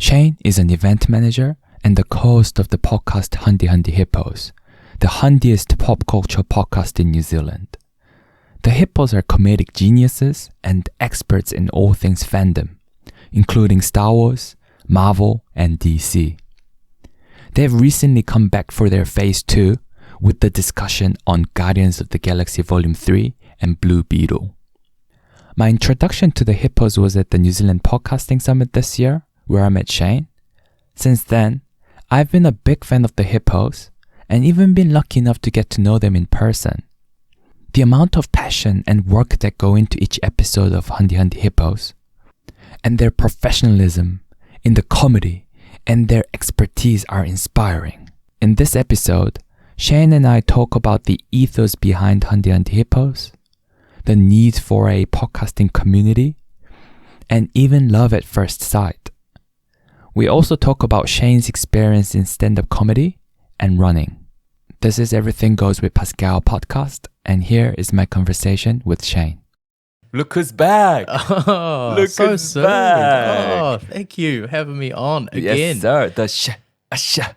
Shane is an event manager and the co-host of the podcast Hundy Hundy Hippos, the hundiest pop culture podcast in New Zealand. The Hippos are comedic geniuses and experts in all things fandom, including Star Wars, Marvel, and DC. They've recently come back for their Phase 2 with the discussion on Guardians of the Galaxy Volume 3 and Blue Beetle. My introduction to the Hippos was at the New Zealand Podcasting Summit this year, where I met Shane. Since then, I've been a big fan of the Hippos and even been lucky enough to get to know them in person. The amount of passion and work that go into each episode of Hundy Hundy Hippos, and their professionalism in the comedy and their expertise are inspiring. In this episode, Shane and I talk about the ethos behind Hundy Hundy Hippos, the need for a podcasting community, and even love at first sight. We also talk about Shane's experience in stand-up comedy and running. This is Everything Goes with Pascal podcast, and here is my conversation with Shane. Look who's back! Oh, Look so who's soon. back! Oh, thank you for having me on again. Yes, sir. The Shakashane!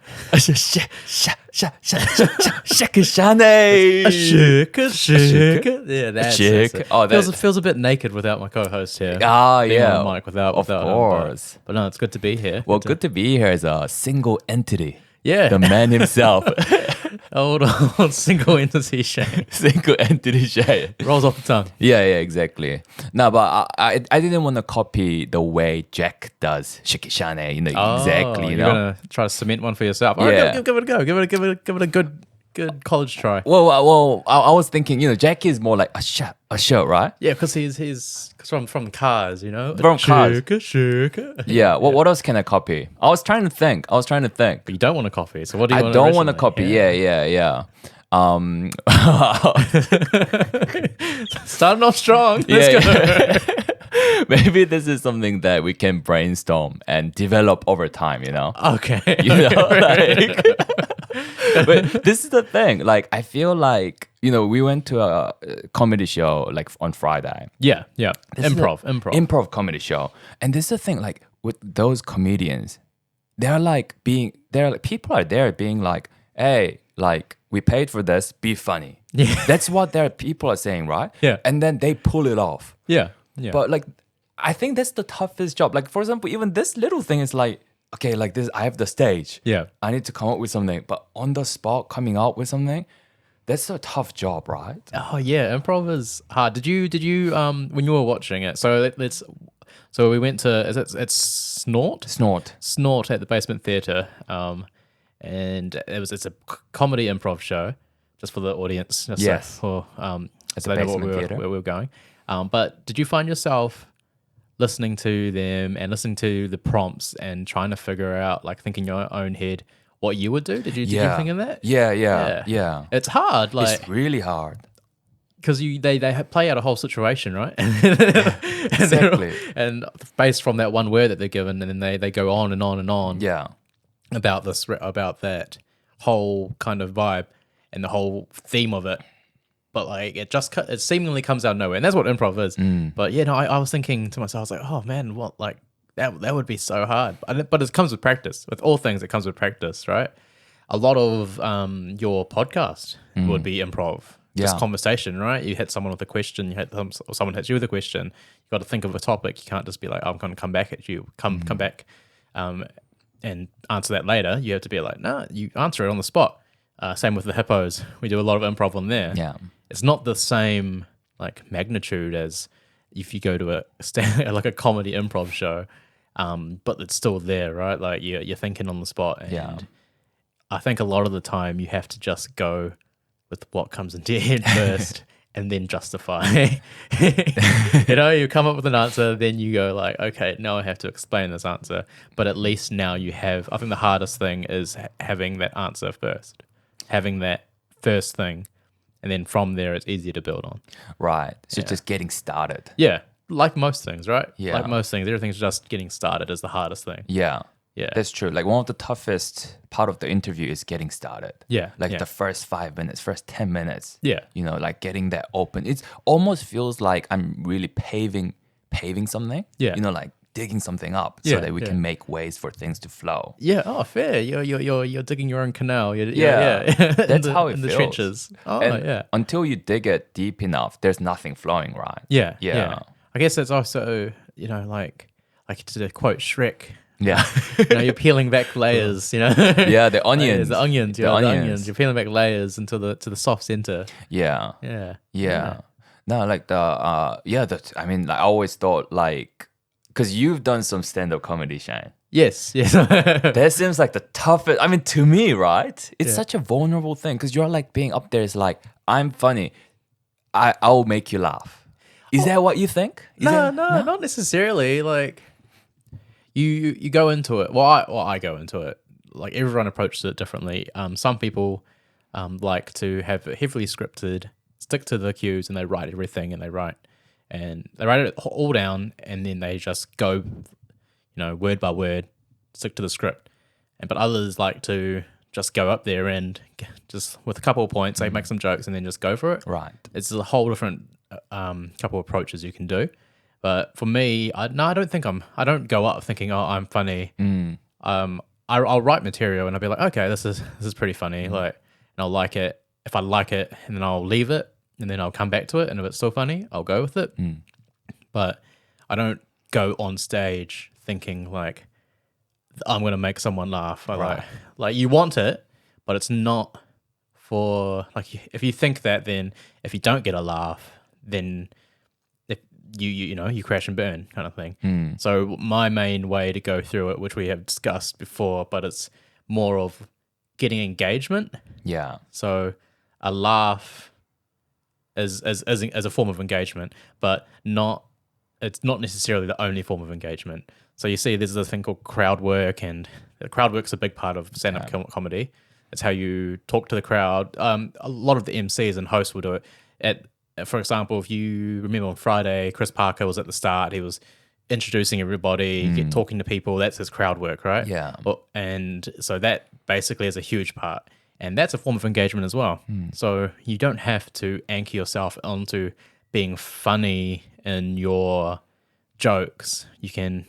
Yeah, that's Chick. it. Oh, that feels a bit naked without my co-host here. Ah, Being yeah. on the mic without Of him, course. but no, it's good to be here. Well, good to be here as a single entity. Yeah. The man himself. old single entity Shane. Single entity Shane. Rolls off the tongue. Yeah, exactly. No, but I didn't want to copy the way Jack does Shikishane, exactly, You're gonna try to cement one for yourself. All right, Yeah. give it a go. Give it a good college try. Well, I was thinking, Jack is more like a show, right? Yeah, because he's from Cars, From Cars. Shaka. Yeah. What else can I copy? I was trying to think. But you don't want to copy. So what do you I want? don't want to copy. Yeah. Yeah. Starting off strong. Let's go. Maybe this is something that we can brainstorm and develop over time, Okay. But this is the thing. Like, I feel like, we went to a comedy show like on Friday. Yeah. This is Improv. Improv comedy show. And this is the thing, like with those comedians, people are there being like, hey, like we paid for this, be funny. Yeah. That's what their people are saying, right? Yeah. And then they pull it off. Yeah. But like, I think that's the toughest job. Like, for example, even this little thing is like, okay, like this, I have the stage. Yeah. I need to come up with something, but on the spot, coming up with something, that's a tough job, right? Oh yeah, improv is hard. Did you when you were watching it? So we went to it's Snort at the Basement Theatre, and it's a comedy improv show, just for the audience. Yes. So It's they a know basement theatre. where we were going. But did you find yourself listening to them and listening to the prompts and trying to figure out, like, think in your own head what you would do? Did you think of that? Yeah. It's hard, like, It's really hard. because they play out a whole situation, right? Exactly. And based from that one word that they're given, and then they go on and on and on Yeah. about that whole kind of vibe and the whole theme of it. But like it seemingly comes out of nowhere, and that's what improv is. But yeah, no, I was thinking to myself, I was like, oh man, what, like that would be so hard. But it comes with practice. With all things, it comes with practice, right? A lot of your podcast would be improv, just Yeah. conversation, right? You hit someone with a question, or someone hits you with a question. You got to think of a topic. You can't just be like, I'm going to come back at you, come back, and answer that later. You have to be like, no, you answer it on the spot. Same with the Hippos. We do a lot of improv on there. Yeah. It's not the same like magnitude as if you go to like a comedy improv show, but it's still there, right? Like you're thinking on the spot, and Yeah. I think a lot of the time you have to just go with what comes into your head first, and then justify. You come up with an answer, then you go like, okay, now I have to explain this answer, but at least now you have. I think the hardest thing is having that answer first, having that first thing. And then from there, it's easier to build on. Right. So just getting started. Yeah. Like most things, right? Yeah. Like most things, everything's just getting started is the hardest thing. Yeah. Yeah. That's true. Like one of the toughest part of the interview is getting started. Yeah. Like yeah. the first 5 minutes, first 10 minutes. Yeah. Like getting that open. It almost feels like I'm really paving something. Yeah. Like digging something up so that we can make ways for things to flow. Yeah. Oh, fair. You're digging your own canal. Yeah. That's how it in the feels. trenches. Oh, And yeah. until you dig it deep enough, there's nothing flowing, right? Yeah. Yeah. I guess that's also, like to quote Shrek. Yeah. You're peeling back layers. Yeah, the onions. The onions. The onions. You're peeling back layers into the soft center. Yeah. Yeah. No, like I always thought because you've done some stand-up comedy, Shane. Yes. That seems like the toughest. I mean, to me, right? It's such a vulnerable thing because you're like being up there is like, I'm funny. I'll make you laugh. Is that what you think? No, not necessarily. Like, you go into it. Well, I go into it. Like, everyone approaches it differently. Some people like to have it heavily scripted, stick to the cues, and they write everything, and they write it all down, and then they just go, word by word, stick to the script. But others like to just go up there and just with a couple of points, they make some jokes, and then just go for it. Right. It's a whole different couple of approaches you can do. But for me, I don't go up thinking, oh, I'm funny. I'll write material and I'll be like, okay, this is pretty funny. Like, and I'll like it. If I like it, and then I'll leave it, and then I'll come back to it. And if it's still funny, I'll go with it. But I don't go on stage thinking like I'm going to make someone laugh. Like you want it, but it's not for like, if you think that, then if you don't get a laugh, then you crash and burn kind of thing. So my main way to go through it, which we have discussed before, but it's more of getting engagement. Yeah. So a laugh as a form of engagement, but it's not necessarily the only form of engagement. So you see there's this thing called crowd work, and crowd work's a big part of stand-up comedy. It's how you talk to the crowd. A lot of the MCs and hosts will do it. For example, if you remember on Friday, Chris Parker was at the start. He was introducing everybody, talking to people. That's his crowd work, right? Yeah. And so that basically is a huge part. And that's a form of engagement as well. So you don't have to anchor yourself onto being funny in your jokes. You can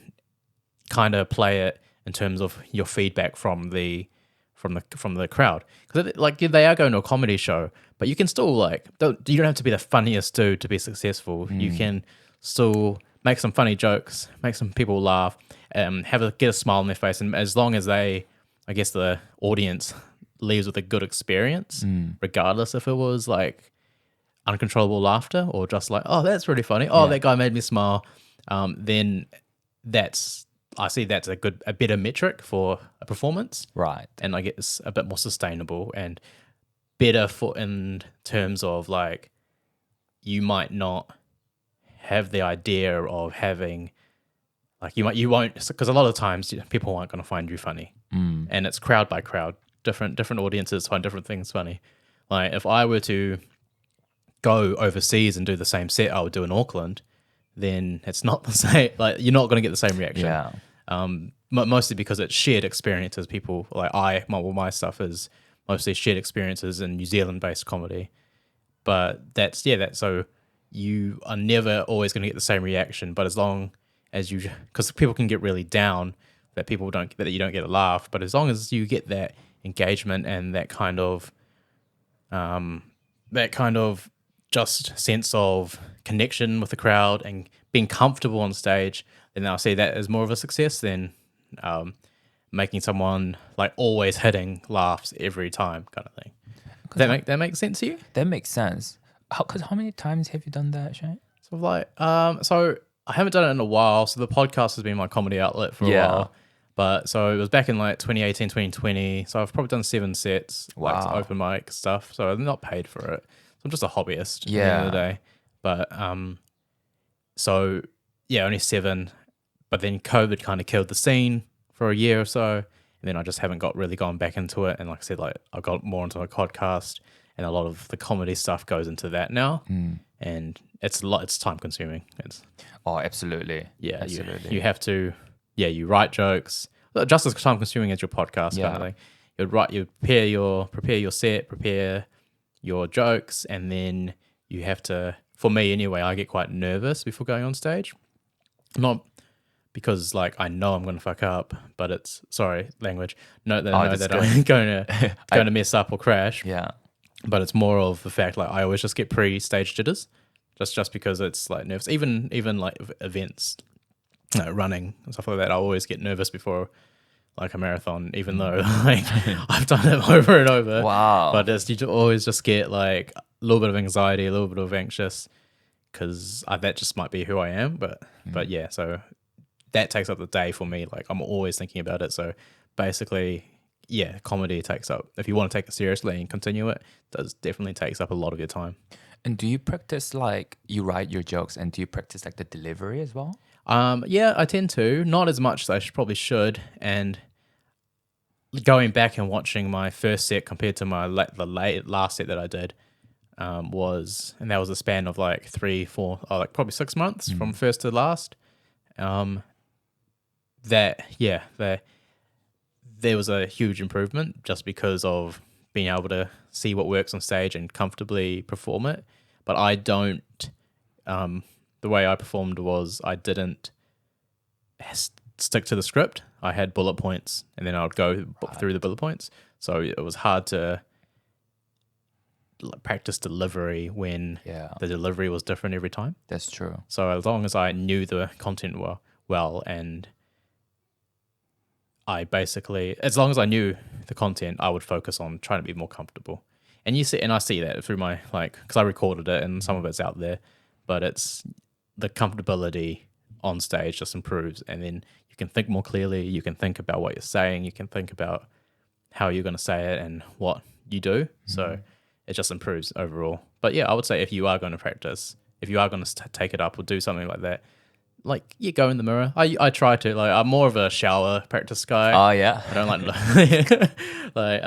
kind of play it in terms of your feedback from the crowd, because like they are going to a comedy show, but you can still you don't have to be the funniest dude to be successful. You can still make some funny jokes, make some people laugh, get a smile on their face, and as long as the audience leaves with a good experience, regardless if it was like uncontrollable laughter or just like, oh, that's really funny, that guy made me smile, then I see that's a better metric for a performance. Right. And I guess a bit more sustainable and better in terms of like, you might not have the idea of having like, you won't, because a lot of times people aren't going to find you funny, and it's crowd by crowd. Different audiences find different things funny. Like if I were to go overseas and do the same set I would do in Auckland, then it's not the same. Like you're not going to get the same reaction. Yeah. Mostly because it's shared experiences. People like my stuff is mostly shared experiences in New Zealand-based comedy. But so you are never always going to get the same reaction. But as long as because people can get really down that you don't get a laugh. But as long as you get that engagement and that kind of just sense of connection with the crowd and being comfortable on stage, then I'll see that as more of a success than making someone like always hitting laughs every time kind of thing. Does that make sense to you? That makes sense. Because how many times have you done that, Shane? So I haven't done it in a while. So the podcast has been my comedy outlet for a while. But so it was back in like 2018, 2020. So I've probably done 7 sets, like open mic stuff. So I'm not paid for it. So I'm just a hobbyist at the end of the day. But only 7. But then COVID kind of killed the scene for a year or so. And then I just haven't really gone back into it. And like I said, like I got more into my podcast, and a lot of the comedy stuff goes into that now. And it's time consuming. Absolutely. Yeah. Absolutely. You have to, you write jokes, just as time consuming as your podcast kind of thing. You prepare your set, prepare your jokes, and then you have to, for me anyway, I get quite nervous before going on stage. Not because like I know I'm going to fuck up, but it's sorry language. No, that I know that's that good. I'm going to mess up or crash. Yeah. But it's more of the fact like I always just get pre-stage jitters, just because it's like nerves. Even like events, running and stuff like that. I always get nervous before like a marathon, even though like I've done it over and over. Wow. But you always just get like a little bit of anxiety, a little bit of anxious, because that just might be who I am. But yeah, so that takes up the day for me. Like I'm always thinking about it. So basically, yeah, comedy takes up, if you want to take it seriously and continue it, does definitely takes up a lot of your time. And do you practice like you write your jokes and do you practice like the delivery as well? Yeah, I tend to, not as much as I probably should. And going back and watching my first set compared to my last set that I did, and that was a span of like 3, 4, like probably 6 months from first to last. There was a huge improvement just because of being able to see what works on stage and comfortably perform it. But I don't. The way I performed was I didn't stick to the script. I had bullet points, and then I would go through the bullet points. So it was hard to practice delivery when the delivery was different every time. That's true. So as long as I knew the content well, and as long as I knew the content, I would focus on trying to be more comfortable. And I see that through my because I recorded it and some of it's out there, but it's the comfortability on stage just improves, and then you can think more clearly. You can think about what you're saying. You can think about how you're going to say it and what you do. So it just improves overall. But yeah, I would say if you are going to practice, if you are going to take it up or do something like that, like you go in the mirror. I try to, like, I'm more of a shower practice guy. Oh yeah. I don't like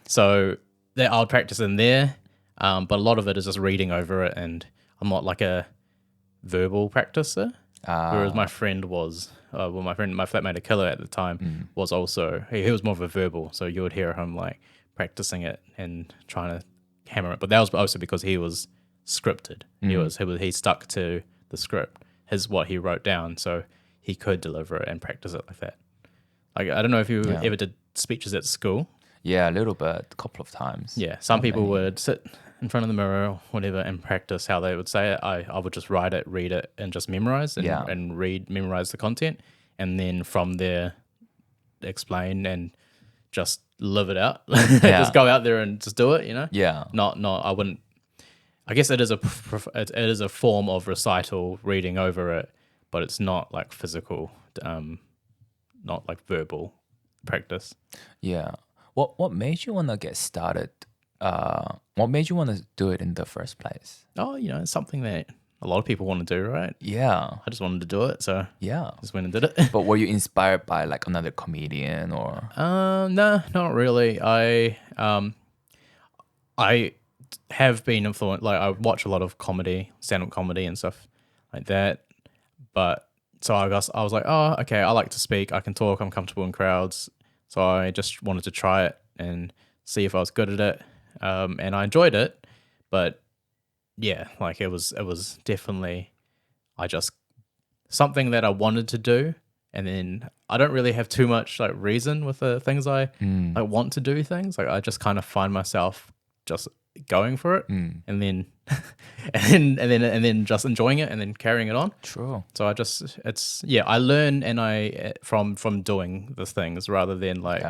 so that I'll practice in there. But a lot of it is just reading over it, and I'm not like a verbal practicer. Whereas my friend was, my flatmate, a killer at the time, was also, he was more of a verbal. So you would hear him like practicing it and trying to hammer it. But that was also because he was scripted. He stuck to the script, what he wrote down, so he could deliver it and practice it like that. Like, I don't know if you ever did speeches at school. Yeah, a little bit, a couple of times. Yeah, some people would sit in front of the mirror or whatever and practice how they would say it. I would just write it, read it, and just memorize and memorize the content, and then from there explain and just live it out. Just go out there and just do it, you know? Yeah. I wouldn't. I guess it is a form of recital, reading over it, but it's not like physical, not like verbal practice. Yeah. What made you want to get started? What made you want to do it in the first place? Oh, it's something that a lot of people want to do, right? Yeah. I just wanted to do it, so yeah, just went and did it. But were you inspired by like another comedian or? No, not really. I have been influenced. Like, I watch a lot of comedy, stand-up comedy and stuff like that. But so I was like, oh, okay, I like to speak. I can talk. I'm comfortable in crowds. So I just wanted to try it and see if I was good at it. And I enjoyed it. But yeah, like it was definitely, something that I wanted to do. And then I don't really have too much like reason with the things I want to do things. Like, I just kind of find myself just going for it, and then and then just enjoying it and then carrying it on. True. So I learn from doing these things rather than like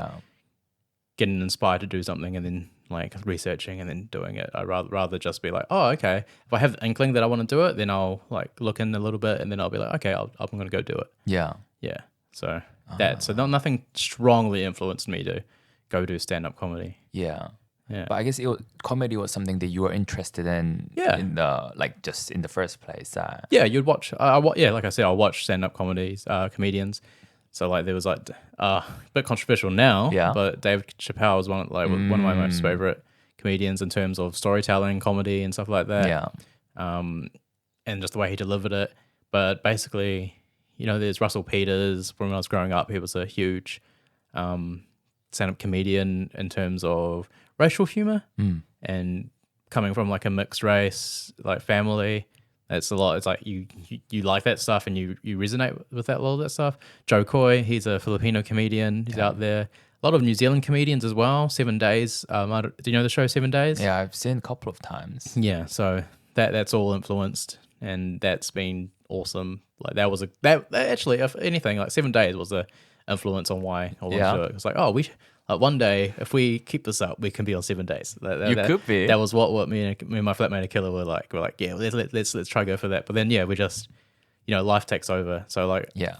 getting inspired to do something and then like researching and then doing it. I rather just be like, oh, okay, if I have the inkling that I want to do it, then I'll like look in a little bit and then I'll be like, okay, I'm going to go do it. Yeah. So nothing strongly influenced me to go do stand-up comedy. Yeah. But I guess comedy was something that you were interested in in the first place. You'd watch. Like I said, I watch stand-up comedians. So like there was like a bit controversial now, but Dave Chappelle was one of my most favorite comedians in terms of storytelling, comedy, and stuff like that. Yeah. And just the way he delivered it. But basically, there's Russell Peters. When I was growing up, he was a huge stand-up comedian in terms of racial humor and coming from like a mixed race like family. It's a lot. It's like you like that stuff and you resonate with that a lot of that stuff. Joe Coy, he's a Filipino comedian. He's out there. A lot of New Zealand comedians as well. 7 Days. Do you know the show 7 Days? Yeah, I've seen a couple of times. Yeah. So that's all influenced, and that's been awesome. Like that actually, if anything, like 7 Days was a influence on why I wanted to do it. It's like, one day, if we keep this up, we can be on 7 Days. You could be. That was what me and my flatmate Akila were like. We're like, yeah, let's try to go for that. But then, yeah, we just, life takes over. So like, Yeah.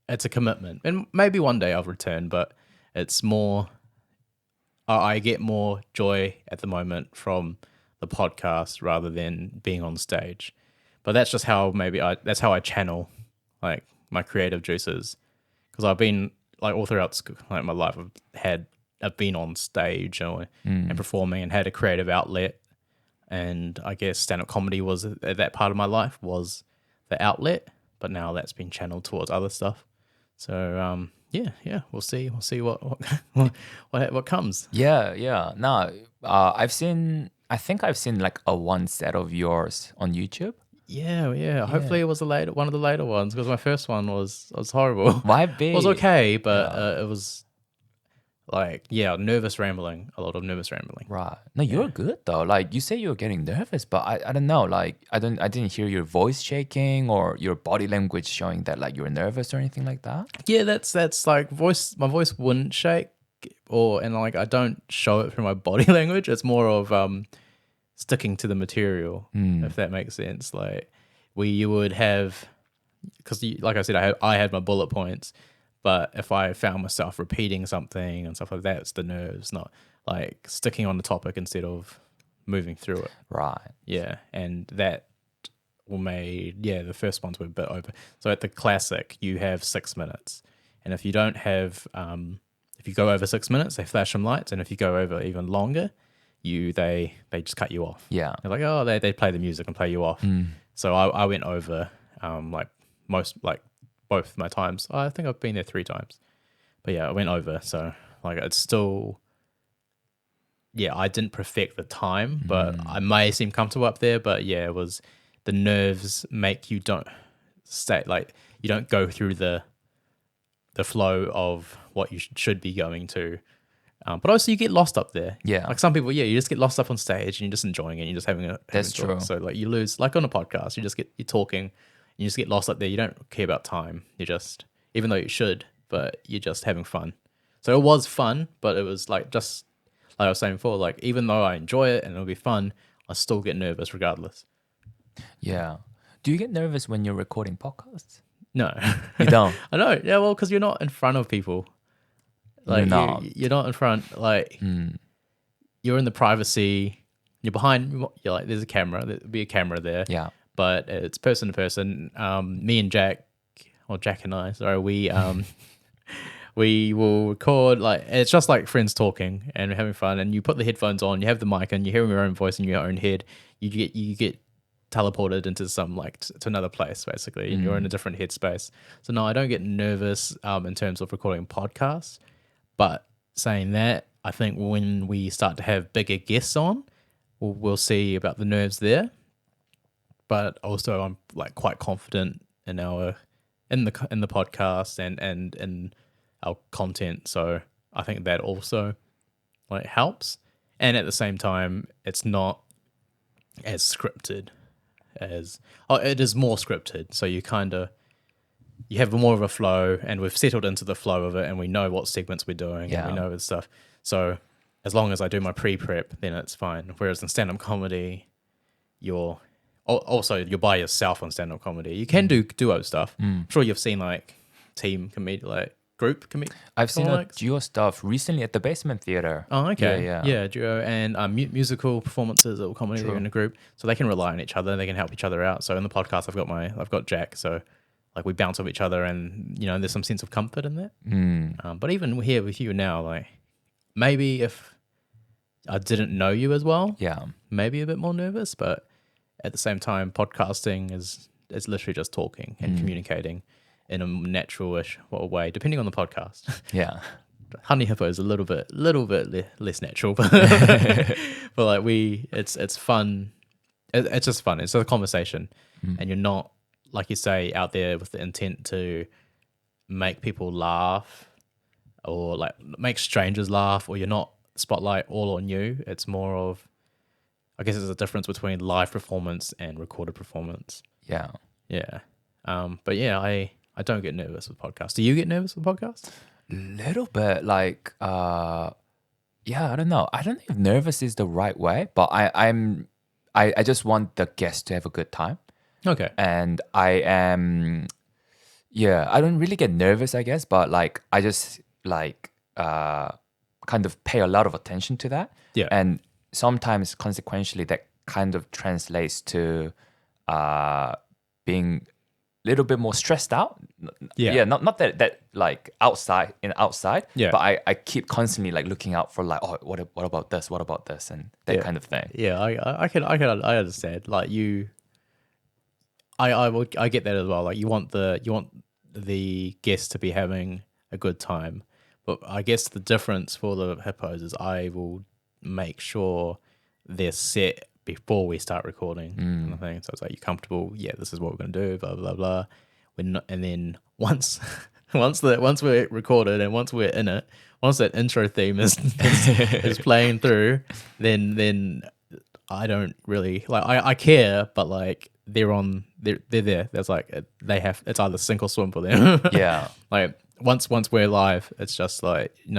it's a commitment. And maybe one day I'll return, but it's more, I get more joy at the moment from the podcast rather than being on stage. But that's just how that's how I channel like my creative juices. Because I've been like all throughout school, like my life, I've been on stage and performing and had a creative outlet, and I guess stand-up comedy was that part of my life was the outlet, but now that's been channeled towards other stuff. So we'll see what comes. Yeah. No, I think I've seen like one set of yours on YouTube. Yeah. Hopefully it was one of the later ones, because my first one was horrible. Why be? It was okay, but it was like, nervous rambling, a lot of nervous rambling. Right. No, you're good though. Like you say you're getting nervous, but I don't know. Like I didn't hear your voice shaking or your body language showing that like you're nervous or anything like that. Yeah, that's like my voice wouldn't shake, and like I don't show it through my body language. It's more of sticking to the material, if that makes sense. Like you would have, because like I said, I had my bullet points, but if I found myself repeating something and stuff like that, it's the nerves, not like sticking on the topic instead of moving through it. Right. Yeah, and that the first ones were a bit over. So at the classic, you have 6 minutes, and if you don't have, if you go over 6 minutes, they flash some lights, and if you go over even longer, they just cut you off. Yeah. They're like, they play the music and play you off. So I went over both my times. I think I've been there 3 times. But yeah, I went over. So like it's still, I didn't perfect the time, but I may seem comfortable up there. But yeah, it was the nerves make you don't stay, like you don't go through the flow of what you should be going to. But also you get lost up there. Yeah. Like some people, you just get lost up on stage and you're just enjoying it. And you're just having That's joy. true. So like you lose, like on a podcast, you're talking, and you just get lost up there. You don't care about time. You're just, even though you should, but you're just having fun. So it was fun, but it was like, just like I was saying before, like even though I enjoy it and it'll be fun, I still get nervous regardless. Yeah. Do you get nervous when you're recording podcasts? No. You don't? I know. Yeah, well, because you're not in front of people. Like you're not in front, like you're in the privacy, you're behind, you're like, there's a camera, there'll be a camera there. Yeah. But it's person to person. Me and Jack and I, sorry, we will record, like, it's just like friends talking and having fun, and you put the headphones on, you have the mic and you're hearing your own voice in your own head. You get teleported into some, like, to another place basically, and you're in a different headspace. So no, I don't get nervous in terms of recording podcasts. But saying that, I think when we start to have bigger guests on, we'll see about the nerves there. But also, I'm like quite confident in the podcast and in our content. So I think that also like helps. And at the same time, it's not as scripted as it is more scripted. So you have more of a flow, and we've settled into the flow of it, and we know what segments we're doing, and we know the stuff. So as long as I do my pre-prep, then it's fine. Whereas in stand-up comedy, you're by yourself on stand-up comedy. You can do duo stuff. I'm sure you've seen like team comedy, like group comedy. I've seen a duo stuff recently at the Basement Theater. Oh, okay. Yeah. Duo and musical performances or comedy in a group, so they can rely on each other. They can help each other out. So in the podcast, I've got Jack. So like we bounce off each other, and there's some sense of comfort in that. But even here with you now, like maybe if I didn't know you as well, maybe a bit more nervous. But at the same time, podcasting is literally just talking and communicating in a natural-ish way, depending on the podcast. Yeah. Hundy Hippo is a little bit less natural, but like it's fun. It's just fun. It's a conversation. and you're not, like you say, out there with the intent to make people laugh or like make strangers laugh, or you're not spotlight all on you. It's more of, I guess there's a difference between live performance and recorded performance. Yeah. Yeah. But yeah, I don't get nervous with podcasts. Do you get nervous with podcasts? Little bit like yeah, I don't know. I don't know if nervous is the right way, but I just want the guest to have a good time. Okay. And I don't really get nervous, I guess, but like I just like kind of pay a lot of attention to that. Yeah. And sometimes consequentially that kind of translates to being a little bit more stressed out. Yeah. Not that like outside, Yeah. but I keep constantly like looking out for like, oh, what about this? What about this? And that kind of thing. Yeah, I understand. Like I get that as well. Like you want the guest to be having a good time, but I guess the difference for the hippos is I will make sure they're set before we start recording, kind of thing. So it's like, you're comfortable. Yeah, this is what we're gonna do. Blah blah blah. And then once we're recorded and once we're in it, once that intro theme is playing through, then I don't really like. I care, but like they're there. There's like it's either sink or swim for them. Yeah. Like once we're live, it's just like you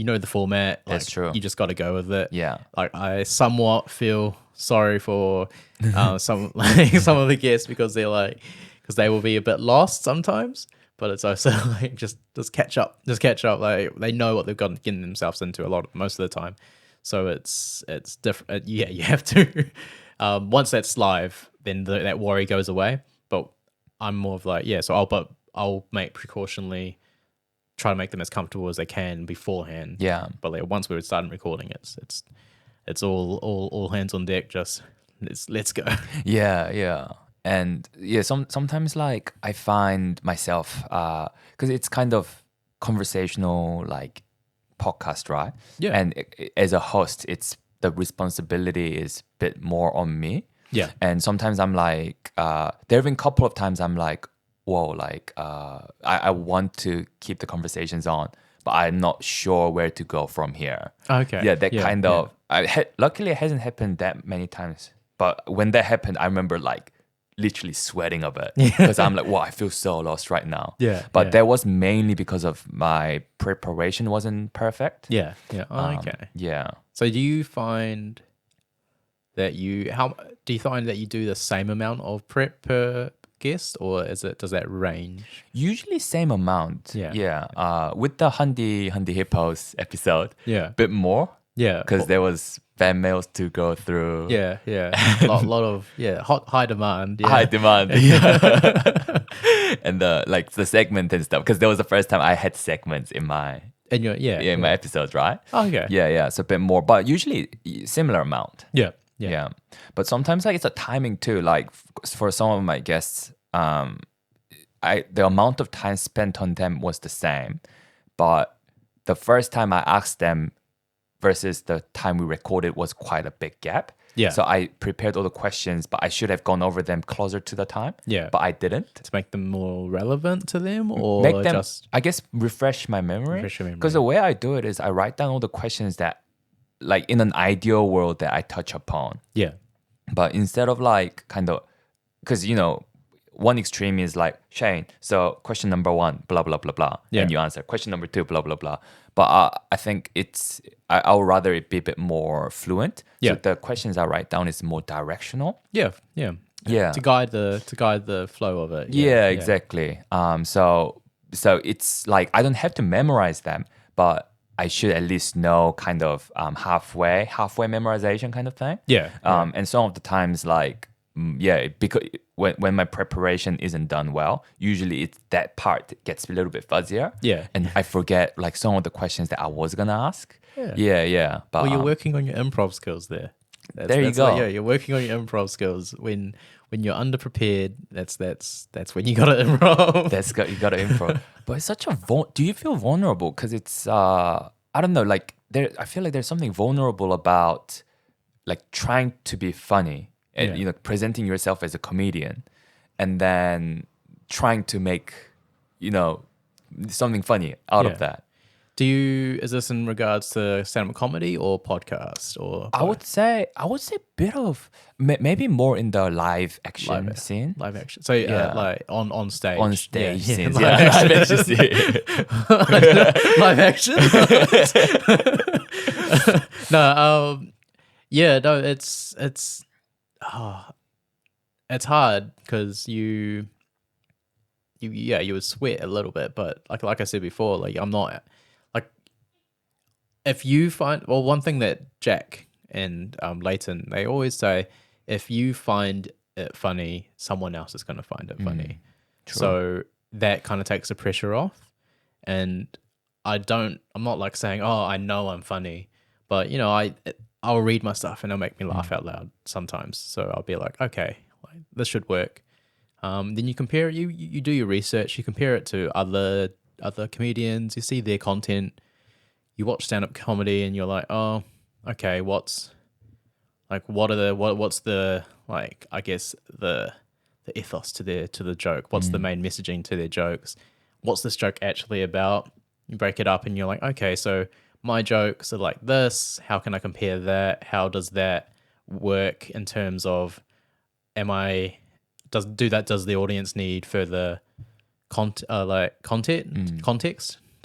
know the format. Like, That's true. You just got to go with it. Yeah. Like I somewhat feel sorry for some of the guests because they will be a bit lost sometimes. But it's also like just catch up. Like they know what they've got getting themselves into most of the time. So it's different. Yeah, you have to. Once that's live, then that worry goes away. But I'm more of like, yeah. So I'll make precautionally try to make them as comfortable as they can beforehand. Yeah. But like once we're starting recording, it's all hands on deck. Just let's go. Yeah. And yeah, sometimes like I find myself because it's kind of conversational like podcast, right? Yeah. And as a host, it's the responsibility is a bit more on me. Yeah. And sometimes I'm like, there have been a couple of times I'm like, whoa, like I want to keep the conversations on, but I'm not sure where to go from here. Okay. Yeah, that kind of. Luckily, it hasn't happened that many times. But when that happened, I remember like literally sweating a bit because I'm like, wow, I feel so lost right now. Yeah. But that was mainly because of my preparation wasn't perfect. Yeah. Okay. Yeah. So do you find that you do the same amount of prep per guest, or does that range? Usually same amount. Yeah. Yeah. With the Hundy Hundy Hippos episode, Yeah. bit more. Yeah. Because there was fan mails to go through. Yeah. lot of high demand. Yeah. High demand. Yeah. And the segment and stuff. Because that was the first time I had segments in my my episodes, right? Oh, okay. Yeah. So a bit more, but usually similar amount. Yeah. But sometimes like it's a timing too. Like for some of my guests, the amount of time spent on them was the same, but the first time I asked them versus the time we recorded was quite a big gap. Yeah. So I prepared all the questions, but I should have gone over them closer to the time. Yeah. But I didn't. To make them more relevant to them, or Make them, just I guess, refresh my memory. Because the way I do it is I write down all the questions that, like in an ideal world, that I touch upon. Yeah. But instead of like kind of, because one extreme is like, Shane, so question number 1, blah, blah, blah, blah. Yeah. And you answer. Question number 2, blah, blah, blah. But I think I would rather it be a bit more fluent. Yeah. So the questions I write down is more directional. Yeah. To guide the flow of it. Yeah, exactly. So it's like I don't have to memorize them, but I should at least know kind of halfway memorization kind of thing. Yeah. And some of the times like because when my preparation isn't done well, usually it's that part that gets a little bit fuzzier. Yeah. And I forget like some of the questions that I was gonna ask. Yeah. Yeah. But Well, you're working on your improv skills there. There you go. You're working on your improv skills. When you're underprepared, that's when you gotta improv. You gotta improv. But it's such a do you feel vulnerable? Because it's I don't know, like I feel like there's something vulnerable about like trying to be funny and presenting yourself as a comedian, and then trying to make something funny out of that. Is this in regards to stand-up comedy or podcast or I would say a bit of maybe more in the live action scene. Live action. So like on stage. On stage scenes. Live Action. live action. No, it's hard because you would sweat a little bit, but like I said before, like I'm not like, if you find, well, one thing that Jack and Leighton, they always say, if you find it funny, someone else is going to find it funny. True. So that kind of takes the pressure off. And I'm not like saying, oh, I know I'm funny, but I'll read my stuff and it'll make me laugh out loud sometimes. So I'll be like, okay, this should work. Then you compare it, you do your research, you compare it to other comedians, you see their content, you watch stand-up comedy and you're like, oh, okay, what's the like, I guess the ethos to the joke? What's the main messaging to their jokes? What's this joke actually about? You break it up and you're like, okay, so my jokes are like this, how can I compare that? How does that work in terms of, does the audience need further context to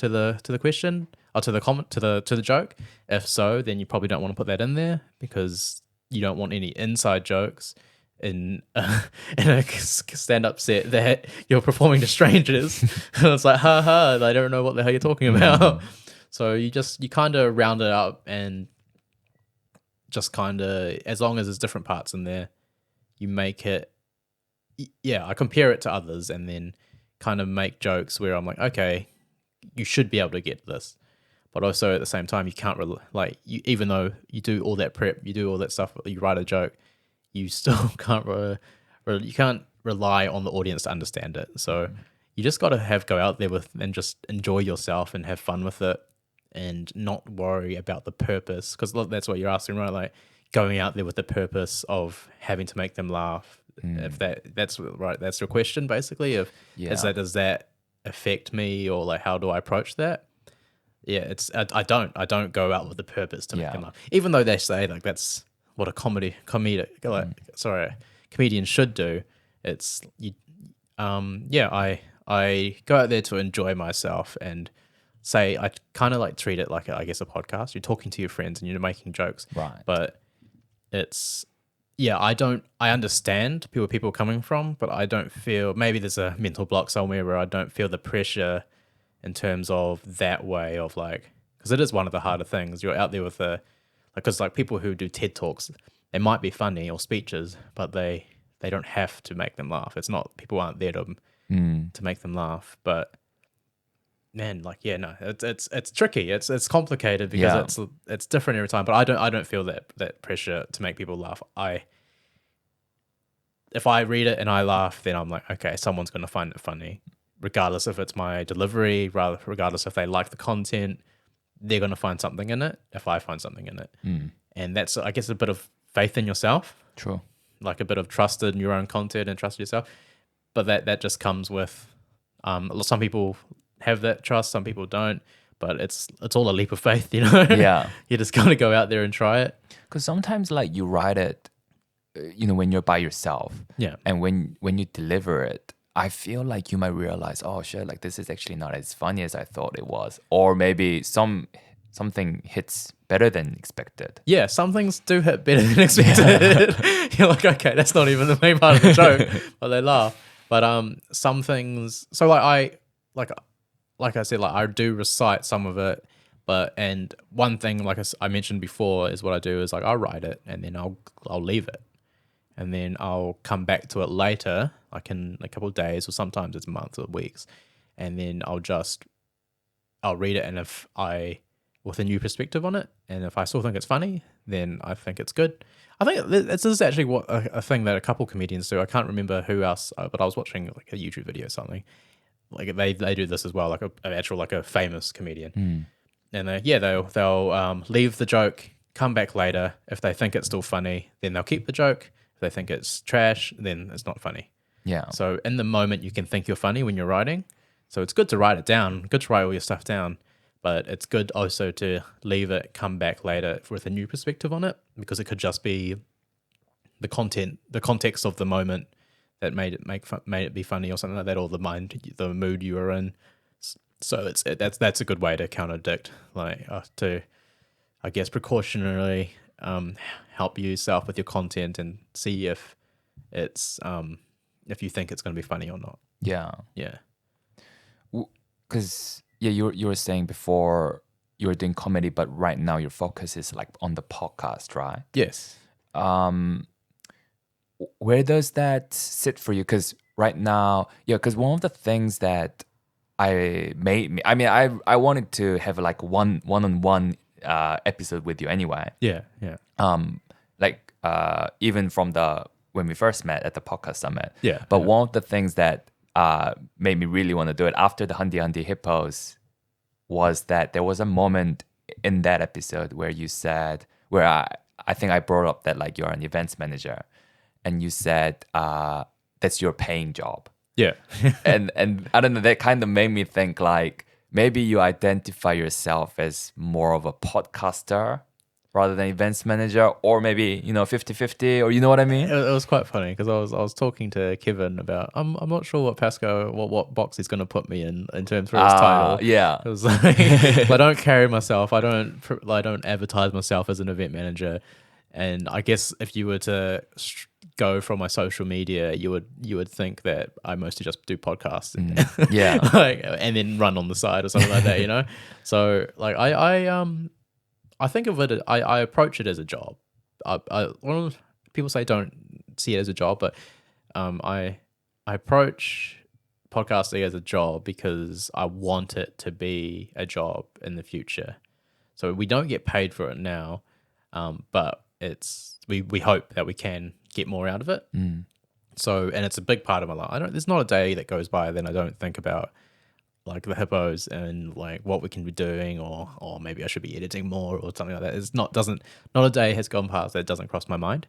the question or to the comment to the joke? If so, then you probably don't want to put that in there because you don't want any inside jokes in a stand-up set that you're performing to strangers. And it's like, ha, they don't know what the hell you're talking about. So you kind of round it up and just kind of, as long as there's different parts in there, you make it. I compare it to others and then kind of make jokes where I'm like, okay, you should be able to get this. But also at the same time, you can't even though you do all that prep, you do all that stuff, you write a joke, you still can't you can't rely on the audience to understand it. So you just got to go out there and just enjoy yourself and have fun with it and not worry about the purpose, because that's what you're asking, right? Like going out there with the purpose of having to make them laugh. If that's right, that's your question basically. Does that affect me, or like how do I approach that? I don't go out with the purpose to make them laugh, even though they say like that's what a comedian should do. It's I go out there to enjoy myself and say, I kind of like treat it like I guess a podcast. You're talking to your friends and you're making jokes, right? But it's I understand people are coming from, but I don't feel, maybe there's a mental block somewhere where I don't feel the pressure in terms of that way of like, because it is one of the harder things. You're out there with because like people who do TED Talks, they might be funny or speeches, but they don't have to make them laugh. It's not, people aren't there to make them laugh. But man, like, it's tricky. It's complicated because it's different every time. But I don't feel that pressure to make people laugh. If I read it and I laugh, then I'm like, okay, someone's going to find it funny, regardless if it's my delivery, regardless if they like the content, they're going to find something in it if I find something in it. And that's, I guess, a bit of faith in yourself. True. Like a bit of trust in your own content and trust yourself. But that just comes with, some people have that trust, some people don't, but it's all a leap of faith, Yeah. You just got to go out there and try it. Because sometimes like you write it, when you're by yourself. Yeah. And when you deliver it, I feel like you might realize, oh shit, like this is actually not as funny as I thought it was. Or maybe something hits better than expected. Yeah, some things do hit better than expected. You're like, okay, that's not even the main part of the joke, but they laugh. But some things, so like I said, like I do recite some of it, and one thing, like I mentioned before, is what I do is like I'll write it and then I'll leave it, and then I'll come back to it later, like in a couple of days, or sometimes it's months or weeks, and then I'll read it, and if with a new perspective on it, and if I still think it's funny, then I think it's good. I think this is actually what a thing that a couple comedians do. I can't remember who else, but I was watching like a YouTube video or something. Like they do this as well, like a famous comedian, and they'll leave the joke, come back later. If they think it's still funny, then they'll keep the joke. If they think it's trash, then it's not funny. Yeah. So in the moment, you can think you're funny when you're writing. So it's good to write it down, good to write all your stuff down, but it's good also to leave it, come back later with a new perspective on it, because it could just be the context of the moment that made it be funny or something like that, or the mood you were in. So that's a good way to contradict, to, I guess, precautionarily help yourself with your content and see if it's if you think it's going to be funny or not. Yeah. Yeah. Because you were saying before you were doing comedy, but right now your focus is like on the podcast, right? Yes. Where does that sit for you? Because right now, because one of the things that I wanted to have like one-on-one episode with you anyway. Yeah. Even from when we first met at the podcast summit. Yeah. But one of the things that made me really want to do it after the Hundy Hundy Hippos was that there was a moment in that episode where you said, where I think I brought up that like you're an events manager, and you said that's your paying job. Yeah. and I don't know, that kind of made me think like maybe you identify yourself as more of a podcaster rather than events manager, or maybe 50-50, or you know what I mean? It was quite funny because I was talking to Kevin about I'm not sure what Pasco what box he's going to put me in terms of his title. Yeah. It was like I don't carry myself. I don't advertise myself as an event manager, and I guess if you were to go from my social media, you would think that I mostly just do podcasts, Yeah, and then run on the side or something like that, So like I think of it. I approach it as a job. People say don't see it as a job, but I approach podcasting as a job because I want it to be a job in the future. So we don't get paid for it now, but we hope that we can get more out of it. So, and it's a big part of my life. There's not a day that goes by then I don't think about like the hippos and like what we can be doing, or maybe I should be editing more or something like that. It's not a day has gone past that doesn't cross my mind.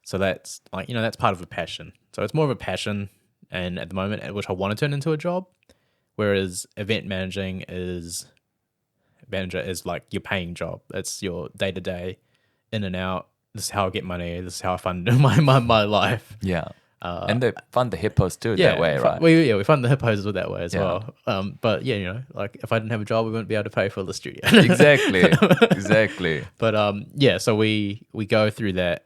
So that's like, that's part of a passion. So it's more of a passion, and at the moment, which I want to turn into a job. Whereas event manager is like your paying job. It's your day to day, in and out. This is how I get money. This is how I fund my life. Yeah. And they fund the hippos too that way, right? We fund the hippos that way as well. But like if I didn't have a job, we wouldn't be able to pay for the studio. Exactly. But so we go through that.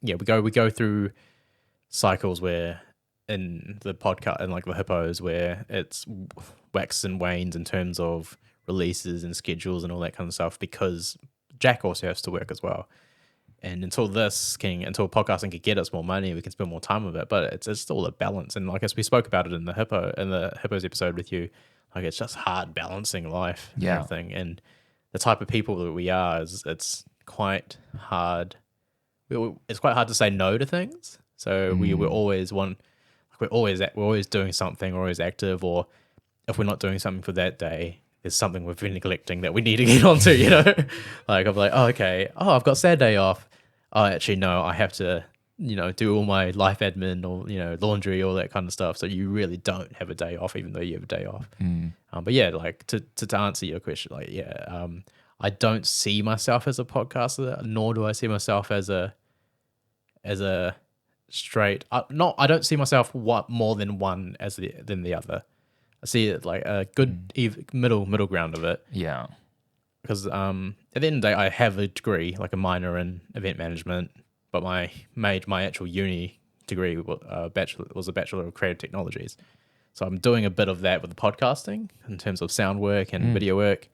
Yeah, we go through cycles where in the podcast and like the hippos where it's waxes and wanes in terms of releases and schedules and all that kind of stuff, because Jack also has to work as well. And until podcasting can get us more money, we can spend more time with it. But it's still a balance. And like as we spoke about it in the hippos episode with you, like it's just hard balancing life and everything. And the type of people that we are it's quite hard. It's quite hard to say no to things. So we're always we're always doing something, we're always active, or if we're not doing something for that day, there's something we've been neglecting that we need to get onto, Like I'm like, I've got Saturday off. Oh, actually, no, I have to, do all my life admin or, laundry, all that kind of stuff. So you really don't have a day off, even though you have a day off. But yeah, like to answer your question, like, I don't see myself as a podcaster, nor do I see myself as a straight, I don't see myself more than one than the other. I see it like a good middle ground of it. Yeah. Because at the end of the day, I have a degree, like a minor in event management, but my actual uni degree was a Bachelor of Creative Technologies. So I'm doing a bit of that with the podcasting in terms of sound work and video work,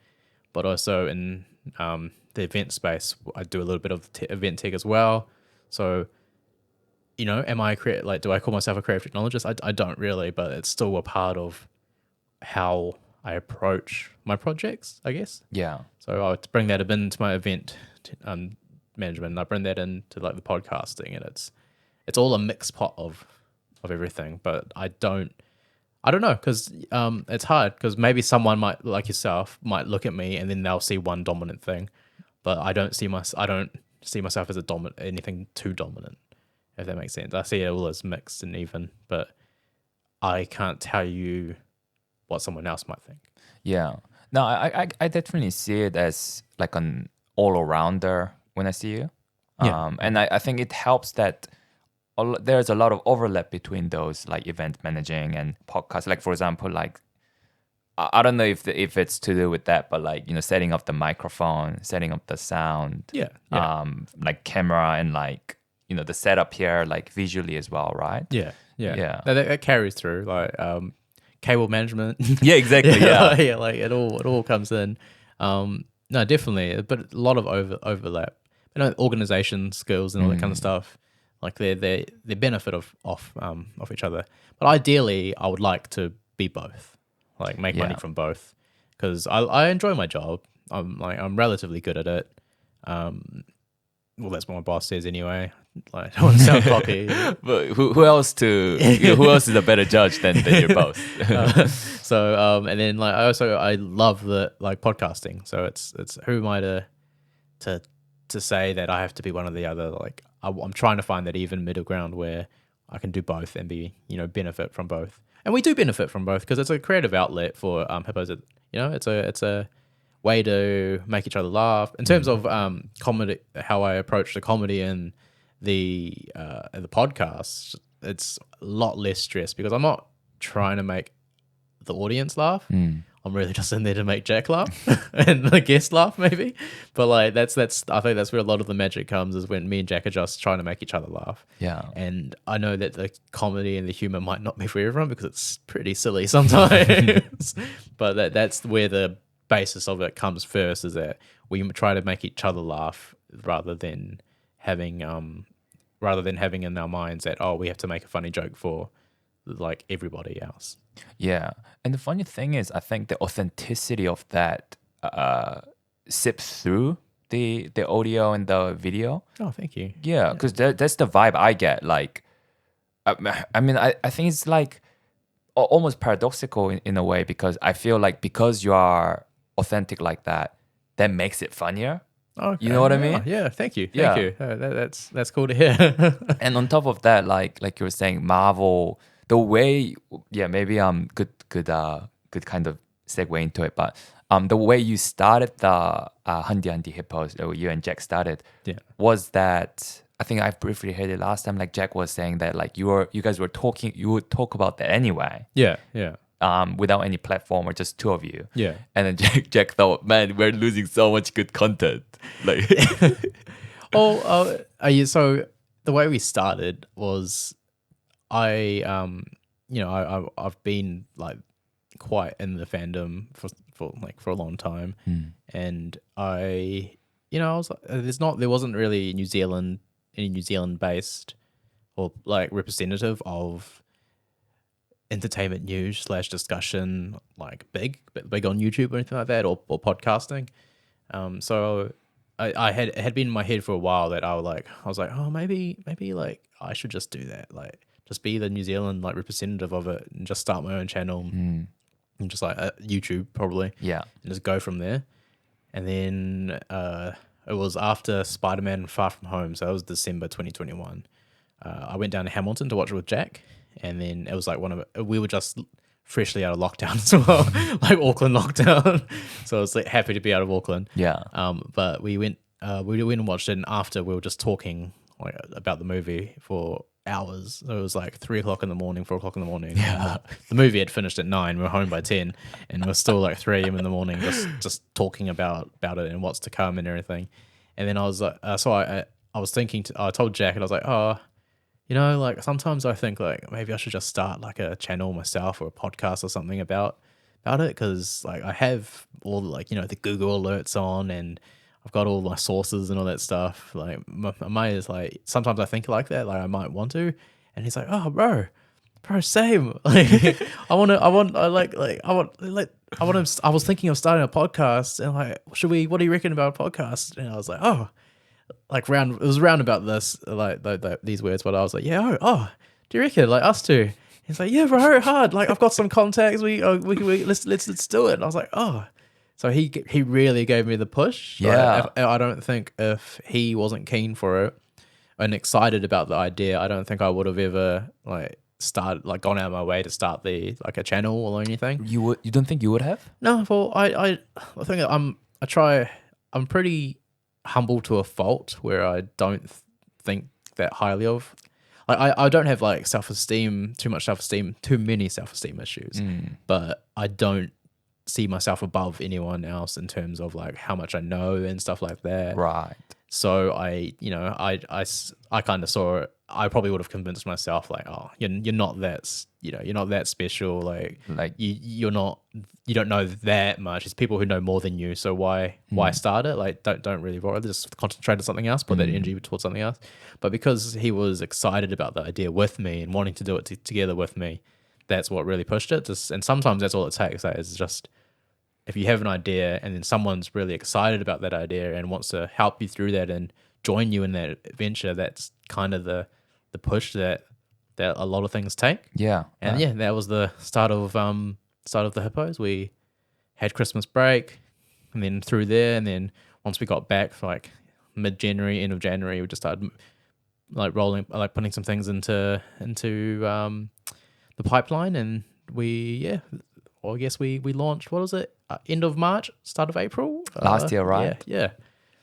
but also in the event space, I do a little bit of event tech as well. So, am I do I call myself a creative technologist? I don't really, but it's still a part of how I approach my projects, I guess. Yeah. So I bring that into my event management, and I bring that into like the podcasting, and it's all a mixed pot of everything. But I don't know, because it's hard, because maybe someone like yourself might look at me and then they'll see one dominant thing, but I don't see myself as anything too dominant, if that makes sense. I see it all as mixed and even, but I can't tell you what someone else might think. Yeah. No, I definitely see it as like an all-arounder when I see you. Yeah. And I think it helps that there's a lot of overlap between those, like event managing and podcast. Like, for example, like, I don't know if it's to do with that, but like, setting up the microphone, setting up the sound, Yeah. like camera and like, the setup here, like visually as well, right? Yeah. Yeah. That carries through, like cable management. Yeah, exactly. Yeah. Yeah, like it all comes in. No, definitely, but a lot of overlap. Organization skills and all that kind of stuff. Like they benefit off each other. But ideally, I would like to be both. Like make money from both, because I enjoy my job. I'm relatively good at it. Well, that's what my boss says anyway. Like, I don't want to sound cocky. But who else who else is a better judge than your boss? And then like I love the like podcasting. So it's who am I to say that I have to be one or the other? Like I'm trying to find that even middle ground where I can do both and be benefit from both. And we do benefit from both because it's a creative outlet for hippos. It's a way to make each other laugh. In terms of comedy, how I approach the comedy and the podcast, it's a lot less stress because I'm not trying to make the audience laugh. I'm really just in there to make Jack laugh and the guest laugh maybe. But like that's I think that's where a lot of the magic comes, is when me and Jack are just trying to make each other laugh. Yeah. And I know that the comedy and the humor might not be for everyone because it's pretty silly sometimes. But that's where the basis of it comes first, is that we try to make each other laugh rather than having in our minds that, oh, we have to make a funny joke for like everybody else. Yeah. And the funny thing is, I think the authenticity of that sips through the audio and the video. Oh, thank you. Yeah, because that's the vibe I get. Like, I mean, I think it's like almost paradoxical in a way, because I feel like because you are authentic like that makes it funnier. Okay. You know what I mean? Yeah, thank you. Yeah. Thank you. That's cool to hear. And on top of that, like you were saying, Marvel, the way, maybe good kind of segue into it, but the way you started the Hundy Hundy Hippos, or you and Jack started, was that, I think I briefly heard it last time, like Jack was saying that like you guys were talking, you would talk about that anyway. Yeah. Without any platform, or just two of you. Yeah. And then Jack thought, man, we're losing so much good content. Like, so the way we started was, I've been like quite in the fandom for a long time, and I was like, there wasn't really any New Zealand based or like representative of entertainment news / discussion, like big on YouTube or anything like that, or podcasting. So I had been in my head for a while that I was like, oh, maybe like I should just do that, like just be the New Zealand like representative of it, and just start my own channel, and just like YouTube probably, and just go from there. And then it was after Spider-Man Far From Home, so that was December 2021. I went down to Hamilton to watch it with Jack. And then it was like we were just freshly out of lockdown as well, like Auckland lockdown. So I was like happy to be out of Auckland. Yeah. But we went and watched it, and after we were just talking like about the movie for hours. So it was like 3 o'clock in the morning, 4 o'clock in the morning. Yeah. The movie had finished at 9. We were home by 10, and we're still like 3 a.m. in the morning, just talking about it and what's to come and everything. And then I was like, I was thinking, I told Jack, and I was like, oh, like sometimes I think like maybe I should just start like a channel myself, or a podcast or something about it, because like I have all like the Google alerts on, and I've got all my sources and all that stuff. Like I might is like sometimes I think like that, like I might want to. And he's like, oh, bro, same. Like I was thinking of starting a podcast, and like, what do you reckon about a podcast? And I was like, oh. Like it was round about this, like these words, but I was like, yeah, oh, do you reckon like us two? He's like, yeah, bro, hard. Like I've got some contacts. Let's do it. And I was like, oh, So he really gave me the push. Yeah. I don't think if he wasn't keen for it and excited about the idea, I don't think I would have ever gone out of my way to start a channel or anything. You don't think you would have? No, well, I think I'm pretty humble to a fault where I don't think that highly of. I don't have like too many self-esteem issues, but I don't see myself above anyone else in terms of like how much I know and stuff like that. Right. So I kind of saw it. I probably would have convinced myself like, oh, you're not that, you're not that special. Like you don't know that much. It's people who know more than you. So why start it? Like don't really bother. Just concentrate on something else. Put that energy towards something else. But because he was excited about the idea with me and wanting to do it together with me, that's what really pushed it. And sometimes that's all it takes. That is just, if you have an idea and then someone's really excited about that idea and wants to help you through that and join you in that adventure, that's kind of the push that a lot of things take. Yeah. And that was the start of the Hippos. We had Christmas break, and then through there, and then once we got back for like mid-January, end of January, we just started putting some things into the pipeline, and I guess we launched, what was it? End of March, start of April last year, right? Yeah.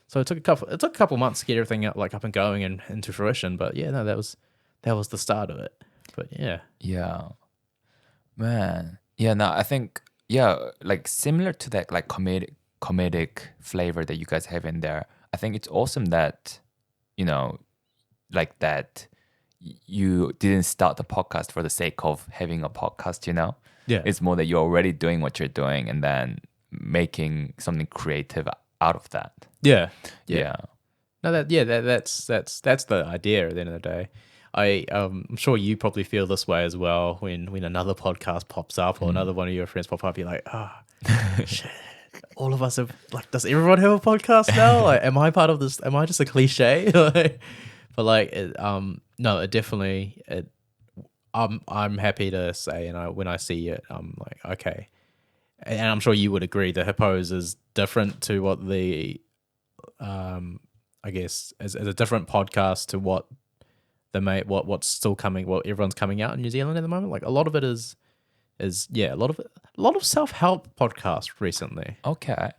So it took a couple months to get everything up and going and into fruition. But yeah, no, that was the start of it. But yeah. Yeah. Man. Yeah, no, I think like similar to that like comedic flavor that you guys have in there. I think it's awesome that, like that you didn't start the podcast for the sake of having a podcast, Yeah. It's more that you're already doing what you're doing and then making something creative out of that. Yeah. No, that's the idea at the end of the day. I'm sure you probably feel this way as well when another podcast pops up or another one of your friends pop up. You're like, shit, all of us have, like, does everyone have a podcast now? Like, am I part of this? Am I just a cliche? But like, no, it definitely. I'm happy to say, and when I see it, I'm like, okay, and I'm sure you would agree. The Hippos is different to what the, I guess, as a different podcast to what what's still coming, what everyone's coming out in New Zealand at the moment. Like a lot of it is a lot of self-help podcasts recently. Okay,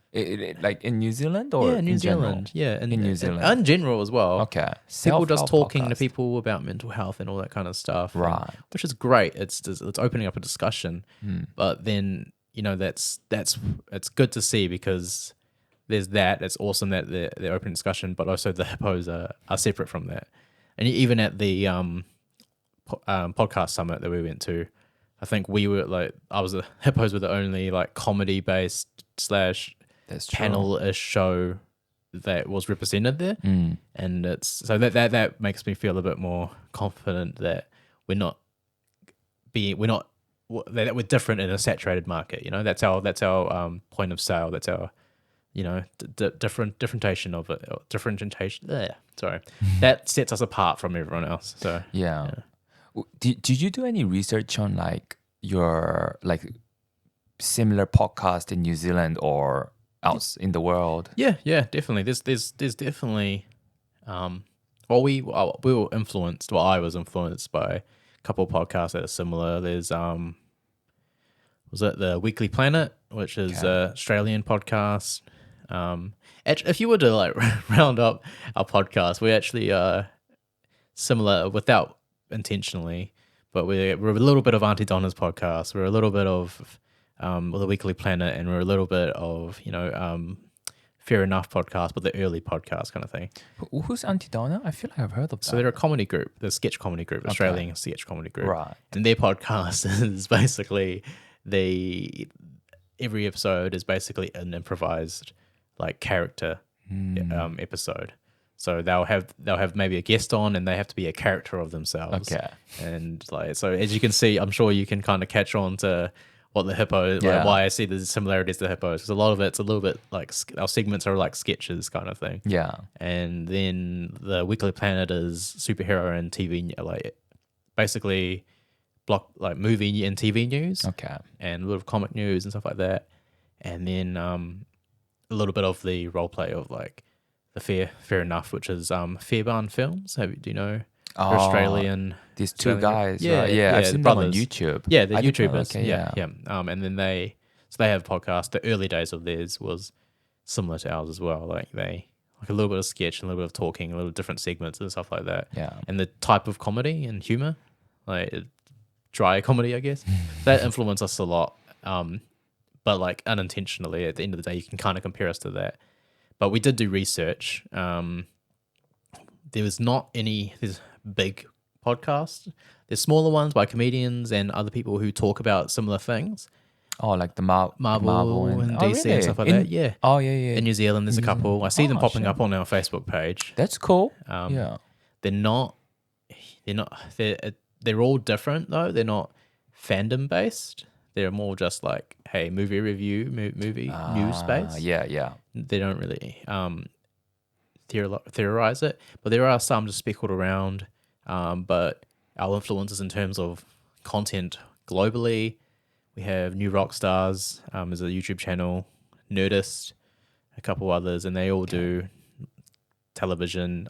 like in New Zealand or New Zealand, in New Zealand, and in general as well. Okay, people just talking to podcast. people about mental health and all that kind of stuff, Right? Which is great. It's opening up a discussion, but then that's it's good to see because there's that. It's awesome that they're open discussion, but also the Hippos are separate from that. And even at the podcast summit that we went to, I think we were like, Hippos were the only like comedy based / panel-ish show that was represented there, and it's so that makes me feel a bit more confident that that we're different in a saturated market. That's our point of sale. That's our differentiation of it. Differentiation. Sorry, that sets us apart from everyone else. So yeah. Did you do any research on like your like similar podcast in New Zealand or else in the world? Yeah, definitely. There's definitely we were influenced. Well, I was influenced by a couple of podcasts that are similar. There's was it the Weekly Planet, which is an Australian podcast. If you were to like round up our podcast, we actually are similar without intentionally, but we're a little bit of Auntie Donna's podcast. We're a little bit of the Weekly Planet, and we're a little bit of Fair Enough podcast, but the early podcast kind of thing. Who's Auntie Donna? I feel like I've heard of that. So they're a comedy group, the sketch comedy group, Australian sketch comedy group, right? And their podcast is basically every episode is basically an improvised like character episode. So they'll have maybe a guest on, and they have to be a character of themselves. Okay. And like, so as you can see, I'm sure you can kind of catch on to what the Hippo, like why I see the similarities to the Hippos. Because a lot of it's a little bit like our segments are like sketches kind of thing. Yeah. And then the Weekly Planet is superhero and TV, like basically movie and TV news. Okay. And a little comic news and stuff like that. and then a little bit of the role play of like the Fair Enough, which is Fairbairn Films. Do you know? They're Australian. These two Australian- guys, right? Yeah, I've the seen them on brothers. YouTube. Yeah, they're I didn't know- YouTubers. okay, yeah. And then they have a podcast. The early days of theirs was similar to ours as well. Like a little bit of sketch, and a little bit of talking, a little different segments and stuff like that. Yeah. And the type of comedy and humor, like dry comedy, I guess, that influenced us a lot. But like unintentionally, at the end of the day, you can kind of compare us to that. But we did do research. There's big podcasts. There's smaller ones by comedians and other people who talk about similar things. Oh, like the Marvel and oh, DC really? and stuff like that. Yeah. Oh, yeah. In New Zealand, there's a couple. I see them popping sure. up on our Facebook page. That's cool. Yeah. They're all different though. They're not fandom based. They're more just like, hey, movie review, movie news based. Yeah. They don't really theorize it, but there are some just speckled around. But our influences in terms of content globally, we have New Rock Stars as a YouTube channel, Nerdist, a couple others, and they all do television,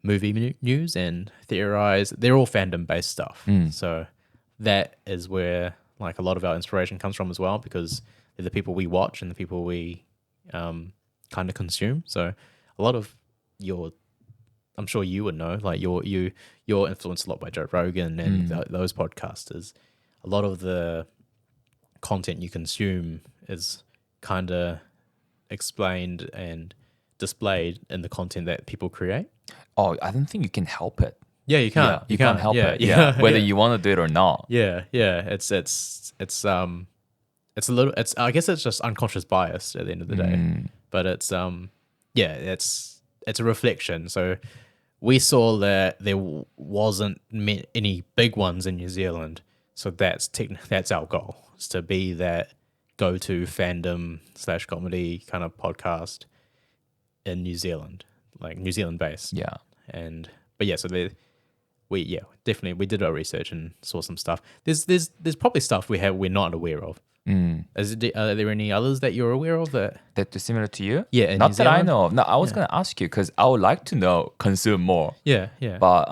movie news and theorize. They're all fandom based stuff. So that is where like a lot of our inspiration comes from as well, because they're the people we watch and the people we kind of consume. So a lot of I'm sure you would know, like you're influenced a lot by Joe Rogan and those podcasters. A lot of the content you consume is kind of explained and displayed in the content that people create. Oh, I don't think you can help it. Yeah, you can't. You can't help it. Yeah, whether you want to do it or not. Yeah. It's a little. I guess it's just unconscious bias at the end of the day. But it's it's a reflection. So we saw that there wasn't any big ones in New Zealand. So that's our goal, is to be that go-to fandom / comedy kind of podcast in New Zealand, like New Zealand based. Yeah. So we did our research and saw some stuff. There's probably stuff we're not aware of. Are there any others that you're aware of that are similar to you? Yeah, in not New that I Zealand? know of. No, I was gonna ask you because I would like to consume more. Yeah. But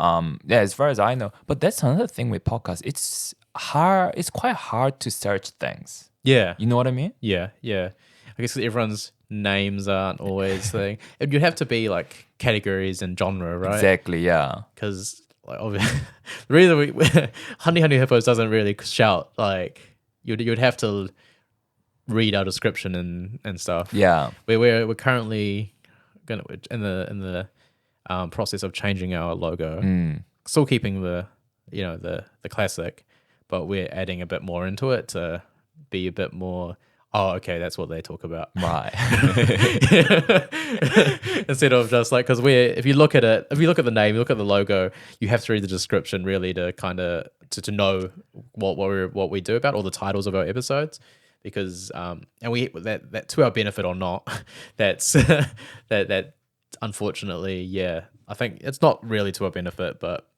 as far as I know, but that's another thing with podcasts. It's hard. It's quite hard to search things. Yeah. You know what I mean? Yeah. I guess everyone's names aren't always thing. You'd have to be like categories and genre, right? Exactly. Yeah. Because like the reason Hundy Hundy Hippos doesn't really shout, like you'd have to read our description and stuff. Yeah. We're currently in the process of changing our logo. Still keeping the classic, but we're adding a bit more into it to be a bit more. Oh, okay, that's what they talk about. Right. Instead of just like, because if you look at the name, you look at the logo, you have to read the description really to kind of to know what we do about all the titles of our episodes, because and we that to our benefit or not, that's that unfortunately, yeah, I think it's not really to our benefit, but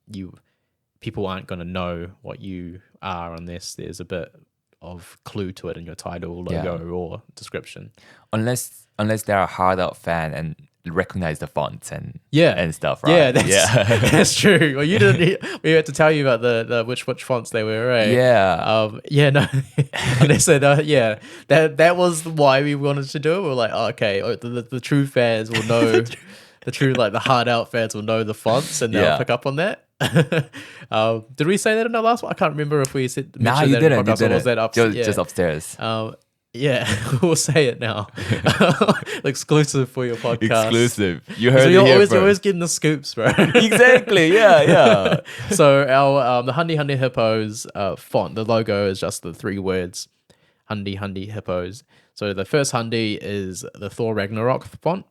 people aren't going to know what you are unless there's a bit of clue to it in your title, logo, or description. Unless they're a hard out fan and recognize the fonts and stuff, right? Yeah, that's true. Well, you didn't. We had to tell you about the which fonts they were, right? Yeah. No. And they said, that was why we wanted to do it. We were like, the true fans will know. The true, like the hard out fans will know the fonts and they'll pick up on that. Did we say that in our last one? I can't remember if we said. No, you didn't. You didn't. Was that just upstairs. We'll say it now. Exclusive for your podcast. Exclusive. You heard it you're here always, first. You're always getting the scoops, bro. Exactly. Yeah. So our the Hundy Hundy Hippos font, the logo is just the 3 words, Hundy Hundy Hippos. So the first Hundy is the Thor Ragnarok font.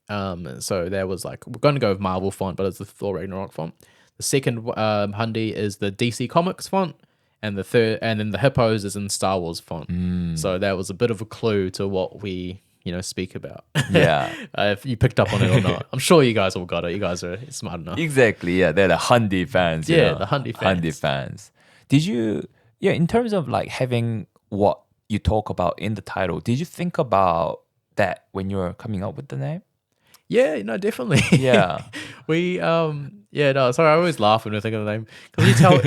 So there was like, we're going to go with Marvel font, but it's the Thor Ragnarok font. The second Hundy is the DC Comics font, and the third, and then the Hippos is in Star Wars font. So that was a bit of a clue to what we speak about. Yeah. If you picked up on it or not, I'm sure you guys all got it. You guys are smart enough. Exactly. Yeah, they're the Hundy fans. The Hundy fans. Hundy fans. Did you? Yeah. In terms of like having what you talk about in the title. Did you think about that when you were coming up with the name? Yeah, no, definitely. Yeah. Yeah, no, sorry, I always laugh when I think of the name. Because you tell,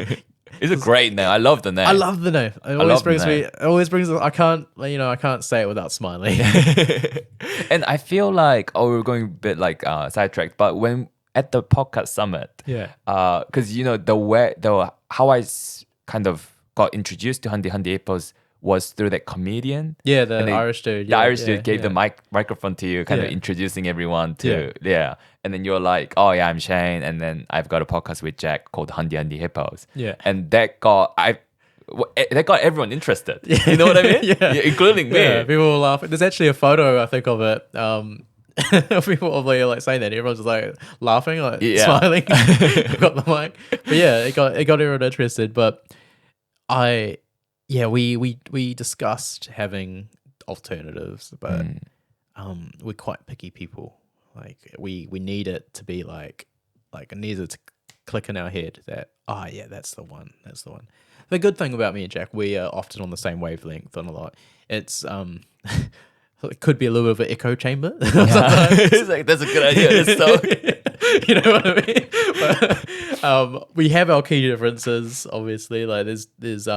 It's a great name. I love the name. I love the name. It always love the brings me, name. it always brings, I can't, I can't say it without smiling. And I feel like, we're going a bit like sidetracked, but when at the podcast summit, Yeah. because how kind of got introduced to Hundy Hundy Hippos was through that comedian. Yeah, the And Irish dude. The Yeah, Irish yeah, dude gave yeah. the microphone to you, kind of Yeah. introducing everyone to, And then you're like, oh yeah, I'm Shane. And then I've got a podcast with Jack called Hundy Hundy Hippos. Yeah. And that got everyone interested. You know what I mean? Yeah. Including me. Yeah, people were laughing. There's actually a photo, I think, of it. People probably like saying that. Everyone's just like laughing, like smiling. I've got the mic. But yeah, it got everyone interested. But we discussed having alternatives, but we're quite picky people. Like we need it to be like it needs it to click in our head that that's the one. The good thing about me and Jack, we are often on the same wavelength on a lot. It's it could be a little bit of an echo chamber. It's like, that's a good idea. It's so You know what I mean? But, we have our key differences, obviously. Like there's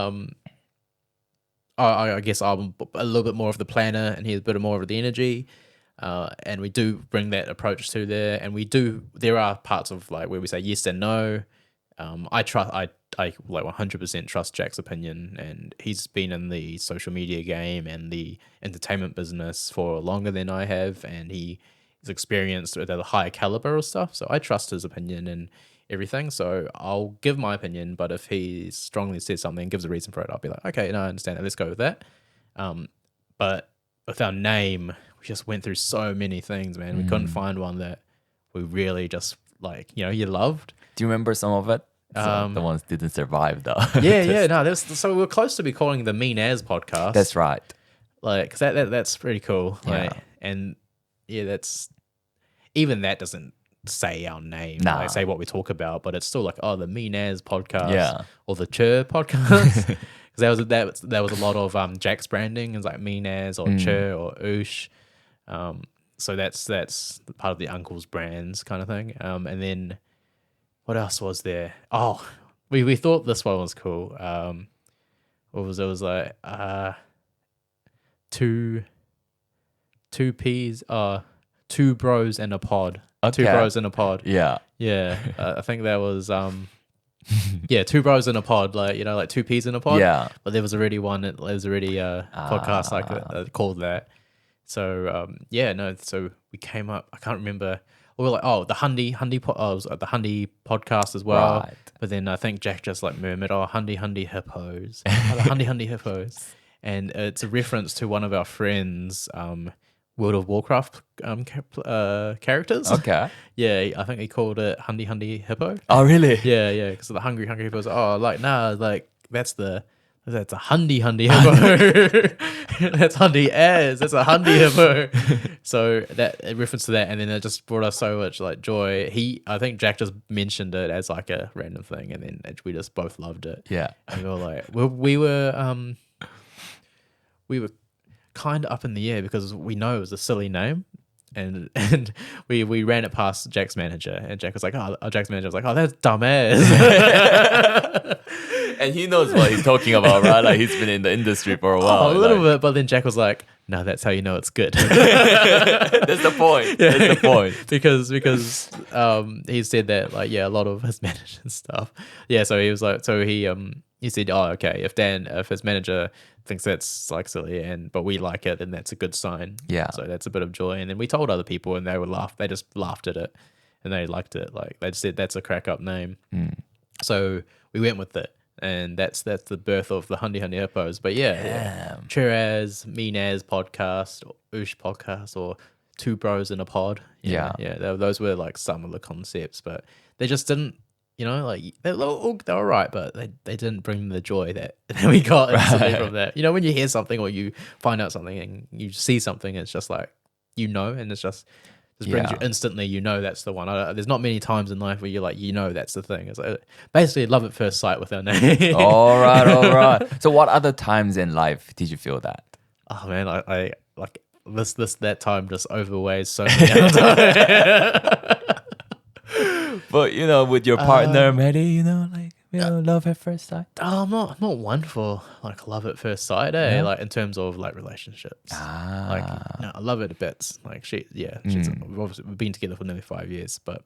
I guess I'm a little bit more of the planner and he's a bit more of the energy. And we do bring that approach to there. And there are parts of like where we say yes and no. I like 100% trust Jack's opinion, and he's been in the social media game and the entertainment business for longer than I have, and he is experienced at a higher caliber of stuff. So I trust his opinion and everything. So I'll give my opinion, but if he strongly says something, gives a reason for it, I'll be like, okay, no, I understand that. Let's go with that. But with our name, we just went through so many things, man. We couldn't find one that we really just like, you loved. Do you remember some of it? The ones didn't survive though. So we were close to be calling the Mean As podcast. That's right. Like, cause that's pretty cool. Yeah. Like, and yeah, that's even that doesn't say our name, Nah. say what we talk about, but it's still like, the Mean As podcast, or the Chur podcast. Because that was a lot of Jack's branding, is like Mean As or Chur or Oosh. So that's part of the uncle's brands kind of thing. And then what else was there? Oh, we thought this one was cool. What was it? It was like two peas, two bros in a pod. Okay. 2 bros in a pod. Yeah. Yeah. I think that was two bros in a pod, like 2 peas in a pod. Yeah. But there was already one. There was already a podcast like that called that. So so we came up. I can't remember. We were like, the Hundy was the Hundy podcast as well. Right. But then I think Jack just like murmured, Hundy Hundy Hippos, the Hundy Hundy Hippos, and it's a reference to one of our friends' World of Warcraft characters. Okay. Yeah, I think he called it Hundy Hundy Hippo. Oh, really? Yeah, because the hungry hippos. That's a Hundy Hundy Hippo. That's Hundy as. That's a Hundy Hippo. So that a reference to that, and then it just brought us so much like joy. I think Jack just mentioned it as like a random thing, and then we just both loved it. Yeah. And we were like, we were kind of up in the air because we know it was a silly name. And we ran it past Jack's manager, and Jack was like, Jack's manager was like, that's dumb ass. And he knows what he's talking about, right? Like, he's been in the industry for a while. A little bit, but then Jack was like, no, that's how you know it's good. That's the point. Yeah. That's the point. because he said that a lot of his managers and stuff. Yeah, so he was like, he said, okay, if his manager thinks that's like silly but we like it, then that's a good sign. Yeah. So that's a bit of joy. And then we told other people, and they just laughed at it, and they liked it. Like, they just said that's a crack up name. So we went with it. And that's the birth of the Hundy Hundy Hippos. But yeah. Chiraz, Mean As podcast, or Oosh podcast, or 2 bros in a pod. Yeah. Those were like some of the concepts, but they just didn't, they're all right, but they didn't bring the joy that we got instantly from that. When you hear something or you find out something and you see something, it's just like, and it's just just brings you Yeah. instantly. You know that's the one. There's not many times in life where you're like, that's the thing. It's like, basically love at first sight with our name. All right. So what other times in life did you feel that? Oh man, I like that time just overweighs so many other times. But with your partner, maybe love at first sight. I'm not one for like love at first sight, eh? Yeah? Like in terms of like relationships. Like no, I love her to bits. Like she's we've been together for nearly 5 years, but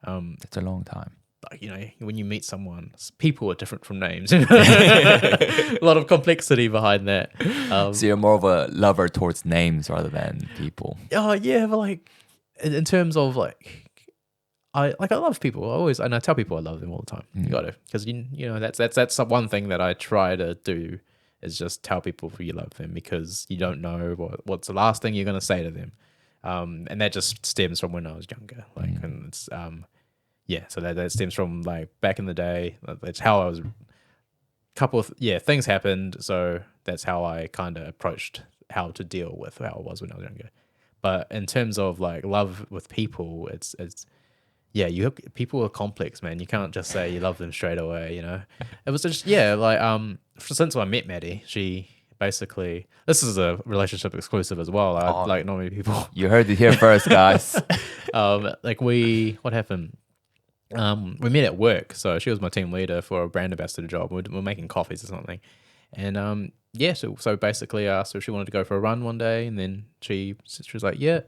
That's a long time. like when you meet someone, people are different from names. A lot of complexity behind that. So you're more of a lover towards names rather than people. Oh yeah, but like in terms of like. I love people. I tell people I love them all the time. You got to, because that's one thing that I try to do is just tell people you love them, because you don't know what's the last thing you're going to say to them, and that just stems from when I was younger. Like, and it's so that stems from like back in the day. That's how I was. Things happened, so that's how I kind of approached how to deal with how I was when I was younger. But in terms of like love with people, it's. People are complex, man. You can't just say you love them straight away, It was just, since I met Maddie, she basically, this is a relationship exclusive as well. Like, not many people. You heard it here first, guys. What happened? We met at work. So she was my team leader for a brand ambassador job. We're making coffees or something. And so basically I asked her if she wanted to go for a run one day. And then she was like, yeah.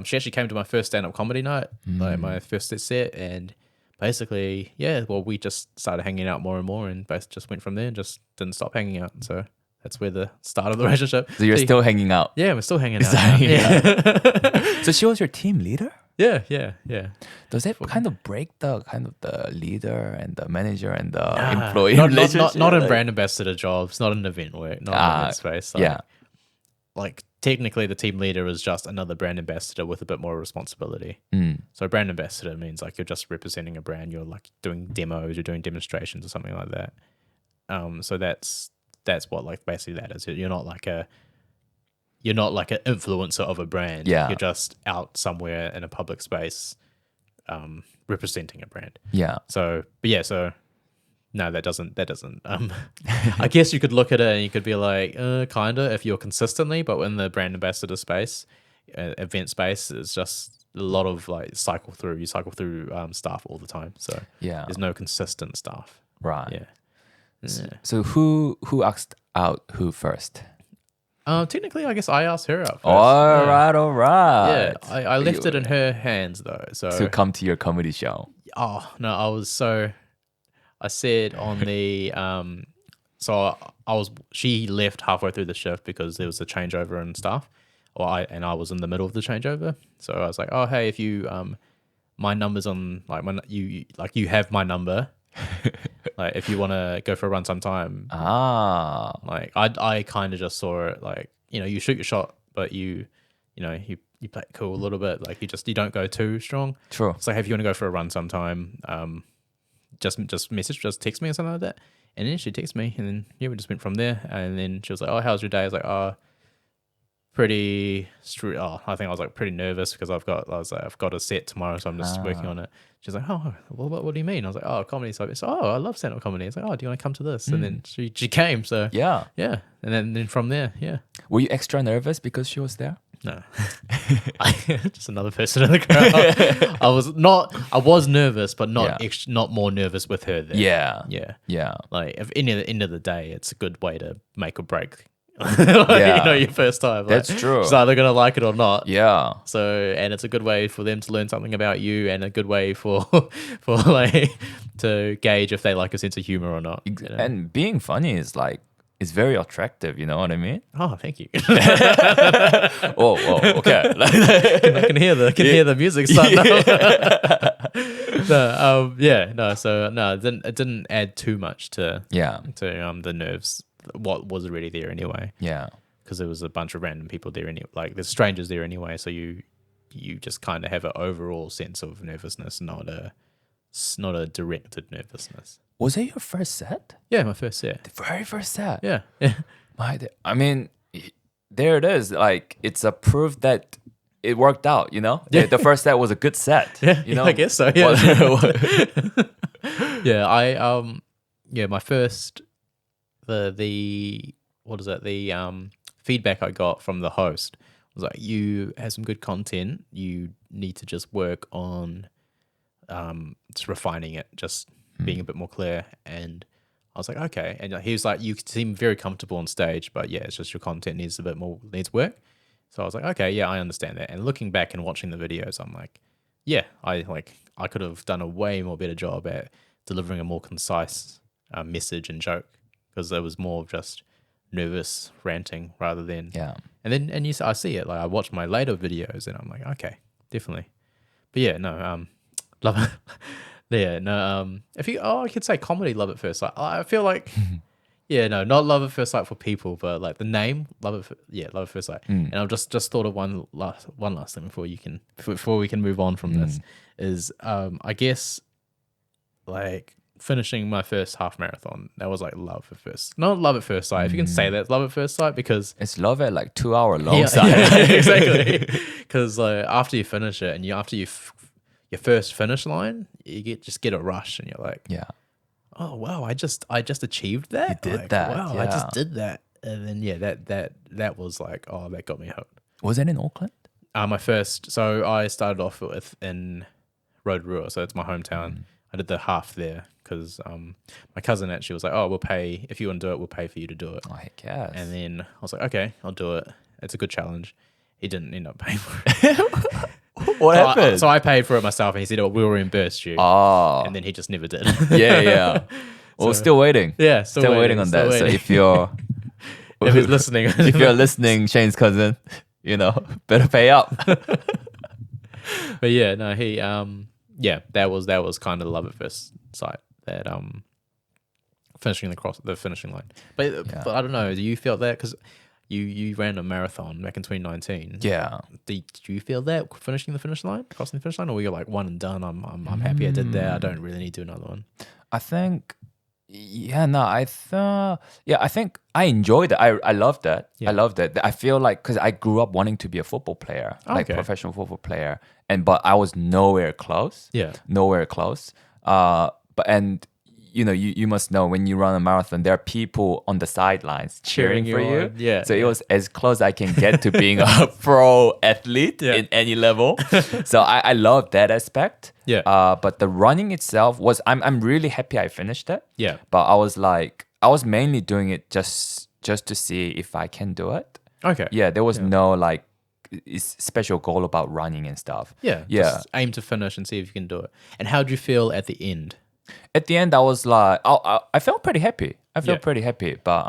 She actually came to my first stand-up comedy night, like my first set, and basically, we just started hanging out more and more, and basically just went from there and just didn't stop hanging out. So that's where the start of the relationship. So you're still hanging out? Yeah, we're still hanging out. Yeah. So she was your team leader? Yeah. Does that kind of break the leader and the manager and the employee relationship? Not in brand ambassador jobs, not in event work, not in event space. Like technically the team leader is just another brand ambassador with a bit more responsibility. So brand ambassador means like you're just representing a brand, you're like doing demos, you're doing demonstrations or something like that. So that's what like basically that is. You're not like an influencer of a brand. You're just out somewhere in a public space representing a brand. So no, that doesn't. I guess you could look at it and you could be like, kinda, if you're consistently, but in the brand ambassador space, event space, it's just a lot of like cycle through staff all the time. So there's no consistent staff. Right. Yeah. So who asked out who first? Technically, I guess I asked her out first. All right. Yeah, I left it in her hands though. So to come to your comedy show. Oh no, I said on the she left halfway through the shift because there was a changeover in staff. I was in the middle of the changeover. So I was like, oh hey, if you my number's on like you have my number. Like if you want to go for a run sometime. Like I kind of just saw it like, you shoot your shot, but you play it cool a little bit. Like you don't go too strong. True. It's like, if you want to go for a run sometime, just text me or something like that. And then she texted me, and then we just went from there. And then she was like, oh, how's your day? I was like, I think I was like pretty nervous because I've got a set tomorrow, so I'm just working on it. She's like, oh, what do you mean? I was like, oh, comedy. So I love stand-up comedy. It's like, oh, do you want to come to this? And then she came. So yeah. And then from there, Were you extra nervous because she was there? No, just another person in the crowd. I was nervous, but not more nervous with her there. Yeah. Like if at the end of the day, it's a good way to make or break. Your first time. Like, that's true. She's either gonna like it or not. Yeah. So, and it's a good way for them to learn something about you, and a good way for like to gauge if they like a sense of humor or not. And being funny is very attractive, you know what I mean? Oh, thank you. Okay. I can hear the music starting up. It didn't add too much to the nerves. What was already there anyway. Yeah. Because there was a bunch of random people there anyway. Like there's strangers there anyway, so you just kind of have an overall sense of nervousness, not a directed nervousness. Was it your first set? Yeah, my first set. The very first set? Yeah. I mean, there it is. Like, it's a proof that it worked out, you know? Yeah. The first set was a good set. Yeah, you know? I guess so. Yeah, yeah. My first the what is it? The feedback I got from the host was like, you have some good content. You need to just work on just refining it, just being a bit more clear. And I was like, okay. And he was like, you seem very comfortable on stage, but yeah, it's just your content needs work. So I was like, okay, yeah, I understand that. And looking back and watching the videos, I'm like, yeah, I could have done a way more better job at delivering a more concise message and joke, because it was more of just nervous ranting rather than I see it, like I watch my later videos and I'm like, okay, definitely. But yeah, no, love it. Yeah, no, if you I could say comedy love at first sight. I feel like yeah, no, not love at first sight for people, but like the name love at first sight. And I've just thought of one last thing before we can move on from this is I guess like finishing my first half marathon, that was like love at first, not love at first sight, if you can say that, love at first sight, because it's love at like 2 hour long exactly, because like after you finish it and your first finish line, you get a rush and you're like, oh wow, I just achieved that. You did like, that. Wow, I just did that. And then that was like, oh, that got me hooked. Was it in Auckland? My first, so I started off in Rotorua, so it's my hometown. I did the half there because my cousin actually was like, oh, we'll pay, if you want to do it, we'll pay for you to do it. Oh, heck yes. And then I was like, okay, I'll do it. It's a good challenge. He didn't end up paying for it. What happened? So I paid for it myself, and he said, oh, we'll reimburse you. Oh. And then he just never did. Yeah. Well, still waiting. Yeah, still waiting on that. So if you're if he's listening, if you're listening, Shane's cousin, better pay up. But yeah, no, he that was kind of the love at first sight, that finishing the finishing line. But I don't know, do you feel that, because you ran a marathon back in 2019? Yeah. Do you feel that crossing the finish line, or were you like one and done? I'm happy I did that. I don't really need to do another one. I think. I think I enjoyed it. I loved that. Yeah. I loved it. I feel like, because I grew up wanting to be a football player, professional football player, but I was nowhere close. Yeah, nowhere close. You must know, when you run a marathon, there are people on the sidelines cheering for you. Yeah. So it was as close I can get to being a pro athlete in any level. So I love that aspect. Yeah. But the running itself I'm really happy I finished it. Yeah. But I was mainly doing it just to see if I can do it. Okay. Yeah. There was no like special goal about running and stuff. Yeah. Just aim to finish and see if you can do it. And how did you feel at the end? At the end, I was like, I felt pretty happy. But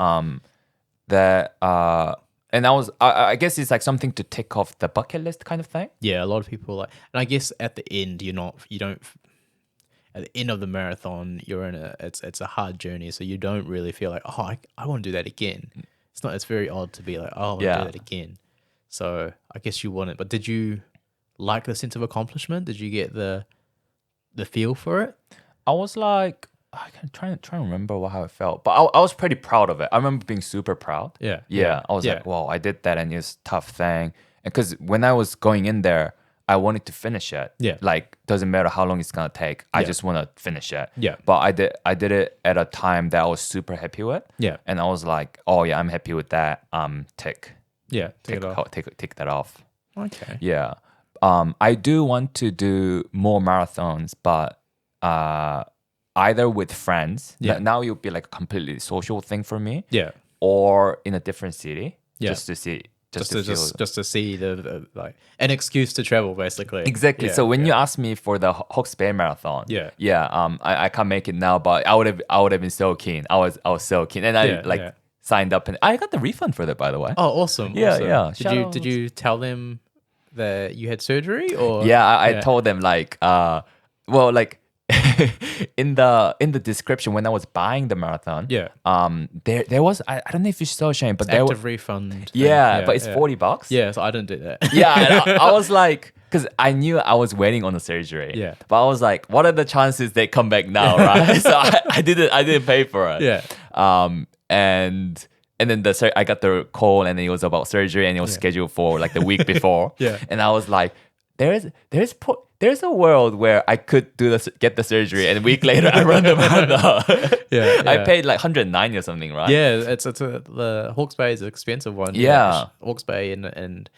and I guess it's like something to tick off the bucket list kind of thing. Yeah, a lot of people like, and I guess at the end, at the end of the marathon, you're in it's a hard journey, so you don't really feel like, oh, I want to do that again. It's very odd to be like, oh, I want to do that again. So I guess you want it, but did you like the sense of accomplishment? Did you get the feel for it? I was like, I can try to remember how it felt, but I was pretty proud of it. I remember being super proud. Yeah. I was like, wow, I did that, and it's a tough thing. Because when I was going in there, I wanted to finish it. Yeah. Like, doesn't matter how long it's gonna take. I just want to finish it. Yeah. But I did it at a time that I was super happy with. Yeah. And I was like, oh yeah, I'm happy with that. Tick. Yeah. Tick that off. Okay. Yeah. I do want to do more marathons, but either with friends. Now it'll be like a completely social thing for me. Yeah. Or in a different city. Yeah. Just to see. Just to see the like an excuse to travel, basically. Exactly. So when you asked me for the Hawke's Bay Marathon, I can't make it now, but I would have been so keen. I was so keen, and I signed up, and I got the refund for that, by the way. Oh, awesome! Yeah, awesome. Yeah. Did you tell them that you had surgery, or? Yeah, I told them like in the description when I was buying the marathon, there was I don't know if you saw, Shane, but there was refund. But it's $40. Yeah, so I didn't do that. And I was like, because I knew I was waiting on the surgery. Yeah, but I was like, what are the chances they come back now, right? So I didn't pay for it. Yeah. And and then I got the call, and it was about surgery, and it was scheduled for like the week before. And I was like, there's a world where I could get the surgery, and a week later I run the marathon. I paid like 190 or something, right? Yeah, the Hawke's Bay is an expensive one. Yeah. Hawke's Bay and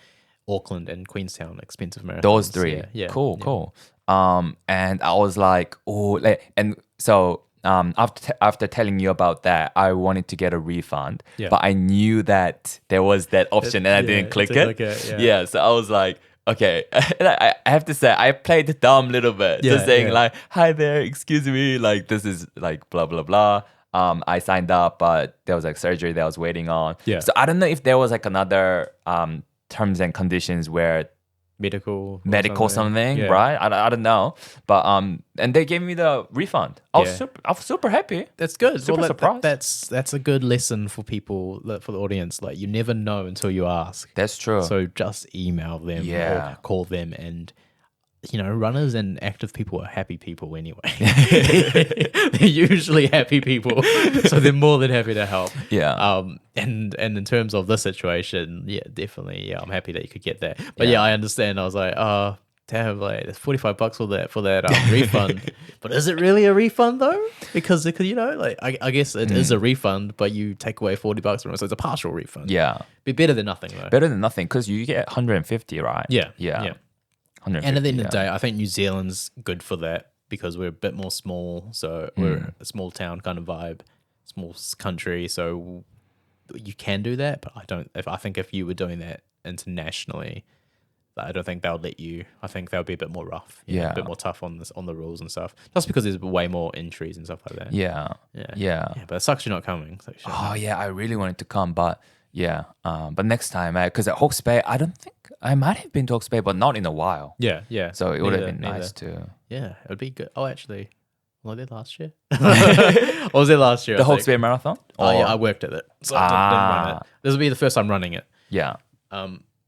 Auckland and Queenstown, expensive marathons. Those three. Cool. And I was like, and so after telling you about that, I wanted to get a refund, but I knew that there was that option, and I didn't click it. So I was like, okay. And I have to say, I played dumb little bit, just saying like, hi there, excuse me, like this is like blah blah blah. I signed up, but there was like surgery that I was waiting on. So I don't know if there was like another terms and conditions where medical something, right? I don't know, but and they gave me the refund. I was super happy. That's good. Super surprised. That's a good lesson for people, for the audience. Like, you never know until you ask. That's true. So just email them or call them, and runners and active people are happy people anyway. They're usually happy people, so they're more than happy to help. And in terms of this situation, definitely, I'm happy that you could get that. But I understand. I was like, oh damn, like there's $45 for that refund. But is it really a refund though? Because like I guess it is a refund, but you take away $40 from it, so it's a partial refund. Be better than nothing though. Better than nothing, because you get 150, right? Yeah. And at the end of the day, I think New Zealand's good for that, because we're a bit more small. So we're a small town kind of vibe, small country. So you can do that. But I think if you were doing that internationally, I don't think they'll let you. I think they'll be a bit more rough. A bit more tough on the rules and stuff. Just because there's way more entries and stuff like that. Yeah. But it sucks you're not coming. I really wanted to come, but but next time, because at Hawke's Bay, I don't think I might have been to Hawke's Bay, but not in a while. So it would have been nice to. Yeah, it would be good. Oh, actually, was I there last year? I was there last year. The Hawke's Bay Marathon? Oh yeah, I worked at it, so I didn't run it. This will be the first time running it.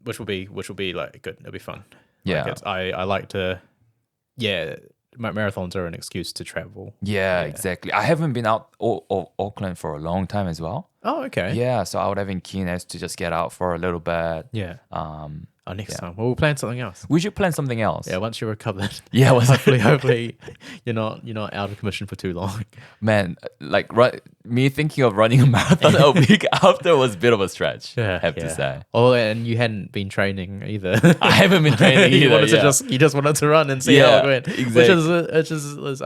Which will be like good. It'll be fun. I like to. Marathons are an excuse to travel. Exactly. I haven't been out of Auckland for a long time as well. Oh, okay. So I would have been keen as to just get out for a little bit. Next time. Well, we'll plan something else. We should plan something else. Once you're recovered. Hopefully you're not out of commission for too long. Man, like me thinking of running a marathon a week after was a bit of a stretch. I have to say. Oh, and you hadn't been training either. I haven't been training either. You just wanted to run and see how it went. Exactly. Which is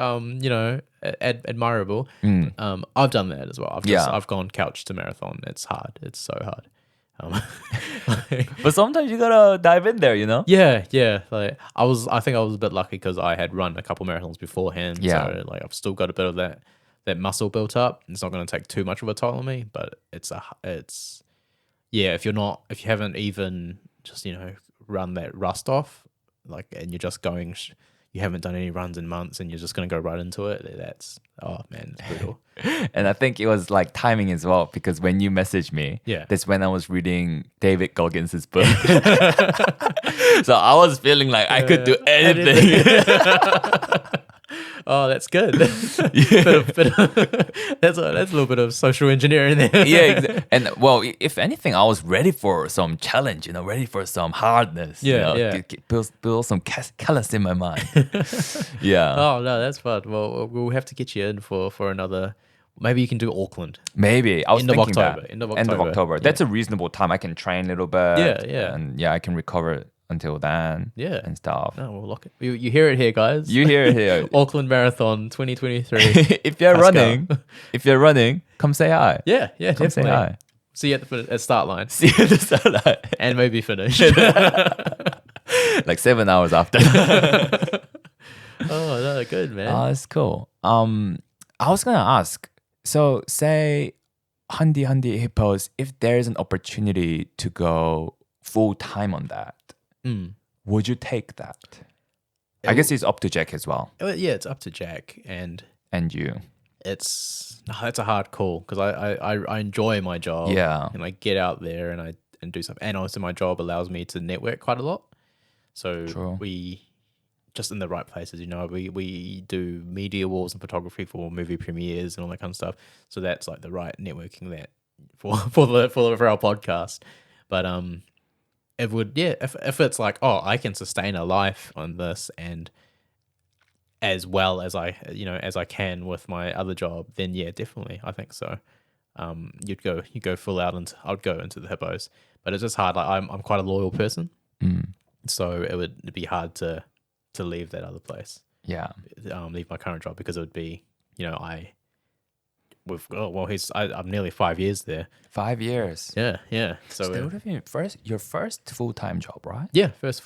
admirable. I've done that as well. I've gone couch to marathon. It's hard. It's so hard. But sometimes you gotta dive in there, Like I think I was a bit lucky because I had run a couple marathons beforehand. So like I've still got a bit of that muscle built up. It's not going to take too much of a toll on me, but if you haven't even just run that rust off, like, and you're just going, you haven't done any runs in months, and you're just going to go right into it. It's brutal. And I think it was like timing as well, because when you messaged me, that's when I was reading David Goggins' book. So I was feeling like I could do anything. Oh, that's good. That's a little bit of social engineering there. And well, if anything, I was ready for some challenge, ready for some hardness. Build some callus in my mind. Oh no, that's fun. Well, we'll have to get you in for another. Maybe you can do Auckland. Maybe I was thinking that end of October. That's a reasonable time. I can train a little bit. And I can recover until then. And stuff. No, we'll lock it. You hear it here, guys. You hear it here. Auckland Marathon 2023. If you're running, come say hi. Yeah, come definitely. Say hi. See you at the start line. See you at the start line. And maybe finish. Like 7 hours after. Oh, no, good, man. Oh, that's cool. I was gonna ask. So, say Hundy Hundy Hippos, if there is an opportunity to go full time on that, would you take that? I guess it's up to Jack as well. Yeah, it's up to Jack and you. It's a hard call, because I enjoy my job. And I get out there and do stuff, and also my job allows me to network quite a lot. So we just in the right places, we do media walls and photography for movie premieres and all that kind of stuff. So that's like the right networking for our podcast. But it would, yeah, if it's like, oh, I can sustain a life on this and as well as as I can with my other job, then yeah, definitely, I think so. You go full out, and I'd go into the Hippos, but it's just hard. Like I'm quite a loyal person, so it would be hard to leave that other place. Yeah. Leave my current job, because it would be, I'm nearly 5 years there. 5 years. Yeah. So that would have been your first full-time job, right? Yeah, first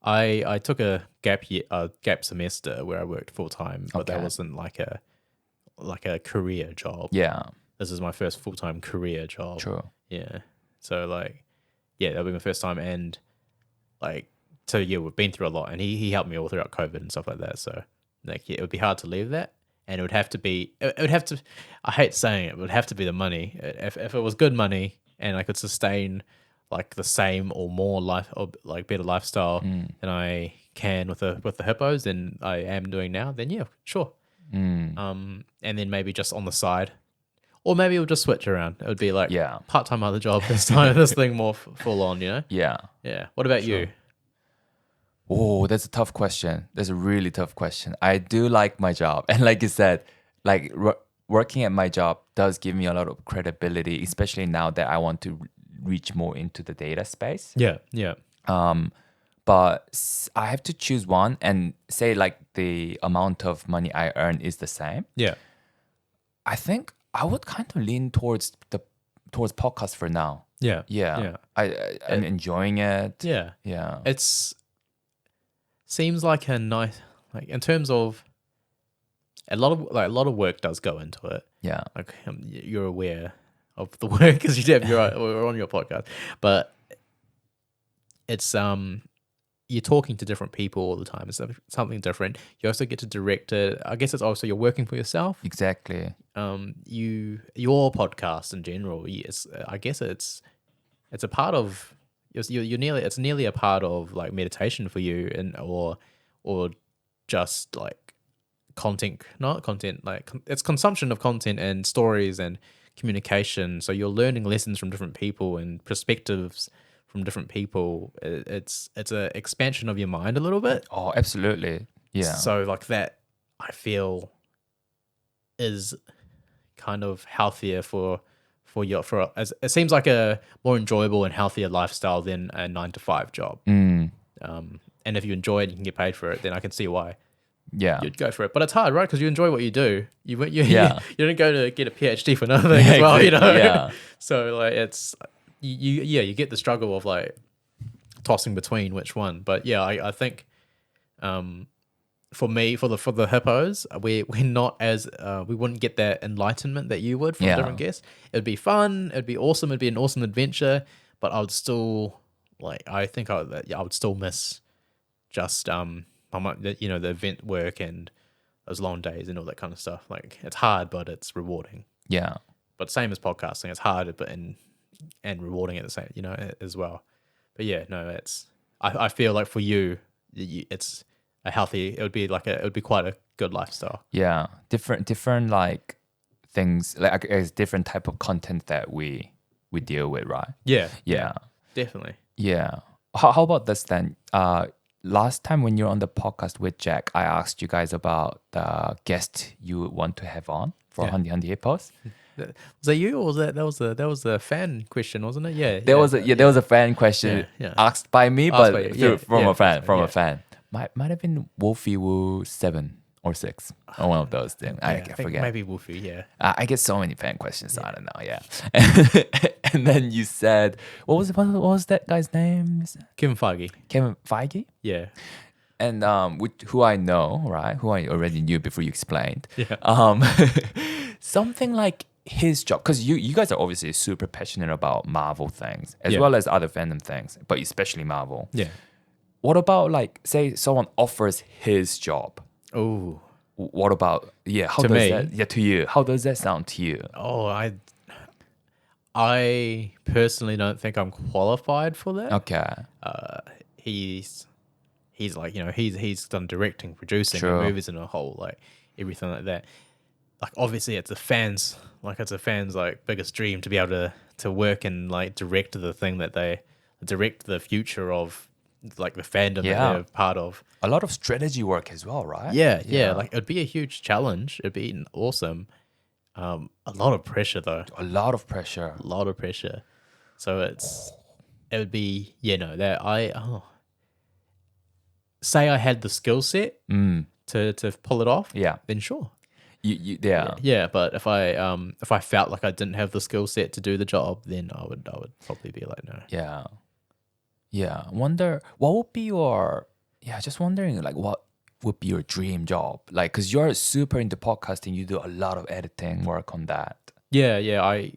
I took a gap semester where I worked full time, but that wasn't like a career job. Yeah. This is my first full time career job. True. Yeah. So that'll be my first time, and so yeah, we've been through a lot, and he helped me all throughout COVID and stuff like that. So it would be hard to leave that, and it would have to be. I hate saying it, but it would have to be the money. If it was good money and I could sustain the same or more life, or better lifestyle than I can with the Hippos than I am doing now, then yeah, sure. And then maybe just on the side, or maybe it'll just switch around. It would be part-time other job this time, this thing more full on, Yeah. What about you? Oh, that's a tough question. That's a really tough question. I do like my job, and like you said, working at my job does give me a lot of credibility, especially now that I want to reach more into the data space. Yeah. But I have to choose one, and say the amount of money I earn is the same. Yeah. I think I would kind of lean towards podcast for now. Yeah. I'm enjoying it. Yeah. Seems like a nice, in terms of a lot of work does go into it. Yeah. You're aware of the work because we're on your podcast, but it's you're talking to different people all the time. It's something different. You also get to direct it. I guess it's also you're working for yourself. Exactly. Your podcast in general. Yes, I guess it's a part of. It's nearly a part of meditation for you, or just content, not content. It's consumption of content and stories and communication. So you're learning lessons from different people and perspectives from different people. It's an expansion of your mind a little bit. Oh, absolutely. Yeah. So that I feel is kind of healthier as it seems like a more enjoyable and healthier lifestyle than a 9-to-5 job. And if you enjoy it, you can get paid for it, then I can see why. Yeah, you'd go for it, but it's hard, right? Because you enjoy what you do. You didn't go to get a PhD for nothing as well, Yeah. So it's you get the struggle of tossing between which one. But yeah, I think for me, for the Hippos, we're not as we wouldn't get that enlightenment that you would from different guests. It'd be fun. It'd be awesome. It'd be an awesome adventure. But I would still I think I would still miss just the event work and those long days and all that kind of stuff. It's hard, but it's rewarding. Yeah. But same as podcasting, it's hard, but and rewarding at the same, as well. But yeah, no, I feel for you, it's a healthy. It would be quite a good lifestyle. Yeah, different things, different type of content that we deal with, right? Yeah, definitely. definitely. Yeah. How about this then? Last time when you were on the podcast with Jack, I asked you guys about the guest you would want to have on for Hundy Hundy Hippos. Was that you, or was that was a fan question, wasn't it? Yeah. There was a fan question asked by me, but from a fan. Might have been Wolfie Woo 7 or 6 or one of those things. I forget. Maybe Wolfie. Yeah. I get so many fan questions. So I don't know. Yeah. And then you said, what was that guy's name? Kevin Feige. Kevin Feige. Yeah. And who I know, right? Who I already knew before you explained. Yeah. Something like his job, because you guys are obviously super passionate about Marvel things as well as other fandom things, but especially Marvel. Yeah. What about say someone offers his job? Oh. What about how to does me? that? Yeah, to you. How does that sound to you? Oh, I personally don't think I'm qualified for that. Okay. He's he's done directing, producing movies and a whole everything like that. like obviously it's a fan's like biggest dream to be able to work and like direct the future of like the fandom that they're part of. A lot of strategy work as well, right? Yeah. Like it'd be a huge challenge. It'd be awesome. A lot of pressure though. A lot of pressure. A lot of pressure. So it would be say I had the skill set to pull it off. Yeah. Then sure. Yeah. But if I felt like I didn't have the skill set to do the job, then I would probably be like no. Yeah. Wonder what would be your just wondering like what would be your dream job? Like cuz you're super into podcasting, you do a lot of editing work on that. Yeah, I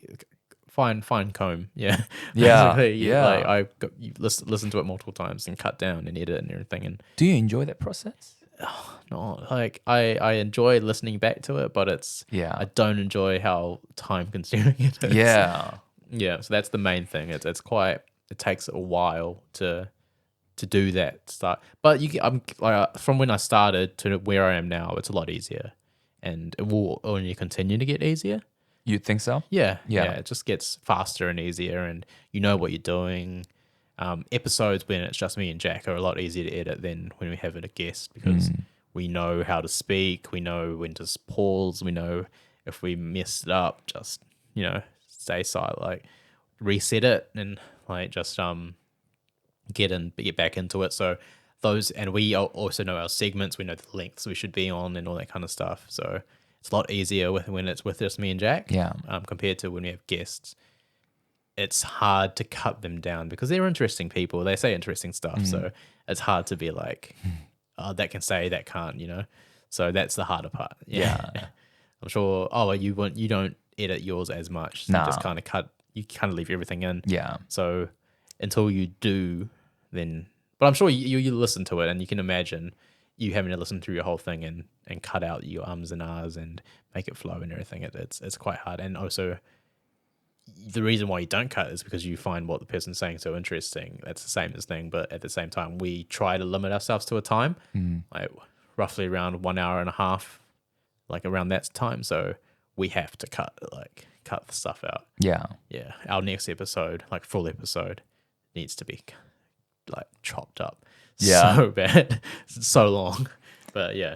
fine comb. Yeah. Yeah. Basically, Yeah. you listen to it multiple times and cut down and edit and everything. And Do you enjoy that process? no, like I enjoy listening back to it, but I don't enjoy how time consuming it is. Yeah. So that's the main thing. It takes a while to do that start. But I'm like from when I started to where I am now, it's a lot easier, and it will only continue to get easier. You think so? Yeah. It just gets faster and easier, and you know what you're doing. Episodes when it's just me and Jack are a lot easier to edit than when we have a guest because we know how to speak, we know when to pause, we know if we messed it up, just stay silent, like reset it and like just get back into it. So those, and we also know our segments, we know the lengths we should be on and all that kind of stuff. So it's a lot easier when it's with just me and Jack. Yeah. Compared to when we have guests. It's hard to cut them down because they're interesting people. They say interesting stuff. So it's hard to be like, oh, that can say, that can't, So that's the harder part. Yeah. I'm sure, you don't edit yours as much. So you just kind of leave everything in. Yeah. So until you do, then, but I'm sure you listen to it and you can imagine you having to listen through your whole thing and cut out your ums and ahs and make it flow and everything. It's quite hard. And also, the reason why you don't cut is because you find what the person's saying so interesting. That's the same as thing, but at the same time, we try to limit ourselves to a time, like roughly around 1 hour and a half, like around that time. So we have to cut the stuff out. Yeah. Our next episode, like full episode, needs to be like chopped up. Yeah. So bad, it's so long. But yeah.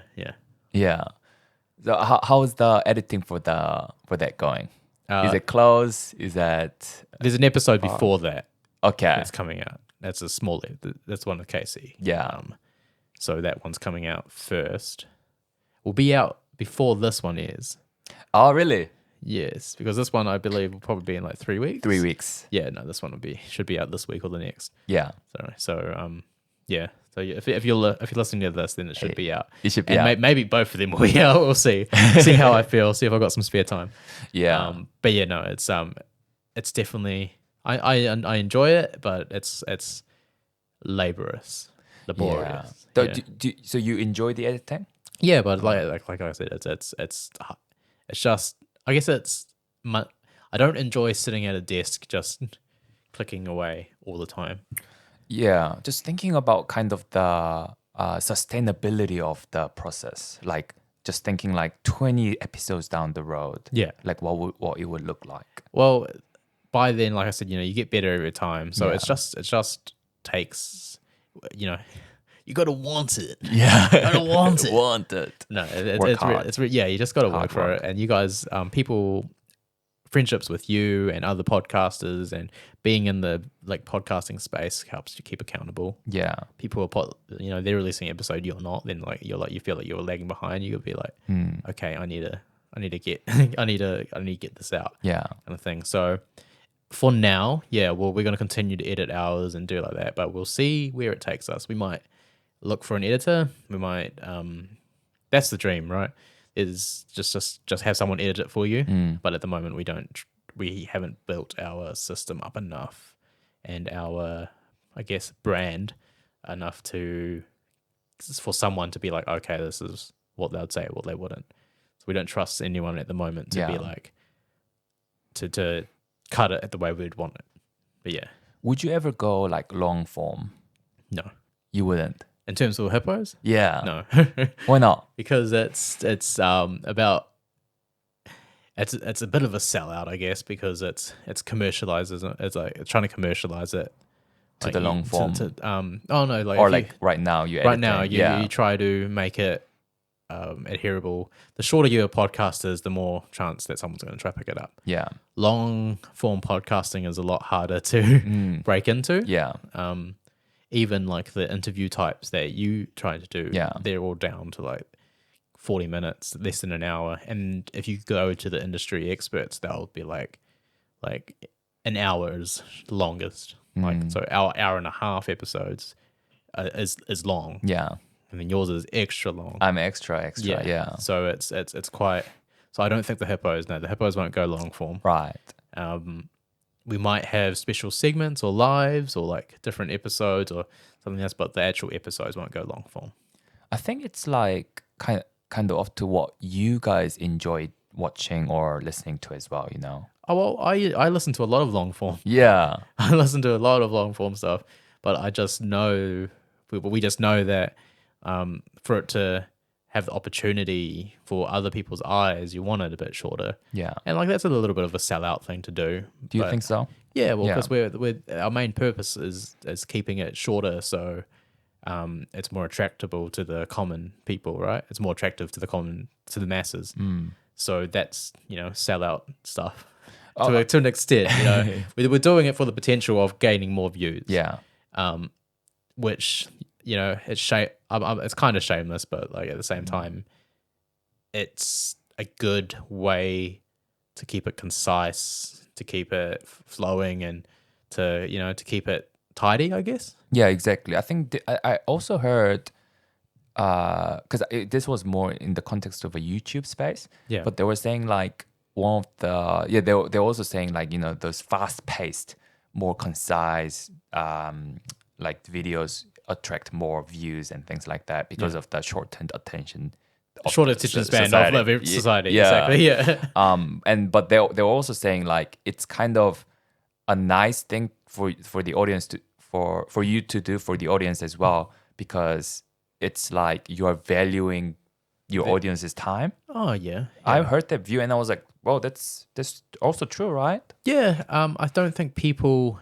So how is the editing for that going? Is it close? Is that there's an episode before that? Okay, that's coming out. That's a small. That's one of Casey. Yeah. So that one's coming out first. Will be out before this one is. Oh, really? Yes, because this one I believe will probably be in like 3 weeks. 3 weeks. Yeah, no, this one should be out this week or the next. Yeah. So yeah. So if you're listening to this, then it should be out. It should be out. Maybe both of them will be out. We'll see. See how I feel. See if I've got some spare time. Yeah. But yeah, no, it's definitely I enjoy it, but it's laborious. Laborious. Yeah. So you enjoy the editing? Yeah, but like I said, it's just, I guess I don't enjoy sitting at a desk just clicking away all the time. Yeah, just thinking about kind of the sustainability of the process, like just thinking like 20 episodes down the road. Yeah, like what it would look like. Well, by then, like I said, you get better every time. So it just takes, you got to want it. Yeah, you got to want it. Want it. No, you just got to work for it. And you guys, friendships with you and other podcasters and being in the like podcasting space helps you keep accountable. Yeah, people are they're releasing an episode, you're not, then you feel like you're lagging behind. You'll be like, okay, I need to get I need to get this out. Yeah, kind of thing. So for now, we're going to continue to edit hours and do like that, but we'll see where it takes us. We might look for an editor. We might that's the dream, right? Is just have someone edit it for you. But at the moment we haven't built our system up enough and our, I guess, brand enough for someone to be like, okay, this is what they would say, what they wouldn't. So we don't trust anyone at the moment to be like to cut it the way we'd want it. But yeah. Would you ever go like long form? No. You wouldn't? In terms of hippos? Yeah. No. Why not? Because it's about it's a bit of a sellout, I guess, because it's commercialized, isn't it? It's like it's trying to commercialize it To the long form. Oh no, like Or if like right now you right now editing. you try to make it adherable. The shorter your podcast is, the more chance that someone's going to try to pick it up. Yeah. Long form podcasting is a lot harder to break into. Yeah. Even like the interview types that you try to do, Yeah. they're all down to like 40 minutes, less than an hour. And if you go to the industry experts, they'll be like an hour is longest. Like so hour and a half episodes is long. Yeah. And then yours is extra long. I'm extra. Yeah. So it's quite. So I don't think the hippos won't go long form. Right. We might have special segments or lives or like different episodes or something else, but the actual episodes won't go long form. I think it's like kind of up to what you guys enjoy watching or listening to as well, you know? Oh, well, I listen to a lot of long form. Yeah. I listen to a lot of long form stuff, but I just know, we just know that for it to have the opportunity for other people's eyes, you want it a bit shorter. Yeah. And like that's a little bit of a sellout thing to do. Do you think so? Yeah, well, because we're our main purpose is keeping it shorter, so it's more attractable to the common people, right? It's more attractive to the masses. So that's sellout stuff to an extent. We're doing it for the potential of gaining more views. Yeah. Which it's kind of shameless, but like at the same time, it's a good way to keep it concise, to keep it flowing, and to keep it tidy, I guess. Yeah, exactly. I think I also heard, because this was more in the context of a YouTube space. Yeah. But they were saying like one of the they're also saying like those fast paced, more concise like videos attract more views and things like that because of the shortened attention. Short attention span of society. Yeah. Exactly. Yeah. But they were also saying like it's kind of a nice thing for the audience to for you to do for the audience as well, because it's like you are valuing your audience's time. Oh yeah. I heard that view and I was like, well, that's also true, right? Yeah. I don't think people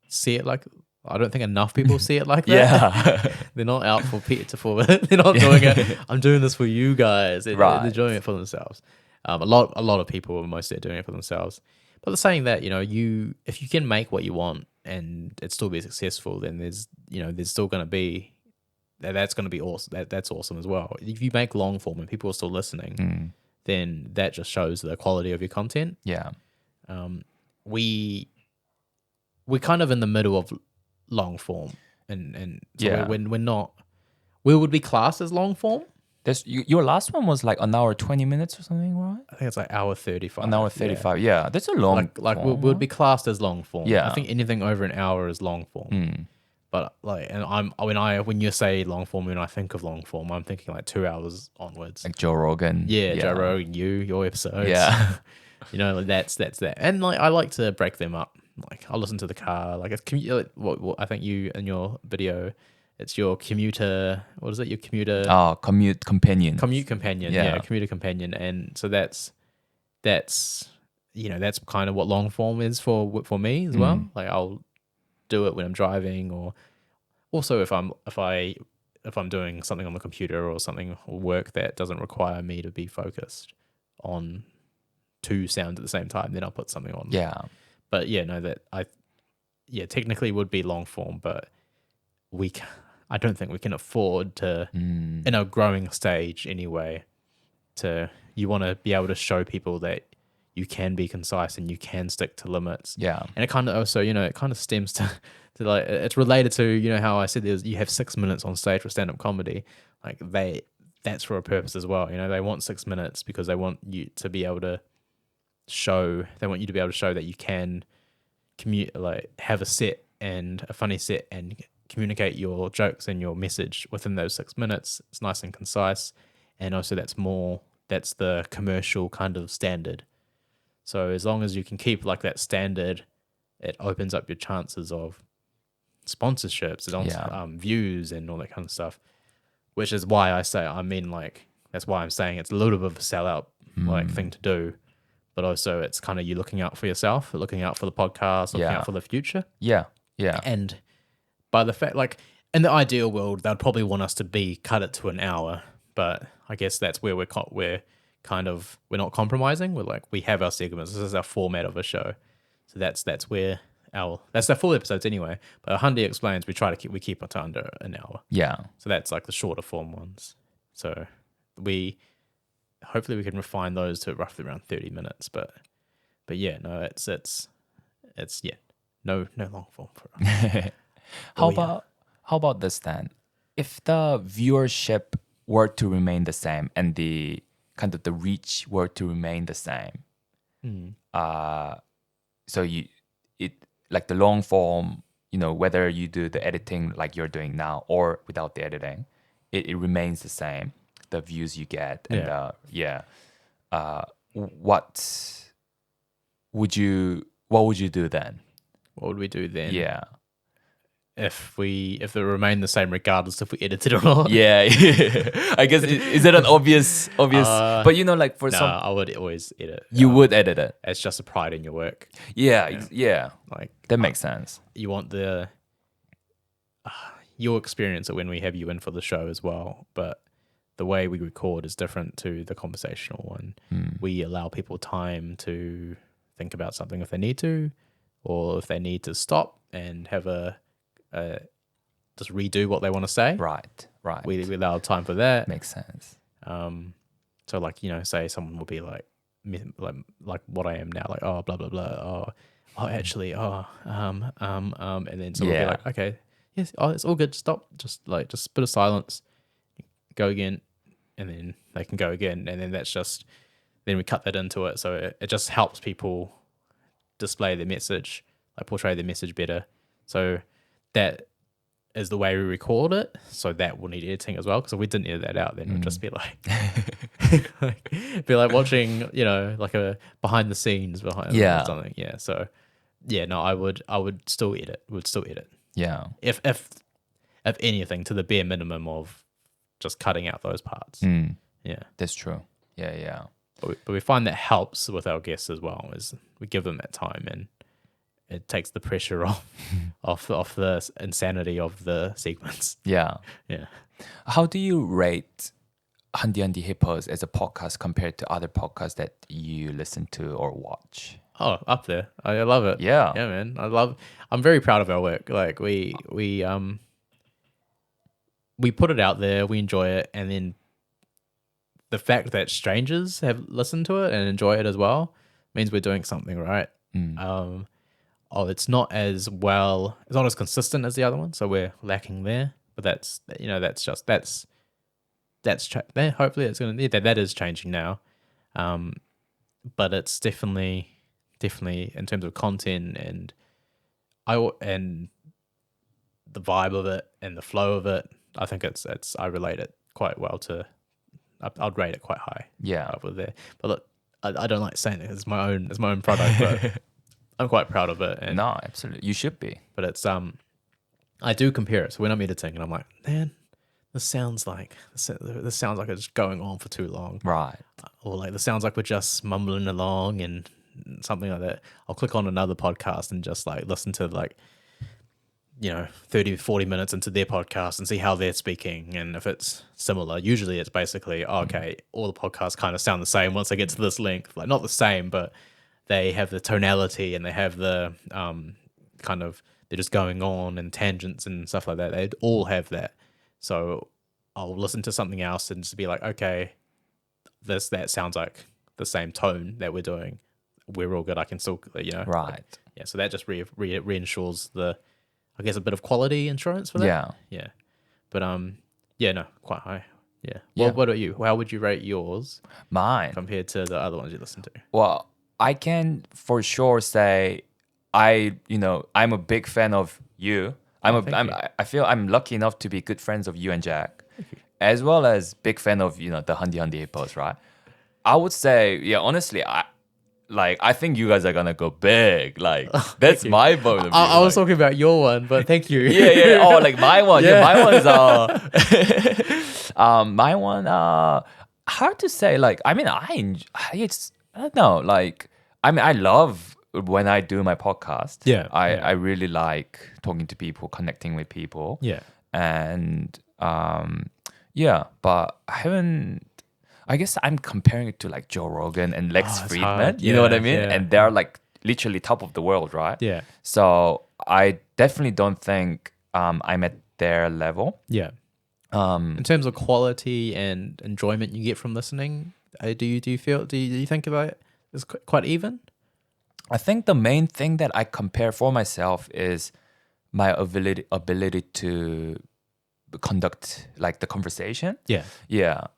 see it like. I don't think enough people see it like that. Yeah. They're not out for they're not doing it. I'm doing this for you guys. They're doing it for themselves. A lot of people are mostly doing it for themselves. But they're saying that if you can make what you want and it still be successful, then there's still going to be that's going to be awesome. That's awesome as well. If you make long form and people are still listening, then that just shows the quality of your content. Yeah. We're kind of in the middle of long form, and so we're not. We would be classed as long form. Your last one was like an hour 20 minutes or something, right? I think it's like hour 35. An hour 35. Yeah, that's a long. Like form, we'd be classed as long form. Yeah, I think anything over an hour is long form. But like, and when you say long form, when I think of long form, I'm thinking like 2 hours onwards. Like Joe Rogan. Yeah, Joe Rogan, your episodes. Yeah, like that's that. And like I like to break them up. Like I'll listen to the car. Like it's what I think you in your video, it's your commuter. What is it? Your commuter. Oh, commute companion. Commute companion. Yeah, commuter companion. And so that's kind of what long form is for me as well. Like I'll do it when I'm driving, or also if I'm doing something on the computer or something or work that doesn't require me to be focused on two sounds at the same time, then I'll put something on. Yeah. But technically would be long form, but I don't think we can afford to, in a growing stage anyway, you want to be able to show people that you can be concise and you can stick to limits. Yeah. And it kind of also, it kind of stems to like, it's related to, how I said you have 6 minutes on stage for stand-up comedy. Like that's for a purpose as well. They want 6 minutes because they want you to be able to show that you can have a set and a funny set and communicate your jokes and your message within those 6 minutes. It's nice and concise, and also that's the commercial kind of standard. So as long as you can keep like that standard, it opens up your chances of sponsorships and views and all that kind of stuff, which is why that's why I'm saying it's a little bit of a sellout like thing to do. but also it's kind of you looking out for yourself, looking out for the podcast, looking out for the future. Yeah. Yeah. And by the fact, like in the ideal world, they'd probably want us to cut it to an hour, but I guess that's where we're not compromising. We're like, we have our segments. This is our format of a show, so that's where that's our full episodes anyway. But Hundy Explains, we keep it to under an hour. Yeah. So that's like the shorter form ones. So hopefully we can refine those to roughly around 30 minutes. But yeah, no, it's no long form for us. How about this then? If the viewership were to remain the same and the kind of the reach were to remain the same, so like the long form, whether you do the editing like you're doing now or without the editing, it remains the same. The views you get and what would you do then? What would we do then? Yeah. If they remain the same regardless if we edited or not. Yeah. I guess is it an obvious but like for some I would always edit. You would edit it. It's just a pride in your work. Yeah. Like that makes sense. You want you'll experience it when we have you in for the show as well, but the way we record is different to the conversational one. We allow people time to think about something if they need to, or if they need to stop and have just redo what they want to say. Right. We allow time for that. Makes sense. So like, say someone will be like what I am now, like, oh, blah, blah, blah. Oh, actually, and then someone will be like, okay, yes, it's all good. Stop. Just a bit of silence. Go again. And then they can go again. And then then we cut that into it. So it just helps people display their message, like portray their message better. So that is the way we record it. So that will need editing as well. Because if we didn't edit that out, then it would just be like, be like watching, like a behind the scenes behind something. Yeah. So yeah, no, I would still edit. Yeah. If anything, to the bare minimum of just cutting out those parts. Yeah. That's true. Yeah. But we find that helps with our guests as well, is we give them that time and it takes the pressure off the insanity of the sequence. Yeah. Yeah. How do you rate Hundy Hundy Hippos as a podcast compared to other podcasts that you listen to or watch? Oh, up there. I love it. Yeah. Yeah, man. I'm very proud of our work. Like we put it out there, we enjoy it, and then the fact that strangers have listened to it and enjoy it as well means we're doing something right. It's not as consistent as the other one, so we're lacking there. But hopefully it's gonna that is changing now. But it's definitely in terms of content and the vibe of it and the flow of it, I think I relate it quite well to. I'd rate it quite high. Yeah, over there. But look, I don't like saying it. It's my own product, but I'm quite proud of it. And, no, absolutely, you should be. But it's I do compare it. So when I'm editing, and I'm like, man, this sounds like it's going on for too long, right? Or like this sounds like we're just mumbling along and something like that. I'll click on another podcast and just like listen to 30, 40 minutes into their podcast and see how they're speaking. And if it's similar, usually it's basically, okay, all the podcasts kind of sound the same once they get to this length. Like not the same, but they have the tonality and they have the they're just going on and tangents and stuff like that. They all have that. So I'll listen to something else and just be like, okay, that sounds like the same tone that we're doing. We're all good. I can still, right. Yeah. So that just reinsures I guess a bit of quality insurance for that. Yeah. Yeah. But no, quite high. Yeah. Well, what about you? How would you rate yours? Mine compared to the other ones you listen to? Well, I can for sure say I'm a big fan of you. I feel I'm lucky enough to be good friends of you and Jack, as well as big fan of the Hundy Hundy Hippos, right? I would say, honestly, I think you guys are gonna go big. Like that's my point of view. I was talking about your one, but thank you. Yeah. Oh, like my one. Yeah, my one's my one. Hard to say. Like, I mean, I don't know. Like, I mean, I love when I do my podcast. Yeah, I really like talking to people, connecting with people. Yeah. And but I haven't. I guess I'm comparing it to like Joe Rogan and Lex it's Friedman. hard. You know what I Yeah, mean? yeah. And they're like literally top of the world, right? Yeah. So I definitely don't think I'm at their level. Yeah. In terms of quality and enjoyment you get from listening, do you think about it as quite even? I think the main thing that I compare for myself is my ability to conduct like the conversation. Yeah.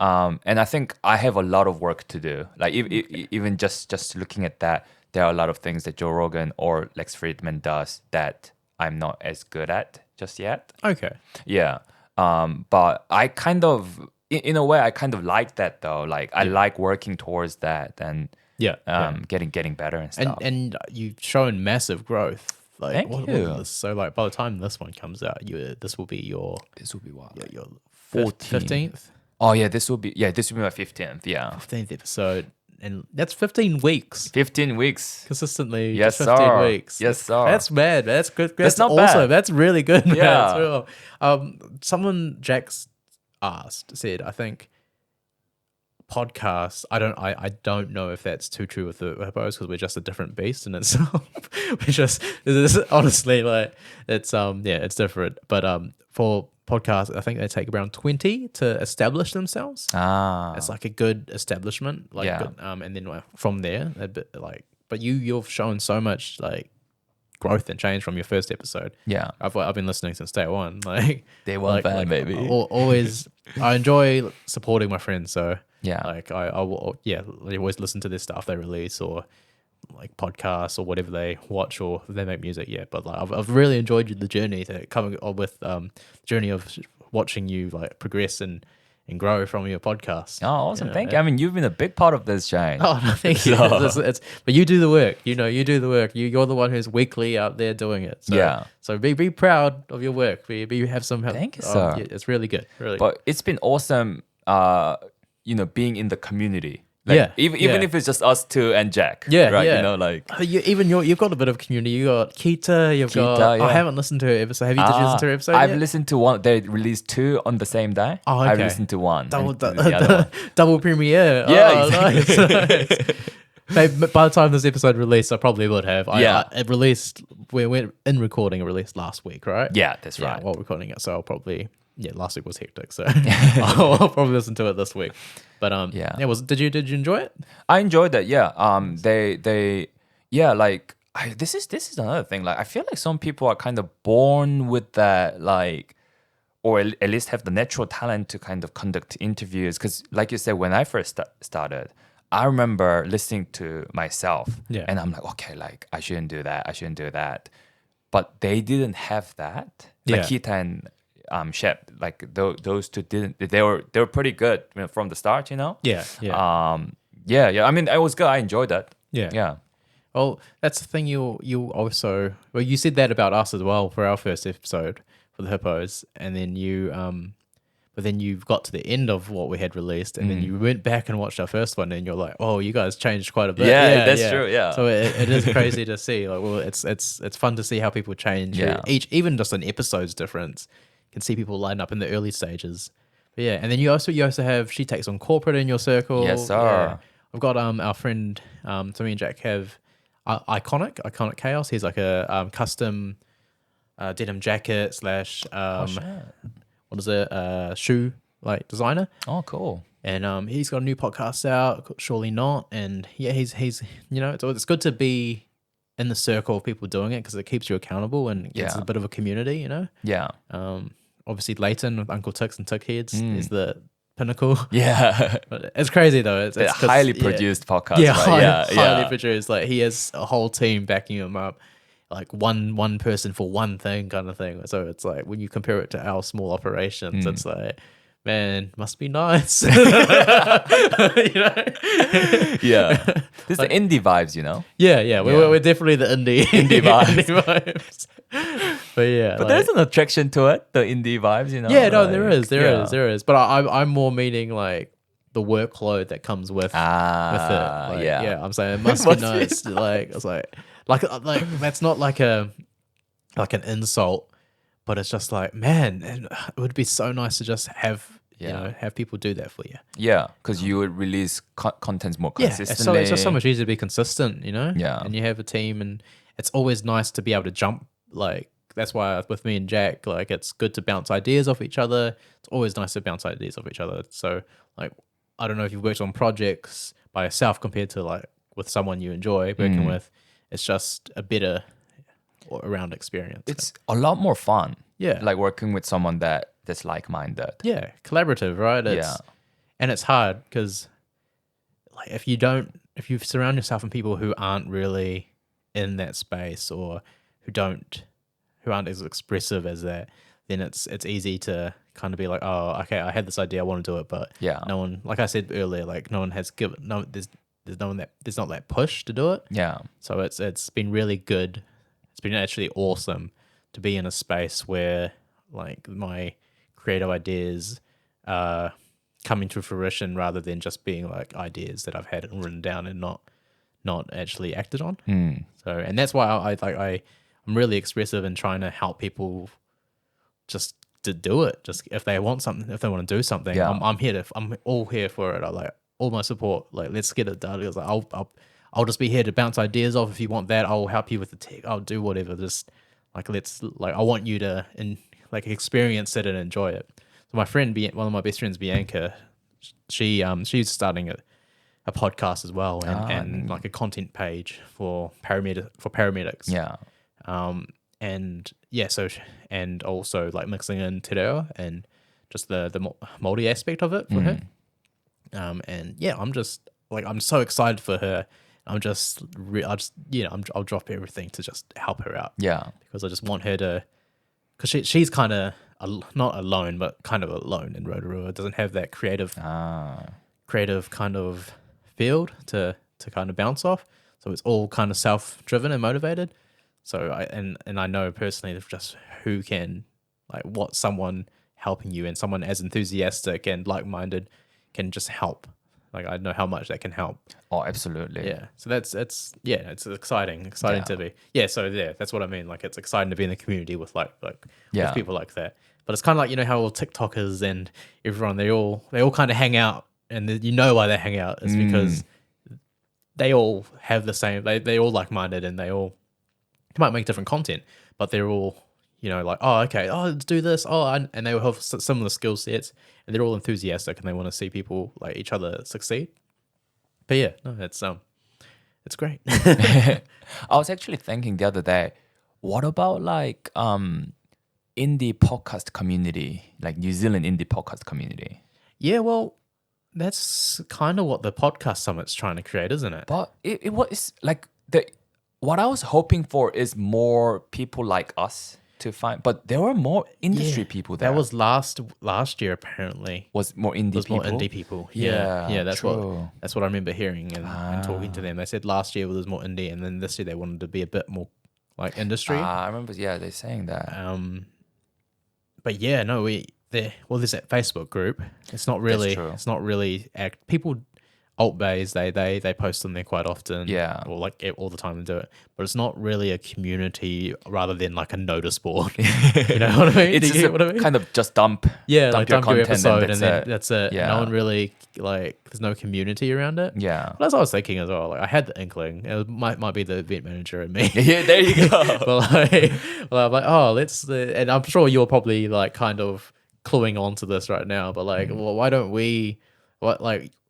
And I think I have a lot of work to do. Like even just looking at that, there are a lot of things that Joe Rogan or Lex Friedman does that I'm not as good at just yet. Okay. Yeah. But I kind of, in a way, I kind of like that though. Like I like working towards that and getting better and stuff. And you've shown massive growth. Like, Thank you. So like by the time this one comes out, this will be what? your 14th. 15th. Oh yeah, this will be my 15th. Yeah. 15th episode. And that's 15 weeks. 15 weeks. Consistently. Yes, 15 sir. weeks. Yes, sir. That's mad. That's good. That's not awesome. bad. That's really good, man. Yeah. That's real. Someone Jax said, I think podcasts, I don't know if that's too true with the Hippos because we're just a different beast in itself. Honestly, like it's different. But for podcasts, I think they take around 20 to establish themselves. It's like a good establishment, good, and then from there, a bit like. But you've shown so much like growth and change from your first episode. Yeah, I've been listening since day one. Like day one fan, baby. Always, I enjoy supporting my friends. So yeah, like I always listen to their stuff they release or like podcasts or whatever they watch or they make music. Yeah, but like I've really enjoyed the journey to coming up with journey of watching you like progress and grow from your podcast. Oh, awesome! Thank you. I mean, you've been a big part of this, Shane. Oh, no, thank you. But you do the work. You do the work. You're the one who's weekly out there doing it. So, So be proud of your work. Be have some help. Thank you, sir. Yeah, it's really good. Really. But it's been awesome. Being in the community. Like, even if it's just us two and Jack. Yeah, right. yeah. You know, like you've got a bit of community. You got Kita. You've got. I haven't listened to her episode. Have you listened to her episode? I've yet? listened to one. They released 2 on the same day. Oh, okay. I've listened to one. Double premiere. Yeah, exactly. Nice. Maybe by the time this episode released, I probably would have. It released. We went in recording. It released last week, right? Yeah, that's right. While recording it, so I'll probably. Yeah, last week was hectic, so I'll probably listen to it this week. But did you enjoy it? I enjoyed that. Yeah. This is another thing. Like I feel like some people are kind of born with that, like, or at least have the natural talent to kind of conduct interviews. Because, like you said, when I first started, I remember listening to myself, and I'm like, okay, like I shouldn't do that. I shouldn't do that. But they didn't have that. Like Kita and Shep, like those two didn't. They were pretty good from the start, you know. Yeah. I mean, it was good. I enjoyed that. Yeah. Well, that's the thing. You also you said that about us as well for our first episode for the Hippos, and then but then you've got to the end of what we had released, and then you went back and watched our first one, and you're like, oh, you guys changed quite a bit. Yeah, that's true. Yeah. So it is crazy to see. Like, well, it's fun to see how people change. Yeah. Even just an episode's difference. Can see people line up in the early stages. But yeah, and then you also have She Takes on Corporate in your circle. Yes, sir. Yeah. I've got our friend, so me and Jack have Iconic Chaos. He's like a custom denim jacket / what is it? Shoe like designer. Oh, cool. And he's got a new podcast out called Surely Not. And yeah, he's it's good to be in the circle of people doing it because it keeps you accountable and it's a bit of a community, you know? Yeah. Obviously Leighton with Uncle Tix and Tick Heads is the pinnacle. Yeah. But it's crazy though. It's a highly produced podcast. Yeah, right? highly produced. Like he has a whole team backing him up. Like one person for one thing kind of thing. So it's like when you compare it to our small operations, it's like, man, must be nice. You know? Yeah. There's the indie vibes, you know? Yeah. We're definitely the indie vibes. But yeah. But there's an attraction to it, the indie vibes, you know? Yeah, no, there is. But I'm more meaning like the workload that comes with it. Like, yeah. I'm saying it must be nice. Like I was like that's not like an insult, but it's just like, man, it would be so nice to just have have people do that for you. Yeah, because you would release contents more Yeah, consistently. it's just so much easier to be consistent, Yeah. And you have a team, and it's always nice to be able to jump. Like that's why with me and Jack, like it's good to bounce ideas off each other. It's always nice to bounce ideas off each other. So like, I don't know if you've worked on projects by yourself compared to like with someone you enjoy working with. It's just a better all-around experience. It's a lot more fun. Yeah. Like working with someone that's like-minded. Yeah, collaborative, right? And it's hard because like if you surround yourself with people who aren't really in that space or who aren't as expressive as that, then it's easy to kind of be like, oh, okay, I had this idea, I want to do it, but no one, like I said earlier, like no one has there's not that push to do it. Yeah. So it's been really good. It's been actually awesome to be in a space where like my creative ideas are coming to fruition rather than just being like ideas that I've had and written down and not actually acted on. So, and that's why I'm really expressive in trying to help people just to do it. Just if they want something, if they want to do something, I'm all here for it. I like all my support. Like, let's get it done. Because I'll just be here to bounce ideas off. If you want that, I'll help you with the tech. I'll do whatever. Just like I want you to experience it and enjoy it. So my friend, one of my best friends, Bianca, she's starting a podcast as well and like a content page for paramedics. Yeah. And yeah, and also like mixing in te reo and just the Māori aspect of it for her. And yeah, I'm so excited for her. I'll drop everything to just help her out. Yeah. Because I just want her to, because she's kind of not alone, but kind of alone in Rotorua. Doesn't have that creative kind of field to kind of bounce off. So it's all kind of self-driven and motivated. So I know personally just who can, like what someone helping you and someone as enthusiastic and like-minded can just help. Like I know how much that can help. Oh, absolutely. Yeah. So it's exciting to be. Yeah. So yeah, that's what I mean. Like it's exciting to be in the community with with people like that. But it's kind of like, how all TikTokers and everyone, they all kind of hang out, and why they hang out is because they all have the same, they all like-minded, and they might make different content, but they're all, like, oh, okay, oh, let's do this. Oh, and they will have similar skill sets, and they're all enthusiastic, and they want to see people like each other succeed. But yeah, no, it's great. I was actually thinking the other day, what about like indie podcast community, like New Zealand indie podcast community? Yeah, well, that's kind of what the podcast summit's trying to create, isn't it? But it was like what I was hoping for is more people like us to find, but there were more industry people there. That was last year apparently. Was more indie people. More indie people. Yeah. That's what I remember hearing and talking to them. They said last year was more indie, and then this year they wanted to be a bit more like industry. I remember. Yeah, they're saying that. But yeah, no, there's that Facebook group. It's not really. That's true. It's not really people. Alt bays, they post on there quite often, or like all the time and do it, but it's not really a community rather than like a notice board. You know what I mean? It's just kind of just dump your content episode and then that's it. Yeah. No one really there's no community around it. Yeah, but that's what I was thinking as well. Like I had the inkling. It might be the event manager in me. Yeah, there you go. but I'm like, oh, and I'm sure you're probably like kind of cluing on to this right now. But like, well, why don't we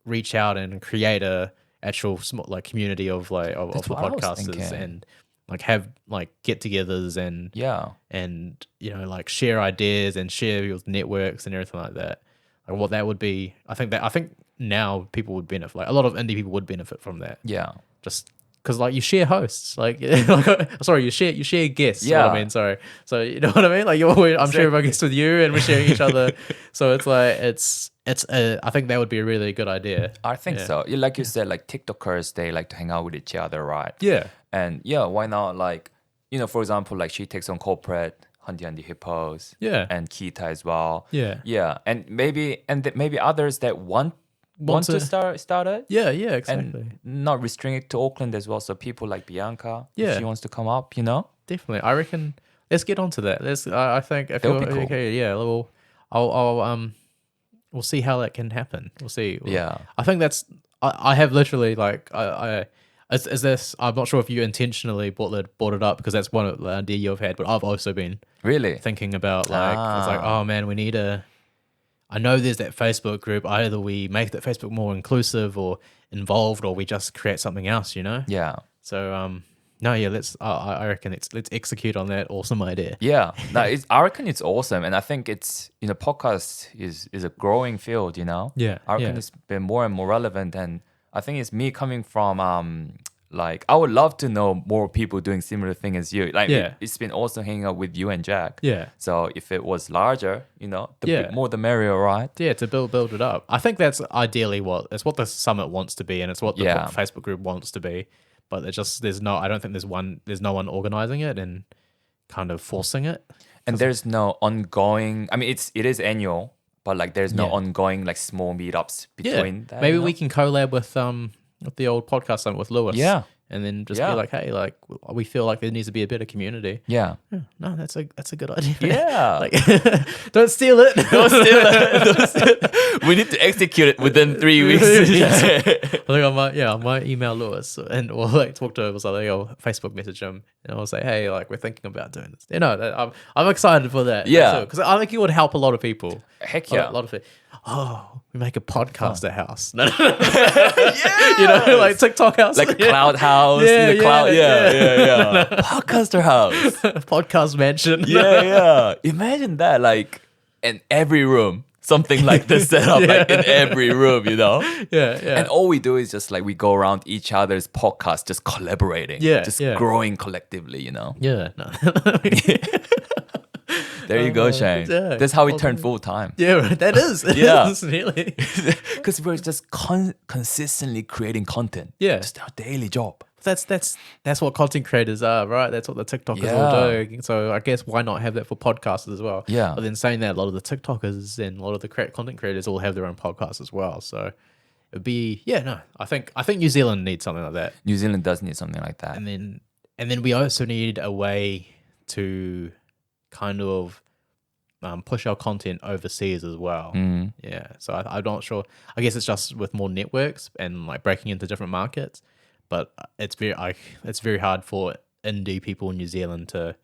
reach out and create a actual small community of the podcasters and like have like get-togethers and like share ideas and share your networks and everything like that. Like what that would be, I think now people would benefit. Like a lot of indie people would benefit from that. Yeah, just because like you share hosts, you share guests. Yeah, what I mean, sorry. So you know what I mean? Like I'm sharing my guests with you, and we're sharing each other. So it's like I think that would be a really good idea. I think so. Like you said, like TikTokers, they like to hang out with each other, right? Yeah. And why not? Like, for example, like she takes on corporate, Hundy Hundy Hippos, yeah, and Kita as well, yeah, and maybe others that want want to start it. Yeah, exactly. And not restrict it to Auckland as well. So people like Bianca, Yeah. if she wants to come up, you know? Definitely. I reckon let's get onto that. I think if That would you're be cool. okay, yeah, we'll see how that can happen. We'll see. Yeah. I think I have literally like is this, I'm not sure if you intentionally brought it up because that's one of the idea you've had, but I've also been Really? thinking about like it's like, oh man, I know there's that Facebook group. Either we make that Facebook more inclusive or involved, or we just create something else, you know? Yeah. So no, yeah, I reckon let's execute on that awesome idea. Yeah. I reckon it's awesome. And I think it's, podcast is a growing field, you know? Yeah, I reckon yeah. it's been more and more relevant. And I think it's me coming from, like, I would love to know more people doing similar thing as you. Like, Yeah. it's been awesome hanging out with you and Jack. Yeah. So if it was larger, the Yeah. more the merrier, right? Yeah, to build it up. I think that's ideally what the summit wants to be, and it's what the Yeah. Facebook group wants to be. But I don't think there's no one organizing it and kind of forcing it. And there's no ongoing, I mean, it is annual, but like there's no Yeah. ongoing like small meetups Yeah, between that. maybe we can collab with the old podcast summit with Lewis. Yeah. and then just Yeah. be like, hey, like we feel like there needs to be a better community. Yeah. No, that's a good idea. Yeah. Like, don't steal it. Don't steal it. We need to execute it within 3 weeks. I think I might email Lewis or like talk to him or something, or Facebook message him, and I'll say, hey, like we're thinking about doing this. I'm excited for that. Yeah. because I think it would help a lot of people. Heck yeah. A lot of it. Oh, we make a podcaster house. No, Yeah. like TikTok house, Like a cloud house in the cloud. Yeah. Podcaster house. podcast mansion. Yeah. Imagine that, like in every room, something like this set up, like in every room, yeah. And all we do is just like we go around each other's podcast, just collaborating, just growing collectively, Yeah, no. There you go, Shane. yeah. That's how we turn full time. Yeah, that is. It Yeah. is, really. Because we're just consistently creating content. Yeah. Just our daily job. That's what content creators are, right? That's what the TikTokers Yeah. all do. So I guess why not have that for podcasters as well? Yeah. But then saying that, a lot of the TikTokers and a lot of the content creators all have their own podcasts as well. So it'd be I think New Zealand needs something like that. New Zealand does need something like that. And then we also need a way to kind of push our content overseas as well. Mm. Yeah, so I'm not sure. I guess it's just with more networks and like breaking into different markets, but it's very hard for indie people in New Zealand to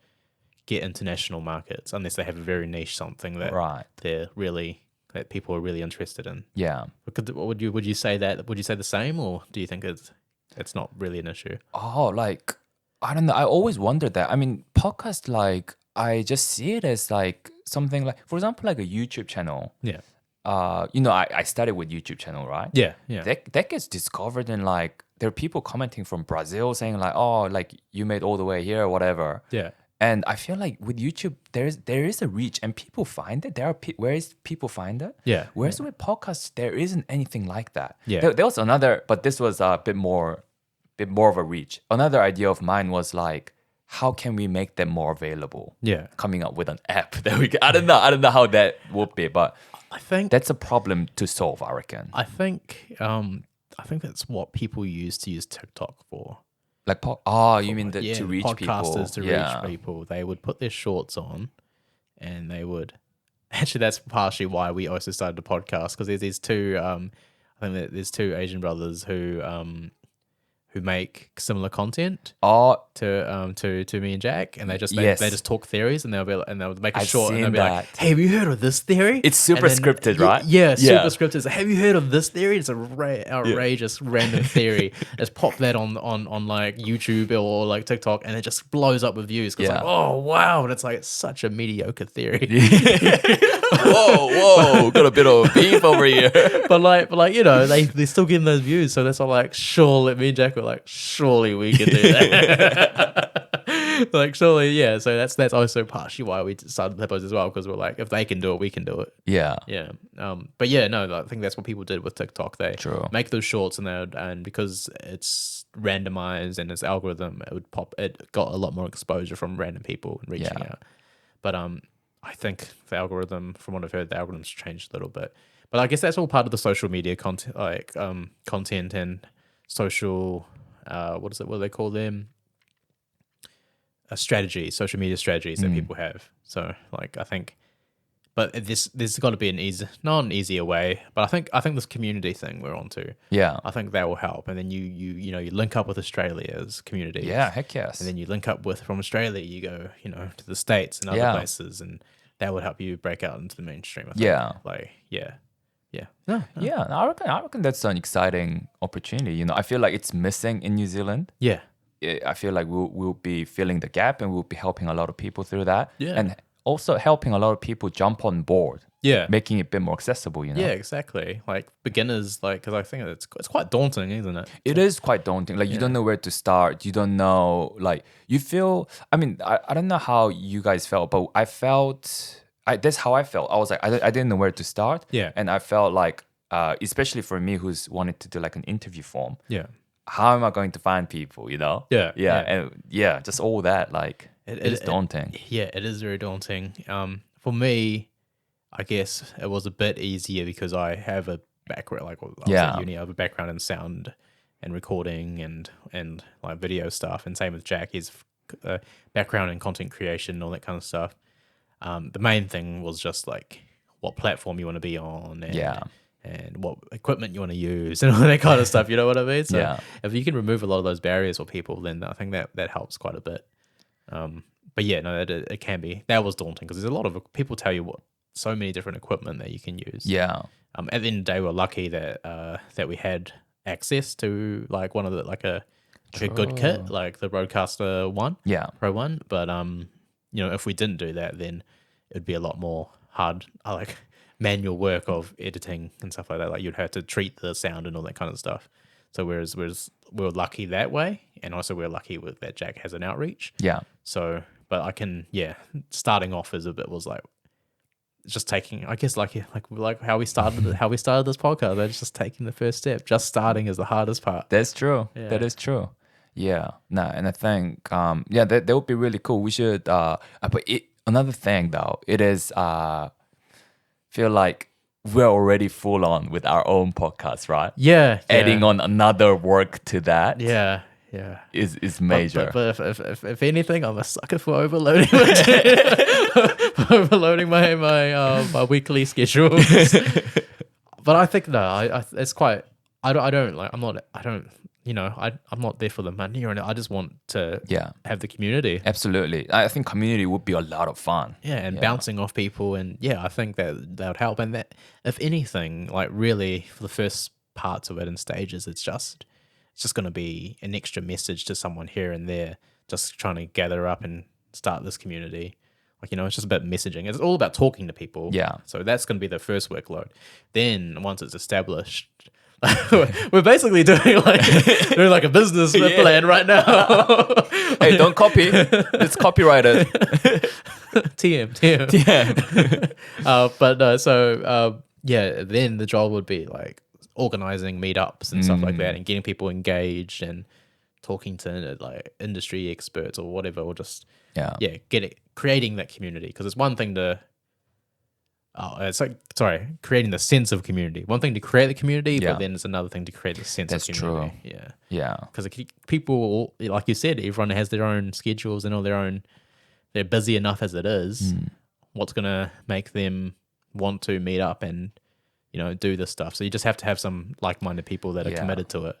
get international markets unless they have a very niche something that Right. that people are really interested in. Yeah. Would you say that? Would you say the same, or do you think it's not really an issue? Oh, like, I don't know. I always wondered that. I mean, podcast, like, I just see it as like something like, for example, like a YouTube channel. Yeah, I started with YouTube channel, right? yeah. That gets discovered, and like there are people commenting from Brazil saying like, oh, like you made all the way here or whatever. Yeah. And I feel like with YouTube, there is a reach and people find it. Where is people find it? Yeah. Whereas with podcasts, there isn't anything like that. Yeah. There was another, but this was a bit more of a reach. Another idea of mine was like, how can we make them more available? Yeah. Coming up with an app that we can, I don't know how that would be, but I think that's a problem to solve, I reckon. I think that's what people use TikTok for. Like, you mean to reach podcasters people? Reach people. They would put their shorts on, and they would. Actually, that's partially why we also started the podcast, because there's these two. I think that there's two Asian brothers who make similar content to me and Jack, and they just talk theories, and they'll make a I've short, and they'll seen be like, that. "Hey, have you heard of this theory?" It's super And then- scripted, right? Yeah, super Yeah. scripted. It's like, have you heard of this theory? It's a outrageous random theory. Just pop that on like YouTube or like TikTok, and it just blows up with views. 'Cause Yeah. like, oh wow, and it's like it's such a mediocre theory. Whoa, got a bit of beef over here. but they're still getting those views, so that's all like, surely me and Jack were like, surely we can do that. Like, surely, yeah. So that's also partially why we started the Hippos as well, because we're like, if they can do it, we can do it. Yeah. Yeah. But yeah, no, I think that's what people did with TikTok. They True. make those shorts, and because it's randomized and its algorithm, it would pop. It got a lot more exposure from random people and reaching Yeah. out. But I think the algorithm, from what I've heard, the algorithm's changed a little bit. But I guess that's all part of the social media content, like content and social. What do they call them? Strategies, social media strategies that people have. So like I think, but there's got to be not an easier way. But I think this community thing we're onto. Yeah. I think that will help. And then you link up with Australia's community. Yeah, heck yes. And then you link up from Australia, you go, to the States and other places, and that would help you break out into the mainstream. I think. Yeah. Like, yeah. Yeah, I reckon that's an exciting opportunity. I feel like it's missing in New Zealand. Yeah. I feel like we'll be filling the gap, and we'll be helping a lot of people through that. Yeah. And also helping a lot of people jump on board. Yeah. Making it a bit more accessible, Yeah, exactly. Like beginners, because I think it's quite daunting, isn't it? It is quite daunting. Like you don't know where to start. You don't know, like you feel, I mean, I don't know how you guys felt, but I felt, that's how I felt. I was like, I didn't know where to start. Yeah. And I felt like, especially for me who's wanted to do like an interview form. Yeah. How am I going to find people, Yeah. And just all that, like it is daunting. It is very daunting. For me, I guess it was a bit easier because I have a background, like I was at uni, I have a background in sound and recording and like video stuff, and same with Jack, his background in content creation and all that kind of stuff. The main thing was just like what platform you want to be on, and what equipment you want to use and all that kind of stuff. You know what I mean? So if you can remove a lot of those barriers for people, then I think that helps quite a bit. But yeah, no, it can be. That was daunting because there's a lot of people tell you so many different equipment that you can use. Yeah. At the end of the day, we're lucky that we had access to like one of the like a good kit, like the Rodecaster 1, Pro 1. But if we didn't do that, then it'd be a lot more hard, like manual work of editing and stuff like that. Like you'd have to treat the sound and all that kind of stuff. So whereas we're lucky that way, and also we're lucky with that Jack has an outreach. Yeah. So, but I can, starting off was like just taking, I guess, like how we started this podcast. That's just taking the first step. Just starting is the hardest part. That's true. Yeah. That is true. Yeah. No, and I think that would be really cool. We should. But another thing though, it is feel like we're already full on with our own podcast, right? Yeah. Adding on another work to that. Yeah. Is major. But if anything, I'm a sucker for overloading my weekly schedules. But I think it's quite. I'm not there for the money or anything. I just want to have the community. Absolutely. I think community would be a lot of fun. Yeah, and bouncing off people, and I think that would help. And that, if anything, like really for the first parts of it and stages, it's just going to be an extra message to someone here and there, just trying to gather up and start this community. Like, it's just about messaging. It's all about talking to people. Yeah. So that's going to be the first workload. Then once it's established, we're basically doing like a business plan right now. Hey, don't copy. It's copyrighted. TM. Then the job would be like organizing meetups and stuff like that, and getting people engaged and talking to like industry experts or whatever, or just creating that community. Because it's one thing to creating the sense of community. One thing to create the community, but then it's another thing to create the sense of community. That's true. Yeah. Because people, like you said, everyone has their own schedules and all their own. They're busy enough as it is. What's gonna make them want to meet up and do this stuff? So you just have to have some like-minded people that are committed to it.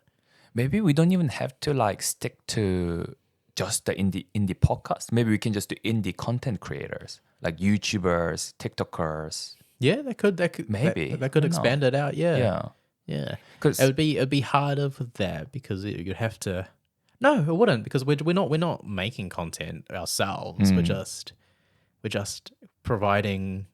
Maybe we don't even have to like stick to just the indie podcast. Maybe we can just do indie content creators, like YouTubers, TikTokers. Yeah, they could maybe they could expand it out. Yeah. Because it'd be harder for that, because you'd have to. No, it wouldn't, because we're not making content ourselves. We're just providing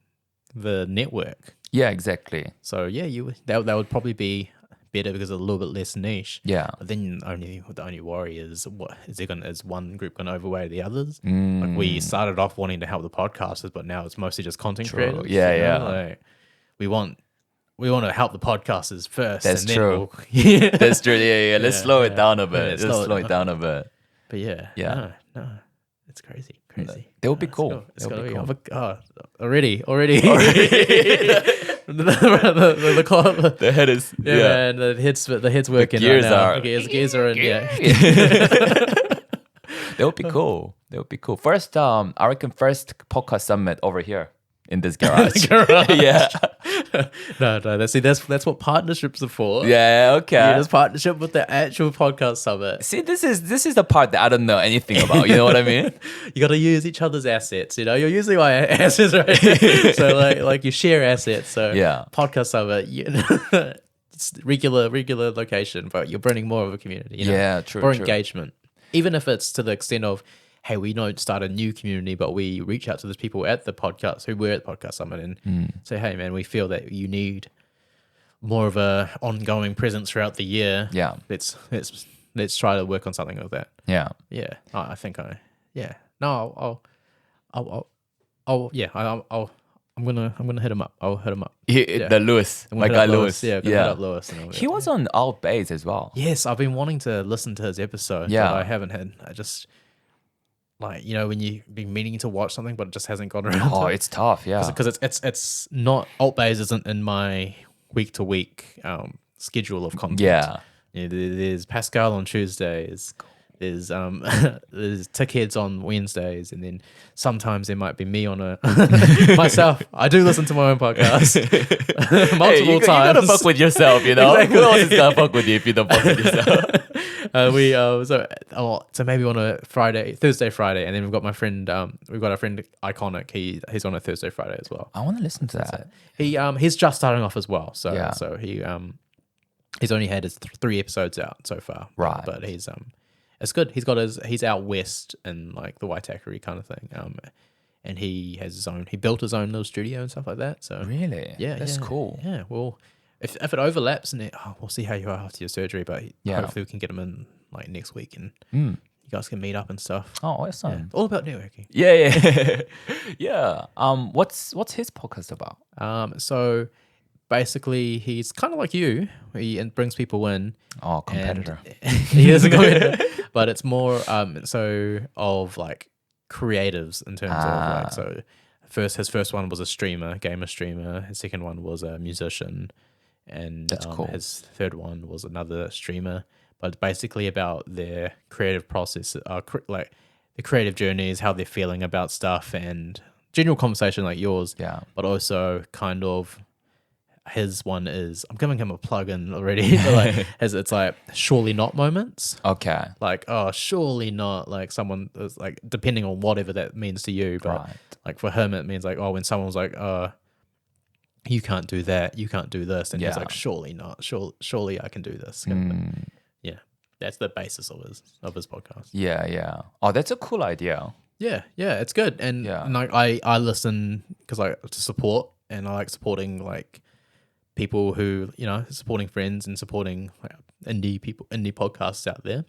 the network. Yeah, exactly. So that would probably be better because it's a little bit less niche. Yeah. But then the only worry is, is one group going to overweigh the others? Like we started off wanting to help the podcasters, but now it's mostly just content creators. Yeah. Like we want to help the podcasters first. That's and true. Then That's true. Let's slow it down a bit. Yeah, Let's slow it down a bit. But no, it's crazy. Crazy. That would be cool. It's That gonna would be be cool. already. The head is Man, the head's working. gears right now. are- The gears are in. Yeah. That would be cool. That would be cool. First, I reckon first podcast summit over here in this garage. Yeah. No. That's what partnerships are for. Yeah. Okay. Yeah, there's partnership with the actual podcast summit. See, this is the part that I don't know anything about. You know what I mean? You got to use each other's assets. You're using my assets, right? So like you share assets. So Yeah. podcast summit, it's regular location, but you're bringing more of a community. Yeah, true, More true. engagement, even if it's to the extent of, hey, we don't start a new community, but we reach out to those people at the podcast who were at the podcast summit and say, hey, man, we feel that you need more of a ongoing presence throughout the year. Yeah. Let's try to work on something like that. Yeah. Yeah, I think yeah. No, I'm gonna hit him up. I'll hit him up. The Lewis, I'm my gonna hit guy up Lewis. Yeah, gonna hit up Lewis. And He was on Alt Base as well. Yes, I've been wanting to listen to his episode. Yeah. But I haven't had. I just when you've been meaning to watch something, but it just hasn't gone around. Oh, it's tough. Yeah. because it's not Alt Base isn't in my week to week schedule of content. Yeah. There's Pascal on Tuesdays. There's there's Tickheads on Wednesdays, and then sometimes there might be me on a myself. I do listen to my own podcast multiple times. You gotta fuck with yourself, you know. Exactly. Who else is gonna fuck with you if you don't fuck with yourself? So maybe on a Thursday, Friday, and then we've got my friend. We've got our friend Iconic. He's on a Thursday, Friday as well. I want to listen to that. He's just starting off as well. So Yeah. so he's only had his 3 episodes out so far. Right. But he's it's good. He's out west in like the Waitakere kind of thing. And he has his own. He built his own little studio and stuff like that. So Really? yeah, That's yeah, cool. Yeah. Well, if it overlaps and we'll see how you are after your surgery. But Yeah. hopefully we can get him in like next week and Mm. you guys can meet up and stuff. Oh, Yeah. awesome. All about networking. Yeah. Yeah. What's his podcast about? So basically, he's kind of like you. He brings people in. Oh, competitor. He is a competitor, but it's more so of like creatives in terms of like so. His first one was a gamer streamer. His second one was a musician, and That's cool. His third one was another streamer. But it's basically about their creative process, like the creative journeys, how they're feeling about stuff, and general conversation like yours. Yeah. But also kind of his one is, I'm giving him a plug-in already, but like it's like surely not moments. Okay. Like, oh, surely not. Like someone is like, depending on whatever that means to you, but Right. like for him it means like, oh, when someone's like, you can't do that, you can't do this, and he's Yeah. like, surely not, surely I can do this. Yeah, that's the basis of his podcast. Yeah. Yeah. Oh, that's a cool idea. Yeah, it's good, and Yeah. like I listen because I to support, and I like supporting like people who supporting friends and supporting like, indie podcasts out there.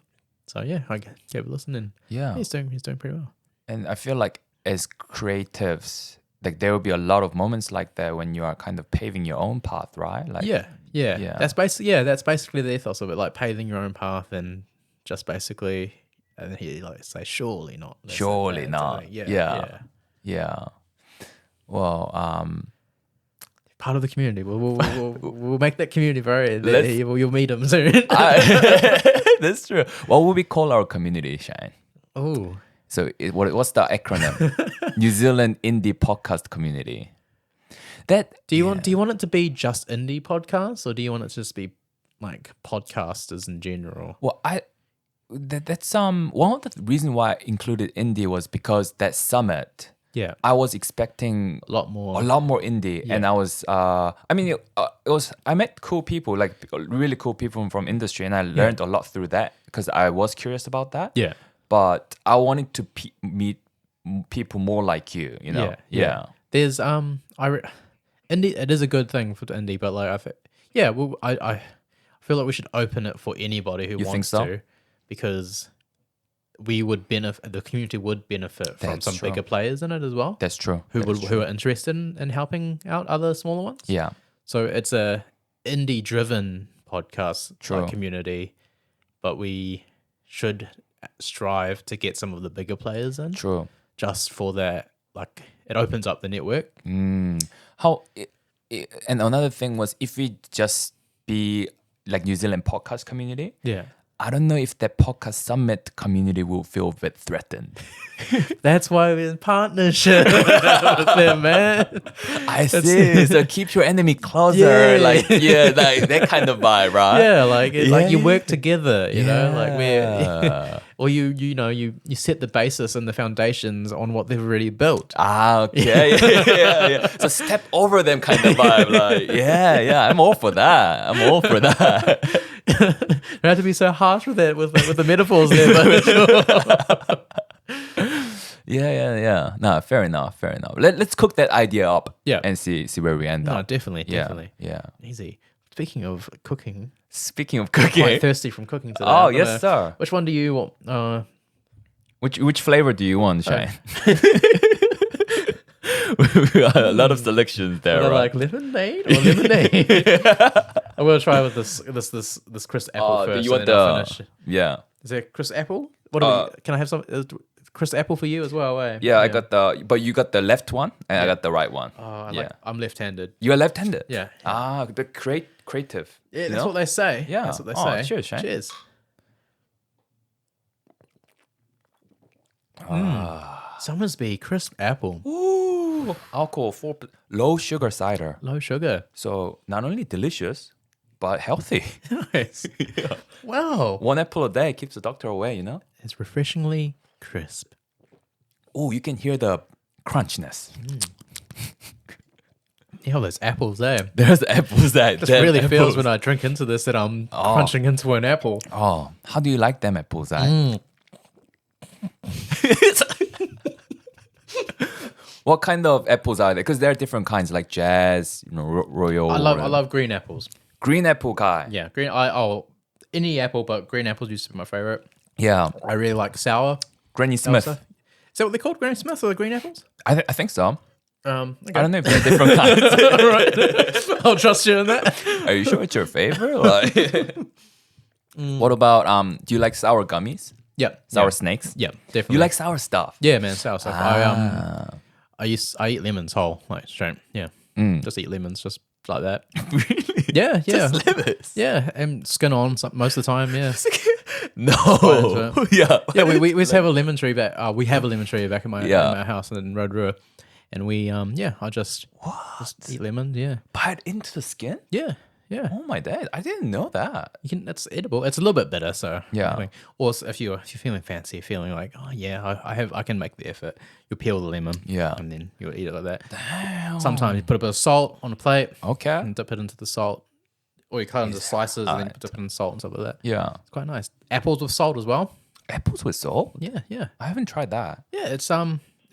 So yeah, I gave a listen, and Yeah. he's doing pretty well. And I feel like as creatives, like there will be a lot of moments like that when you are kind of paving your own path, right? Like Yeah. Yeah. That's basically the ethos of it, like paving your own path and just basically. And he like say, surely not. That's surely it. not. Like, Yeah. Well, part of the community. We'll make that community, bro. Let's- You'll meet him soon. that's true. What would we call our community, Shane? Oh, So what's the acronym? New Zealand Indie Podcast Community. do you want it to be just indie podcasts, or do you want it to just be like podcasters in general? Well, that's one of the reasons why I included indie was because that summit. Yeah, I was expecting a lot more indie, and I was I met cool people, like really cool people from industry, and I learned a lot through that because I was curious about that. Yeah, but I wanted to meet people more like you, you know. Yeah. There's indie. It is a good thing for indie, but like I feel like we should open it for anybody who You think wants so? to, because we would benefit. The community would benefit from That's some true. bigger players in it as well, That's true. who are interested in helping out other smaller ones. Yeah. So it's a indie driven podcast True. community, but we should strive to get some of the bigger players in. True. just for that. Like it opens up the network. How and another thing was if we just be like New Zealand podcast community, Yeah. I don't know if that podcast summit community will feel a bit threatened. That's why we're in partnership with them, man. I see. So keep your enemy closer. Yeah. Like like that kind of vibe, right? Yeah, like like you Yeah. work together, you know, like Yeah. or you know you set the basis and the foundations on what they've already built. Ah, okay. Yeah. So step over them kind of vibe. Like, yeah. I'm all for that. Don't have to be so harsh with it with the metaphors there, but Yeah. No, fair enough. Let's cook that idea up. Yeah. And see where we end no, up. definitely. Yeah. Easy. Speaking of cooking, Speaking of quite cooking, thirsty from cooking today. oh I'm yes, gonna- sir. Which one do you want? Which flavor do you want, Shane? We got a lot of selections there, Would I right? like lemonade or lemonade? I'm gonna try with this crisp apple first. you want and then I'll the finish. yeah. Is there crisp apple? What do can I have some crisp apple for you as well? Eh? Yeah, I got but you got the left one and I got the right one. I'm left-handed. You are left-handed. Yeah. Ah, the creative. Yeah, you that's know? what they say. Yeah. That's what they Oh, say. cheers, Shane. Cheers. Somersby crisp apple. Ooh, alcohol low sugar cider. Low sugar. So not only delicious, but healthy. Nice. Wow. One apple a day keeps the doctor away. You know. It's refreshingly crisp. Oh, you can hear the crunchiness. Yeah, those apples there. There's apples that It really feels when I drink into this that I'm crunching into an apple. Oh, how do you like them apples? Eh? What kind of apples are there? Because there are different kinds, like jazz, royal. I love green apples. green apple guy. Yeah, green. Any apple, but green apples used to be my favorite. Yeah, I really like sour. Granny Smith. Is that what they're called? Granny Smith or the green apples? I think so. Okay. I don't know if they're different kinds. All right. I'll trust you in that. Are you sure it's your favorite? Like, what about do you like sour gummies? Yeah. Sour snakes? Yeah, definitely. You like sour stuff? Yeah, man, sour stuff. I eat lemons whole, like straight. Yeah. Just eat lemons just like that. Really? Yeah. Just lemons? Yeah, and skin on most of the time, yeah. No. Yeah. Yeah, we just have a lemon tree back. We have a lemon tree back in my house in Rotorua, and we I just eat lemons. Yeah, Bite into the skin? yeah. Oh my dad! I didn't know that. You can. It's edible. It's a little bit bitter, so Yeah. I mean, or if you're feeling fancy, feeling like I can make the effort. You peel the lemon, Yeah. and then you'll eat it like that. Damn. Sometimes you put a bit of salt on a plate Okay. and dip it into the salt, or you cut it into slices and then dip it in salt and stuff like that. Yeah. It's quite nice. Apples with salt as well. Apples with salt? Yeah. I haven't tried that. Yeah, it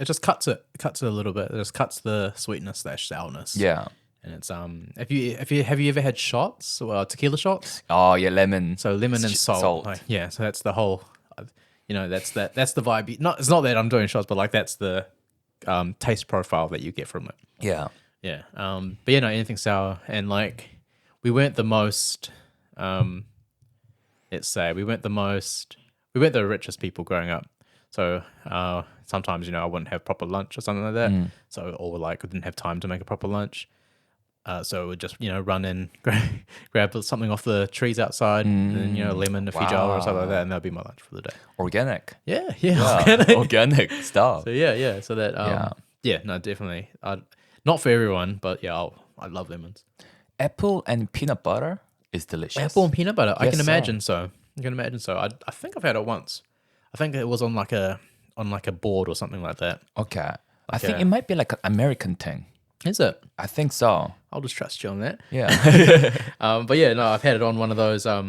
just cuts it a little bit. It just cuts the sweetness / sourness. Yeah. And it's have you ever had shots or tequila shots? Oh yeah, lemon. So lemon and salt. Like, yeah, so that's the whole that's the vibe. It's not that I'm doing shots, but like that's the taste profile that you get from it. Yeah. Yeah. But anything sour, and like we weren't the most let's say we weren't the richest people growing up. So sometimes I wouldn't have proper lunch or something like that. So or like I didn't have time to make a proper lunch. So we would just run in, grab something off the trees outside, and then a lemon, a feijoa or something like that, and that'll be my lunch for the day. Organic. Yeah. Organic stuff. So yeah. So that no, definitely. Not for everyone, but yeah, I love lemons. Apple and peanut butter is delicious. Apple and peanut butter. I Yes, can sir. imagine so. I think I've had it once. I think it was on like a board or something like that. Okay. I think it might be like an American thing. Is it? I think so. I'll just trust you on that. Yeah. But yeah, no, I've had it on one of those. What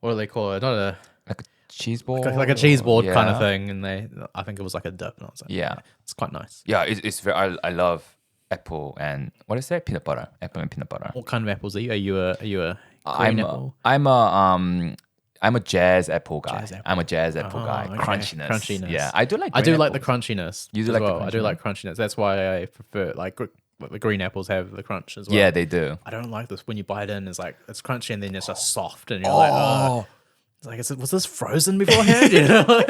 do they call it? Not a Like a cheese board. like a cheese board kind of Yeah. thing, and I think it was like a dip. And I was like, Yeah. it's quite nice. Yeah, it's very. I love apple and what is that? Peanut butter. Apple and peanut butter. What kind of apples are you? Are you a I'm green a, apple? I'm a jazz apple guy. Jazz apple. I'm a jazz apple guy. okay. Crunchiness. Yeah, I do like. I do green like the apples. crunchiness. You do as like the well. I do like crunchiness. That's why I prefer the green apples have the crunch as well. Yeah, they do. I don't like this when you bite in. It's like it's crunchy and then it's just soft and you're like, oh. like, was this frozen beforehand? You know,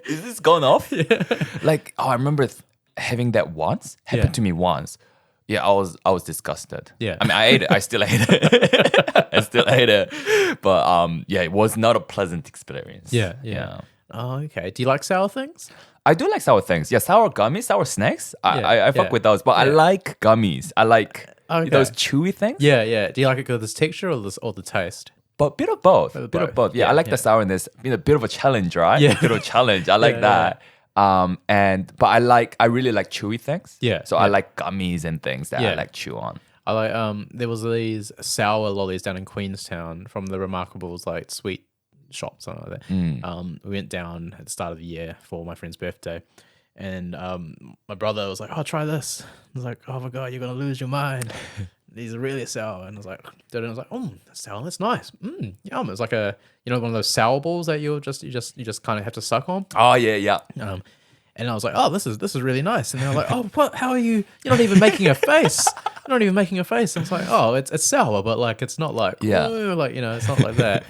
Is this gone off? yeah. Like, I remember having that once. Happened Yeah. to me once. Yeah, I was disgusted. Yeah. I mean, I ate it. I still ate it. I still ate it. But yeah, it was not a pleasant experience. Yeah. Oh, okay. Do you like sour things? I do like sour things. Yeah, sour gummies, sour snacks. I fuck yeah. with those. But I like gummies. I like Okay. those chewy things. Yeah. Do you like it because of the texture or the taste? But bit of both. Bit of Bit of both. both. Yeah, Yeah, I like yeah. the sourness. A bit of a challenge, right? Yeah. Bit of a challenge. I like Yeah, that. But I really like chewy things. Yeah, So I like gummies and things that I Yeah. like chew on. I like there was these sour lollies down in Queenstown from the Remarkables like sweet shop, something like that. We went down at the start of the year for my friend's birthday, and my brother was like, "Oh, try this." I was like, "Oh my god, you're gonna lose your mind. These are really sour." And I was like, did it, and I was like, "Oh, that's sour. That's nice. Yum." It's like one of those sour balls that you just kind of have to suck on. Oh yeah. And I was like, "Oh, this is really nice." And they were like, "Oh, what? How are you? You're not even making a face. You're not even making a face." And it's like, "Oh, it's sour, but like it's not like like it's not like that."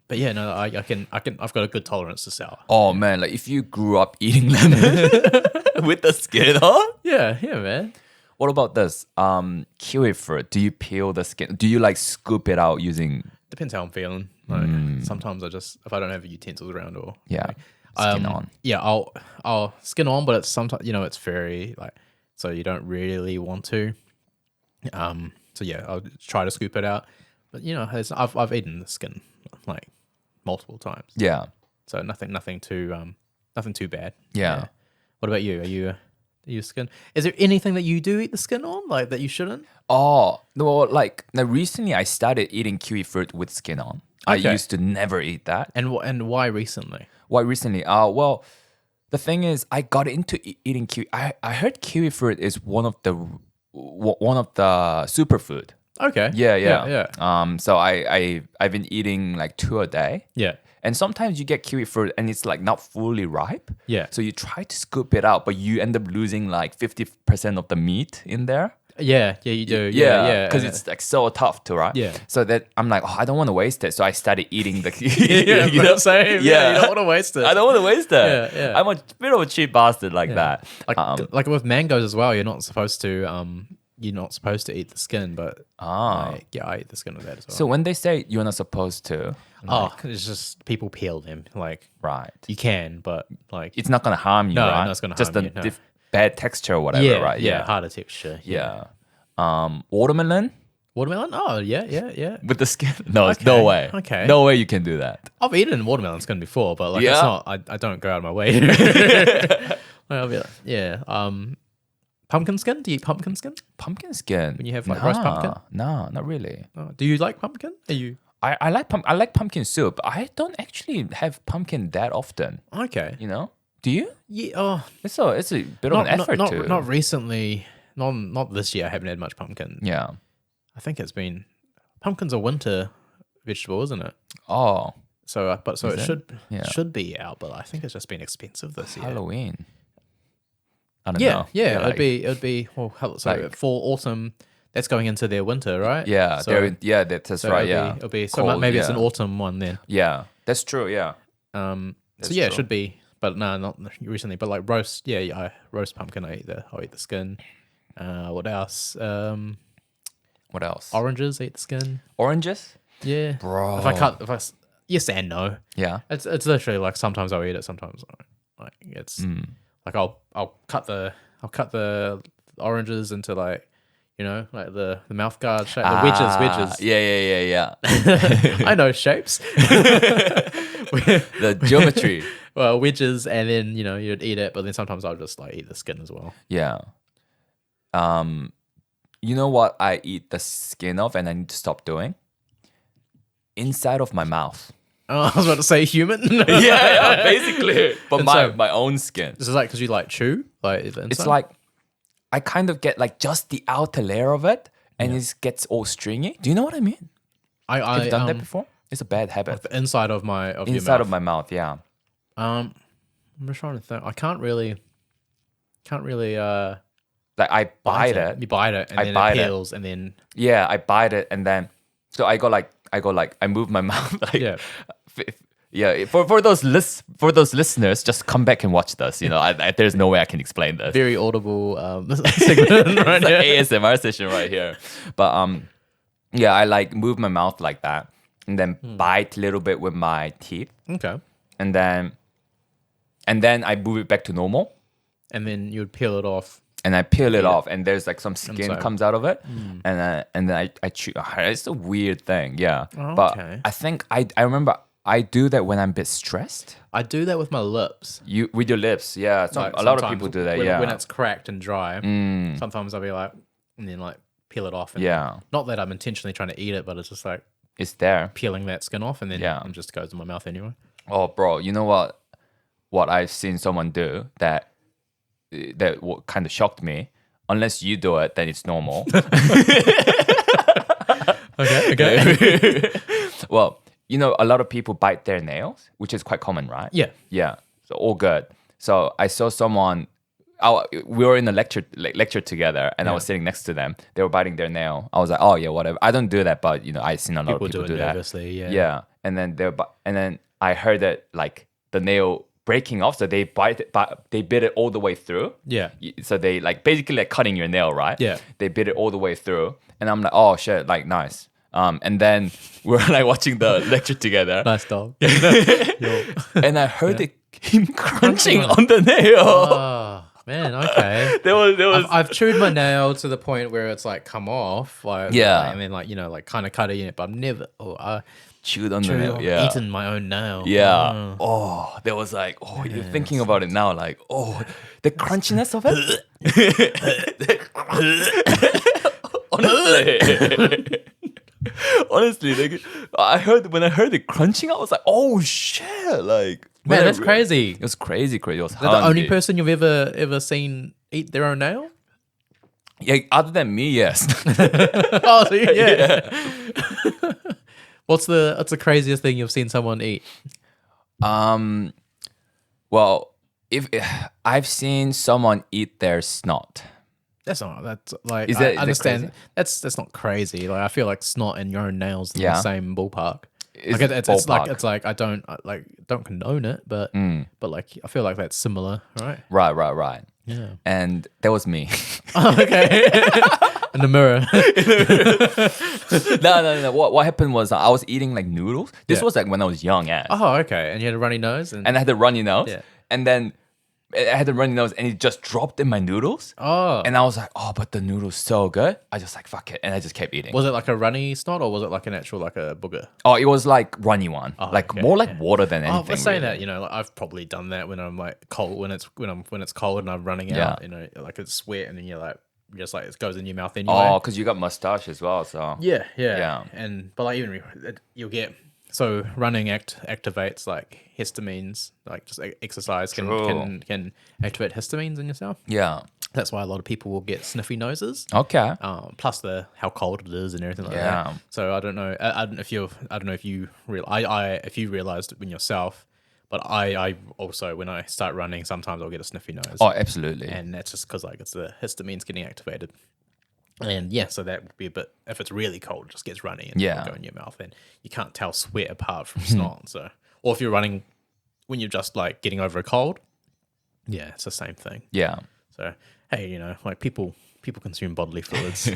But yeah, no, I can. I've got a good tolerance to sour. Oh man, like if you grew up eating lemon with the skin on. Yeah, man. What about this? Kiwi fruit. Do you peel the skin? Do you like scoop it out using? Depends how I'm feeling. Like sometimes if I don't have utensils around or Skin on. Yeah, I'll skin on, but it's sometimes it's very like so you don't really want to. So yeah, I'll try to scoop it out, but I've eaten the skin like multiple times. Yeah. So nothing too bad. Yeah. What about you? Are you skin? Is there anything that you do eat the skin on, like that you shouldn't? Oh no! Like now, recently I started eating kiwi fruit with skin on. I Okay. used to never eat that. And why recently? Why recently? Well, the thing is, I got into eating kiwi. I heard kiwi fruit is one of the superfood. Okay. Yeah. So I've been eating like 2 a day. Yeah. And sometimes you get kiwi fruit and it's like not fully ripe. Yeah. So you try to scoop it out, but you end up losing like 50% of the meat in there. Yeah, you do. Yeah. Because it's like so tough to, right? Yeah. So that I'm like, I don't want to waste it. So I started eating the Same. Yeah, you don't want to waste it. I don't want to waste it. Yeah. I'm a bit of a cheap bastard like that. Like with mangoes as well, you're not supposed to eat the skin, but I eat the skin of that as well. So when they say you're not supposed to, it's just people peel them. Like right? you can, but like It's not gonna harm you, No, right? no, it's gonna just harm a you, no. bad texture or whatever, right? Yeah, harder texture. Yeah. Watermelon Watermelon? Oh, yeah. with the skin? No, Okay, no way. okay. No way you can do that. I've eaten watermelon skin before, but like Yeah. it's not. I don't go out of my way. I'll be like, pumpkin skin? Do you eat pumpkin skin? Pumpkin skin. When you have, like, roast pumpkin? No, not really. Oh, do you like pumpkin? Are you I like pumpkin soup. I don't actually have pumpkin that often. okay? You know? Do you? Yeah. Oh, It's a bit of an effort to. not recently. Not this year. I haven't had much pumpkin. Yeah. I think it's been pumpkin's a winter vegetable, isn't it? Oh, So, it it? should Yeah. should be out, but I think it's just been expensive this year. Halloween. I don't know. Yeah. like- It'd be so like- fall, autumn. That's going into their winter, right? Yeah, So, that's so right. it'll be so Cold, maybe it's an yeah. autumn one then. Yeah, that's true. Yeah. So That's yeah, it true. should be, but no, not recently. But like roast, I roast pumpkin. I'll eat the skin. What else? What else? Oranges, eat the skin. Oranges? Yeah, Bro. yes and no. Yeah. It's literally like sometimes I'll eat it, sometimes I don't. Like it's like I'll cut the oranges into like like the mouth guard shape, the wedges. Yeah. I know shapes. The geometry. Well, wedges, and then you'd eat it, but then sometimes I'll just like eat the skin as well. Yeah. You know what I eat the skin of and I need to stop doing? Inside of my mouth. Oh, I was about to say human. yeah, basically. But And my so- my own skin. This is like because you like chew, like the It's inside? like I kind of get like just the outer layer of it and it gets all stringy. Do you know what I mean? Have I you done that before? It's a bad habit. the inside of my your Inside mouth. of my mouth, yeah. I'm just trying to think. I can't really. Like I bite it. You bite it, and I then bite it it. peels, and then Yeah, I bite it and then so I go like I move my mouth like Yeah. Yeah, for those listeners, just come back and watch this. You know, there's no way I can explain this. Very audible segment right It's here. an ASMR session right here. But yeah, I like move my mouth like that, and then bite a little bit with my teeth, Okay. and then I move it back to normal, And then you would peel it off. and I peel it off, and there's like some skin sorry. comes out of it, and then I chew. It's a weird thing, yeah. Oh, but okay. I think I remember I do that when I'm a bit stressed. I do that with my lips. You with your lips, yeah. Like, A lot of sometimes people do that, when, yeah. When it's cracked and dry, sometimes I'll be like, and then like peel it off. And Yeah. Not that I'm intentionally trying to eat it, but it's just like It's there. peeling that skin off, and then Yeah. it just goes in my mouth anyway. Oh, bro, you know what? What I've seen someone do that kind of shocked me. Unless you do it, then it's normal. Okay. Well, you know, a lot of people bite their nails, which is quite common, right? Yeah. Yeah. So all good. So I saw someone. We were in a lecture together, and I was sitting next to them. They were biting their nail. I was like, oh yeah, whatever. I don't do that, but you know, I've seen a lot of people do it that. nervously, yeah. Yeah. And then I heard that like the nail breaking off, so they they bit it all the way through. Yeah. So they like basically like cutting your nail, right? Yeah. They bit it all the way through, and I'm like, oh shit, like nice. And then we're like watching the lecture together, Nice dog. and I heard him crunching on the nail. Oh man, okay. There was. I've chewed my nail to the point where it's like come off, like Yeah. and then like you know like kind of cutting it, but I've never Chewed on the nail. Yeah. eaten my own nail. Yeah. Oh, there was like, you're thinking about it now, like, the crunchiness of it. Honestly, like, when I heard it crunching, I was like, oh shit, like, Man, that's crazy. It was crazy. It was Is that the only person you've ever seen eat their own nail? Yeah, other than me, yes. Oh, so yeah. What's the craziest thing you've seen someone eat? Well, if I've seen someone eat their snot. That's like Is I that understand. crazy? That's not crazy. Like I feel like snot and your own nails in the Yeah. same ballpark. It's Like it's ballpark. like I don't condone it, but like I feel like that's similar, right? Right. Yeah. And that was me. Oh, okay. In the mirror. No. What happened was I was eating like noodles. This Yeah. was like when I was young, Oh, okay. And you had a runny nose and I had a runny nose. Yeah. And then I had a runny nose, and it just dropped in my noodles. oh. And I was like, but the noodle's so good. I just like fuck it, and I just kept eating. Was it like a runny snot or was it like an actual like a booger? Oh, it was like runny one, like okay, more like water than anything. Oh, let's say really. that, you know, like I've probably done that when I'm like cold, when it's cold and I'm running out, you know, like it's sweat and then you're like just like it goes in your mouth anyway. Oh, because you got mustache as well, so Yeah. Yeah. And but like you'll get so running activates like histamines, like just exercise can activate histamines in yourself. yeah. That's why a lot of people will get sniffy noses. Okay. Plus how cold it is and everything like Yeah. that. So I don't know. I don't know if you if you realized it in yourself, but I also when I start running, sometimes I'll get a sniffy nose. Oh, absolutely. And that's just because like it's the histamines getting activated. And yeah, so that would be a bit. If it's really cold, it just gets runny and Yeah. go in your mouth, and you can't tell sweat apart from snot. So, or if you're running when you're just like getting over a cold, yeah, it's the same thing. Yeah. So hey, you know, like people consume bodily fluids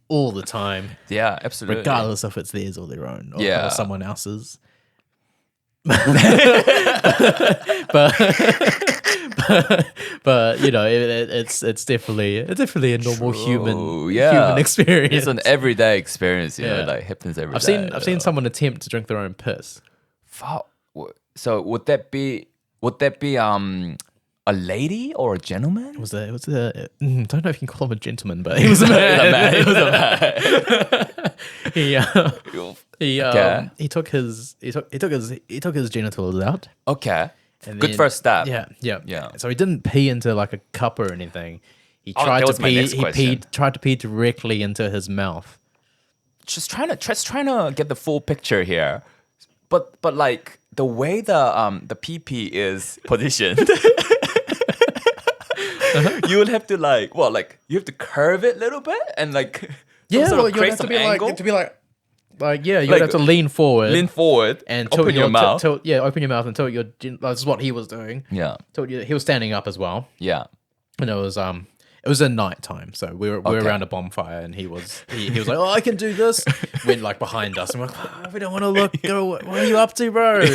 all the time, Yeah, absolutely. regardless if it's theirs or their own, or someone else's. But you know, it's definitely a normal human experience. It's an everyday experience, you know, Yeah. like happens every day. I've seen someone attempt to drink their own piss. Fuck. So would that be a lady or a gentleman? Don't know if you can call him a gentleman, but he was a man. It was a man. He took his genitals out. Okay. And Good then- first step. Yeah. So he didn't pee into like a cup or anything. He Oh, tried that to was my pee. next He question. tried to pee directly into his mouth. Just trying to get the full picture here. But like the way the PP is positioned, you would have to you have to curve it a little bit and like Yeah, sort of well, you create have to some be angle. like to be like Like, yeah, you Like, have to lean forward. Lean forward and open your mouth. Open your mouth and tilt your chin. This is what he was doing. Yeah. He was standing up as well. Yeah. And it was at night time, so we were around a bonfire, and he was like, "Oh, I can do this." Went like behind us, and we're like, oh, "We don't want to look. Go, what are you up to, bro?"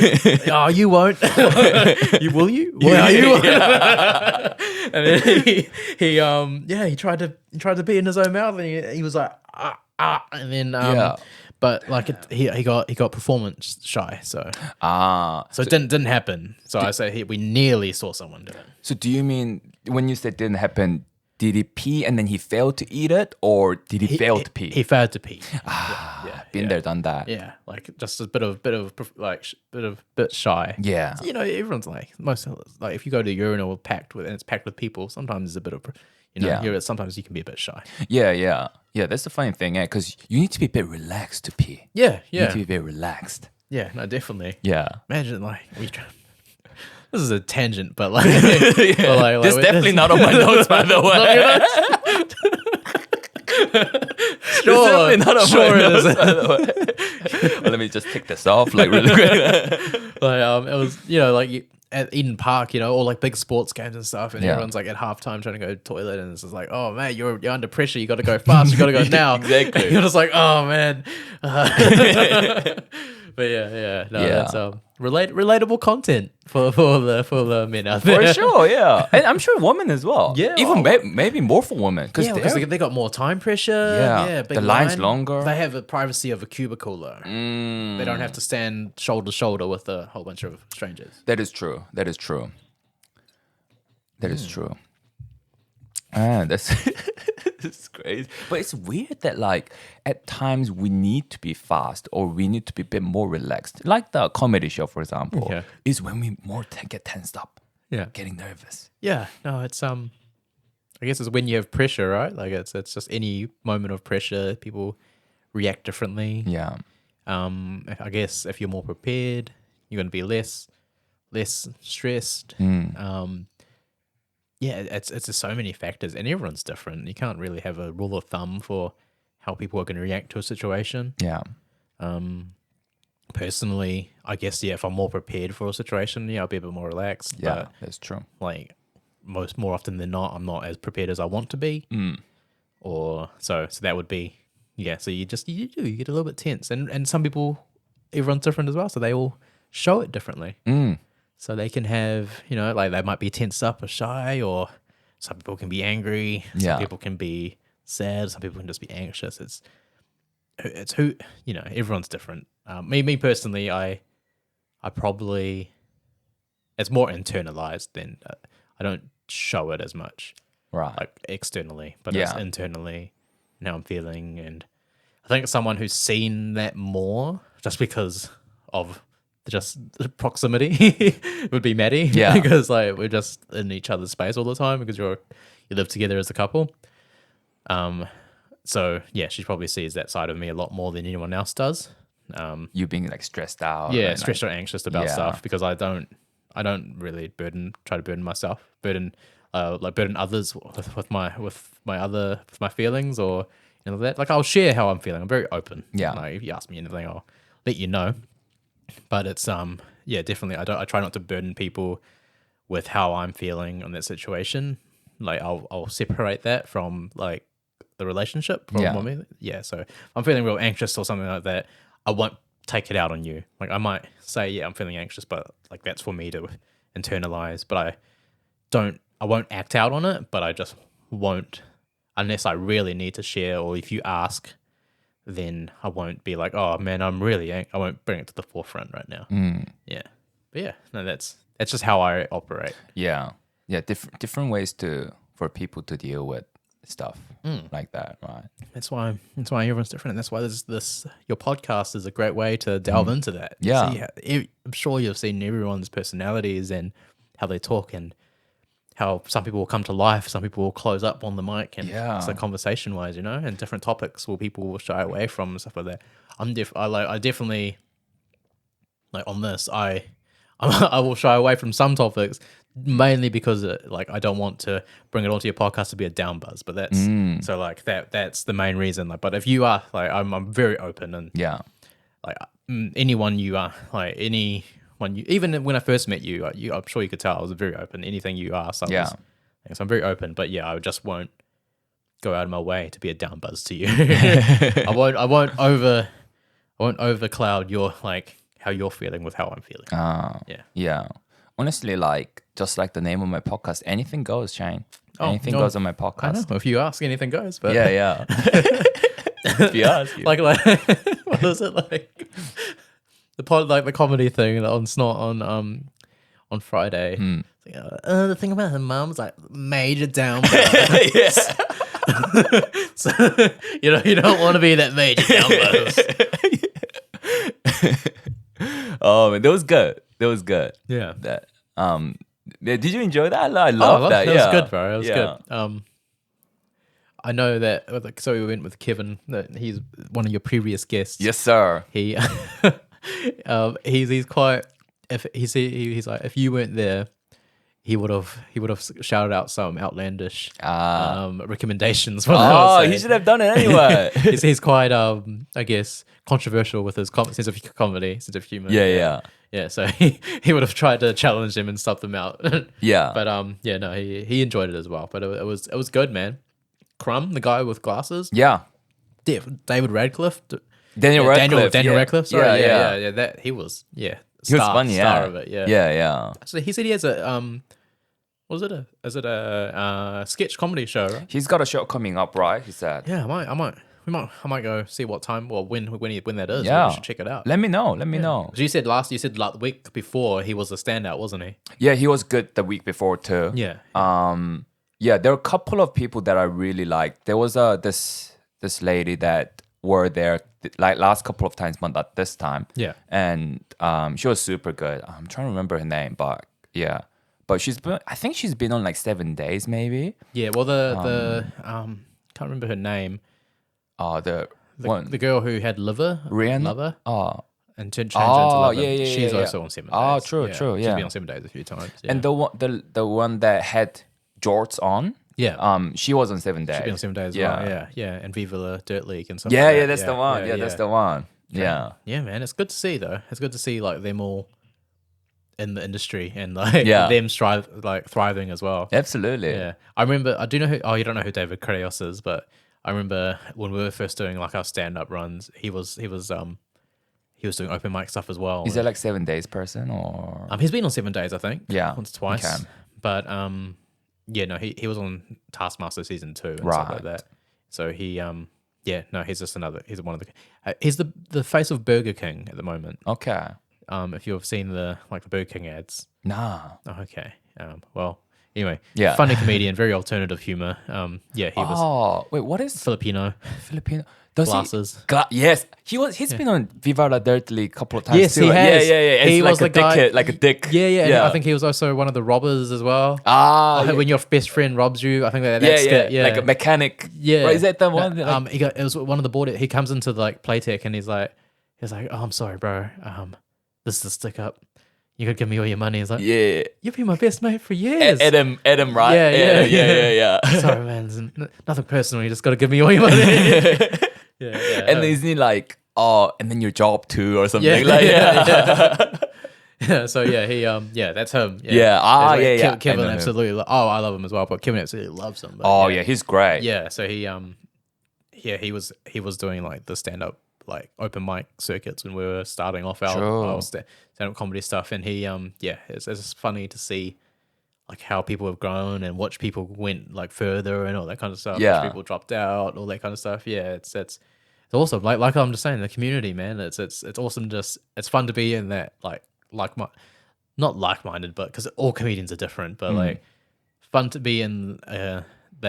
Oh, you won't. You will you? Where are you? And then he tried to pee in his own mouth, and he was like, and then But like he got performance shy, so it didn't happen. So I say we nearly saw someone do it. So do you mean when you said didn't happen? Did he pee and then he failed to eat it, or did he fail to pee? He failed to pee. Been there, done that. Yeah, like just a bit shy. Yeah. So, everyone's like if you go to the urinal it's packed with people, sometimes there's a bit of sometimes you can be a bit shy. Yeah. That's the funny thing, because you need to be a bit relaxed to pee. Yeah. You need to be a bit relaxed. Yeah, no, definitely. Yeah. Imagine this is a tangent, but like, this is definitely not on my notes, by the way. Sure, definitely not on sure my it notes, is. by the way. Well, let me just take this off, like really quick. Like it was like at Eden Park, or like big sports games and stuff, and Yeah. everyone's like at halftime trying to go to the toilet, and it's just like, oh man, you're under pressure, you got to go fast, you got to go now. Exactly. You're just like, oh man. But that's relatable content for the men out there. For sure, yeah. And I'm sure women as well. Yeah. Even maybe more for women. Because they got more time pressure. Yeah. Big The line's line. longer. They have the privacy of a cubicle though. They don't have to stand shoulder to shoulder with a whole bunch of strangers. That is true. That's it's crazy. But it's weird that like at times we need to be fast or we need to be a bit more relaxed. Like the comedy show, for example, is when we more get tensed up. Yeah. Getting nervous. Yeah. No, it's I guess it's when you have pressure, right? Like it's just any moment of pressure, people react differently. Yeah. I guess if you're more prepared, you're going to be less stressed. Yeah, it's just so many factors, and everyone's different. You can't really have a rule of thumb for how people are going to react to a situation. Yeah. Personally, I guess if I'm more prepared for a situation, I'll be a bit more relaxed. Yeah, but that's true. like more often than not, I'm not as prepared as I want to be. Or so that would be so you get a little bit tense, and some people, everyone's different as well, so they all show it differently. So they can have, like they might be tensed up or shy, or some people can be angry. Some people can be sad. Some people can just be anxious. It's who, everyone's different. Me personally, I probably, it's more internalized than, I don't show it as much. Right. Like externally, but it's internally how I'm feeling. And I think someone who's seen that more just because of just proximity would be Maddie. Yeah. Because like we're just in each other's space all the time because you live together as a couple. So yeah, she probably sees that side of me a lot more than anyone else does. You being like stressed out. Yeah, and, stressed or anxious about stuff because I don't really try to burden myself, burden others with my feelings or that. Like I'll share how I'm feeling. I'm very open. Yeah. Like if you ask me anything, I'll let you know. But it's definitely I try not to burden people with how I'm feeling on that situation. Like I'll separate that from like the relationship. So if I'm feeling real anxious or something like that, I won't take it out on you. Like I might say, I'm feeling anxious, but like that's for me to internalize. But I won't act out on it, but I just won't unless I really need to share, or if you ask, then I won't be like, oh man, I won't bring it to the forefront right now. Yeah. But no, that's just how I operate. Yeah. Different ways for people to deal with stuff like that, right? That's why everyone's different, and that's why this your podcast is a great way to delve into that. Yeah. See, I'm sure you've seen everyone's personalities and how they talk, and how some people will come to life, some people will close up on the mic, and so conversation wise, and different topics people will shy away from and stuff like that. I definitely like on this. I will shy away from some topics mainly because like I don't want to bring it onto your podcast to be a down buzz, but that's so like that's the main reason. Like, but if you are like, I'm very open and like anyone you are like anyone you even when I first met you, I'm sure you could tell I was very open. Anything you asked, so I'm very open. But yeah, I just won't go out of my way to be a down buzz to you. I won't overcloud your like how you're feeling with how I'm feeling. Yeah. Honestly, like just like the name of my podcast, anything goes, Shane. Anything goes on my podcast. I know. If you ask, anything goes. But Yeah. If you ask, like what is it like? The comedy thing on Snot on Friday. The thing about her mum's like major down buzz. So you don't want to be that major down buzz. Oh man, that was good. Yeah. That did you enjoy that? I love that. It was good, bro. It was good. I know that. So we went with Kevin. That he's one of your previous guests. Yes, sir. He, he's quite. He's like, if you weren't there, he would have shouted out some outlandish recommendations. He should have done it anyway. he's quite I guess controversial with his sense of comedy, sense of humor. Yeah. So he would have tried to challenge him and stop them out. But he enjoyed it as well. But it was good, man. Crumb, the guy with glasses. Yeah. David Radcliffe. Daniel Radcliffe. Sorry. Yeah. That he was. Yeah. He was funny. Star of it. Yeah. Yeah. So he said he has a is it a sketch comedy show? Right? He's got a show coming up, right? He said. Yeah, I might go see what time or when that is. Yeah, we should check it out. Let me know. You said the week before he was a standout, wasn't he? Yeah, he was good the week before too. Yeah. Yeah, there are a couple of people that I really liked. There was this lady that were there like last couple of times, but not this time. Yeah. And she was super good. I'm trying to remember her name, but yeah. But I think she's been on like 7 days maybe. Yeah, well the can't remember her name. The girl who had liver. Rihanna? And changed into liver. Yeah. She's also on 7 days. Oh, true, yeah. She's been on 7 days a few times. Yeah. And the one that had jorts on. Yeah. She was on 7 days. She's been on 7 days as well. Yeah. And Viva la Dirt League and stuff. Yeah, that's the one. Yeah, that's the one. Yeah. Yeah, man. It's good to see though. It's good to see like them all in the industry and like them thriving as well. Absolutely. Yeah. I remember you don't know who David Creos is, but I remember when we were first doing like our stand-up runs, he was doing open mic stuff as well. Is that like 7 days person or? He's been on 7 days, I think. Yeah. Once, twice. Okay. But he was on Taskmaster season 2 and stuff like that. So he's just he's one of the he's the face of Burger King at the moment. Okay. If you've seen the Burger King ads. Nah. Oh, okay. Well, anyway, funny comedian, very alternative humor. He was. Oh, wait, what is Filipino? Does glasses. Yes, he's been on Viva la Dirt League a couple of times. Yes, too. he has. Yeah. He was like a guy, dick, like a dick. Yeah. I think he was also one of the robbers as well. When your best friend robs you, I think that's like a mechanic. Yeah, right, is that the one? It was one of the board. He comes into the Playtech and he's like, oh, I'm sorry, bro. This is a stick up. You could give me all your money. He's like, you've been my best mate for years. Adam, right? Yeah. Sorry, man. There's nothing personal. You just got to give me all your money. And then isn't he like, and then your job too or something? So that's him. Kevin absolutely. I love him as well, but Kevin absolutely loves him. But, he's great. Yeah, so he was doing like the stand up like open mic circuits when we were starting off our stand-up comedy stuff, and it's funny to see like how people have grown and watch people went like further and all that kind of stuff. Watch people dropped out, all that kind of stuff. It's awesome. Like I'm just saying, the community, man. It's awesome. It's fun to be in that not like-minded, but because all comedians are different, but like fun to be in that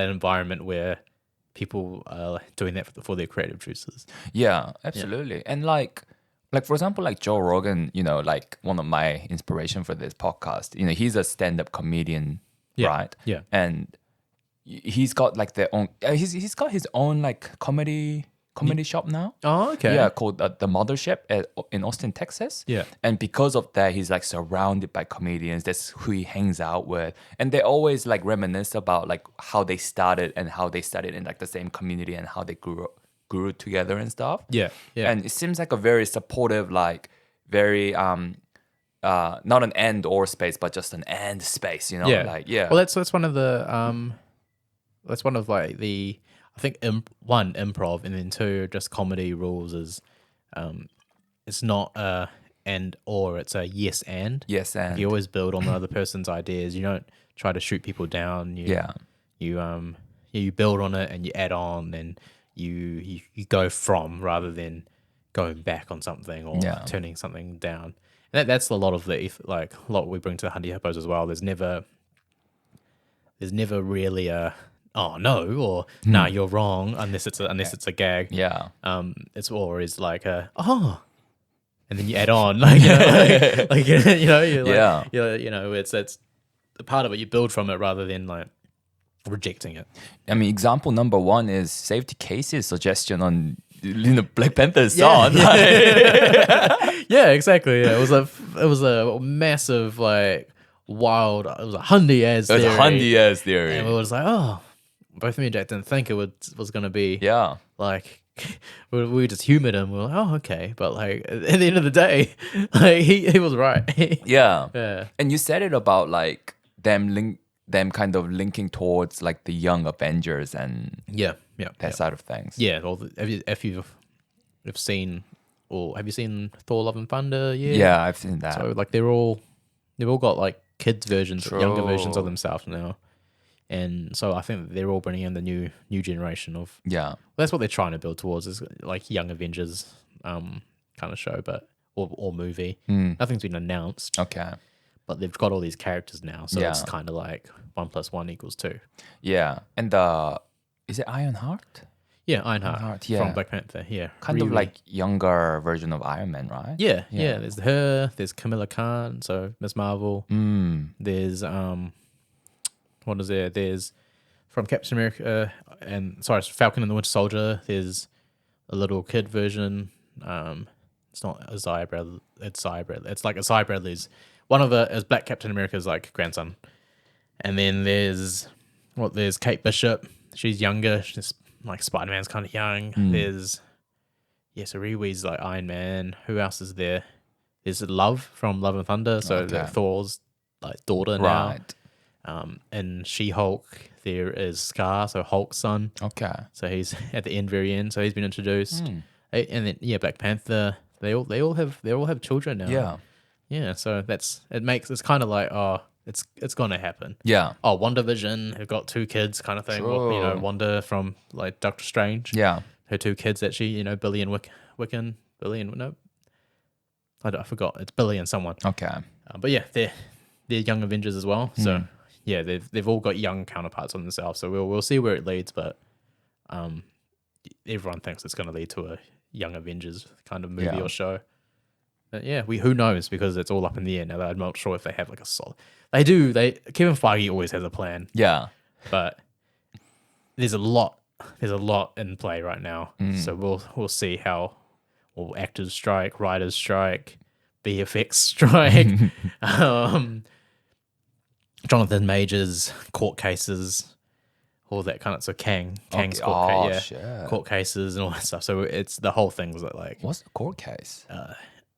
environment where people are doing that for their creative juices. Yeah, absolutely. And like for example, like Joe Rogan, like one of my inspiration for this podcast, he's a stand-up comedian, right? Yeah. And he's got like he's got his own like comedy comedy shop now. Oh, okay. Yeah, called the Mothership in Austin, Texas. Yeah. And because of that, he's like surrounded by comedians. That's who he hangs out with. And they always like reminisce about like how they started and how they started in like the same community and how they grew together and stuff. Yeah. Yeah. And it seems like a very supportive, like very not an end or space, but just an and space, you know? Yeah. Like, yeah. Well, that's one of the that's one of like the I think one improv and then two just comedy rules is it's not a and or, it's a yes and. Yes, and You always build on the other person's ideas. You don't try to shoot people down. You build on it and you add on and you go from rather than going back on something or turning something down. And that's a lot of a lot we bring to the Hundy Hippos as well. There's never really a oh no or nah you're wrong unless it's a gag. Yeah. It's always like a oh, and then you add on like you know, like you know you're like, you know it's the part of it you build from it rather than like rejecting it. I mean, example number one is Safety Case's suggestion on Black Panther's song. Yeah, exactly. Yeah, it was a massive like wild. It was a hundiest theory. It was a hundiest theory. And it was like, oh, both me and Jack didn't think it was going to be. Yeah. Like we just humored him. We were like, oh, okay, but like at the end of the day, like he was right. Yeah. Yeah. And you said it about like them kind of linking towards like the young Avengers and that side of things. Yeah. Well, if you've seen or have you seen Thor: Love and Thunder? Yeah. Yeah, I've seen that. So like they've all got like kids versions, younger versions of themselves now, and so I think they're all bringing in the new generation of that's what they're trying to build towards is like young Avengers kind of show, but or movie. Nothing's been announced. Okay. But they've got all these characters now, so it's kind of like 1 + 1 = 2. Yeah, and is it Ironheart? Yeah, Ironheart from Black Panther. Yeah, kind of like younger version of Iron Man, right? Yeah. There's her. There's Kamala Khan. So Miss Marvel. There's what is there? There's from Captain America and Falcon and the Winter Soldier. There's a little kid version. It's not Isaiah Bradley. It's Isaiah Bradley. It's like Isaiah Bradley's. One of the is Black Captain America's like grandson, and then there's Kate Bishop. She's younger. She's like Spider-Man's kind of young. There's Sariwi's like Iron Man. Who else is there? There's Love from Love and Thunder. So Thor's like daughter now. Right. And She-Hulk. There is Scar. So Hulk's son. Okay. So he's at the very end. So he's been introduced. And then Black Panther. They all have children now. Yeah. Yeah, so it's kind of like, oh, it's gonna happen. Yeah. Oh, WandaVision, who got 2 kids kind of thing. True. You know, Wanda from like Doctor Strange. Yeah. Her 2 kids actually, you know, Billy and Wiccan. I forgot. It's Billy and someone. Okay. But yeah, they're young Avengers as well. So yeah, they've all got young counterparts on themselves. So we'll see where it leads, but everyone thinks it's gonna lead to a young Avengers kind of movie or show. But yeah, who knows, because it's all up in the air now. I'm not sure if they have like a solid. They do. Kevin Feige always has a plan. Yeah, but there's a lot in play right now. So we'll see how actors strike, writers strike, VFX strike, Jonathan Majors court cases, all that kind of Kang's court case, court cases and all that stuff. So it's the whole thing was like what's the court case?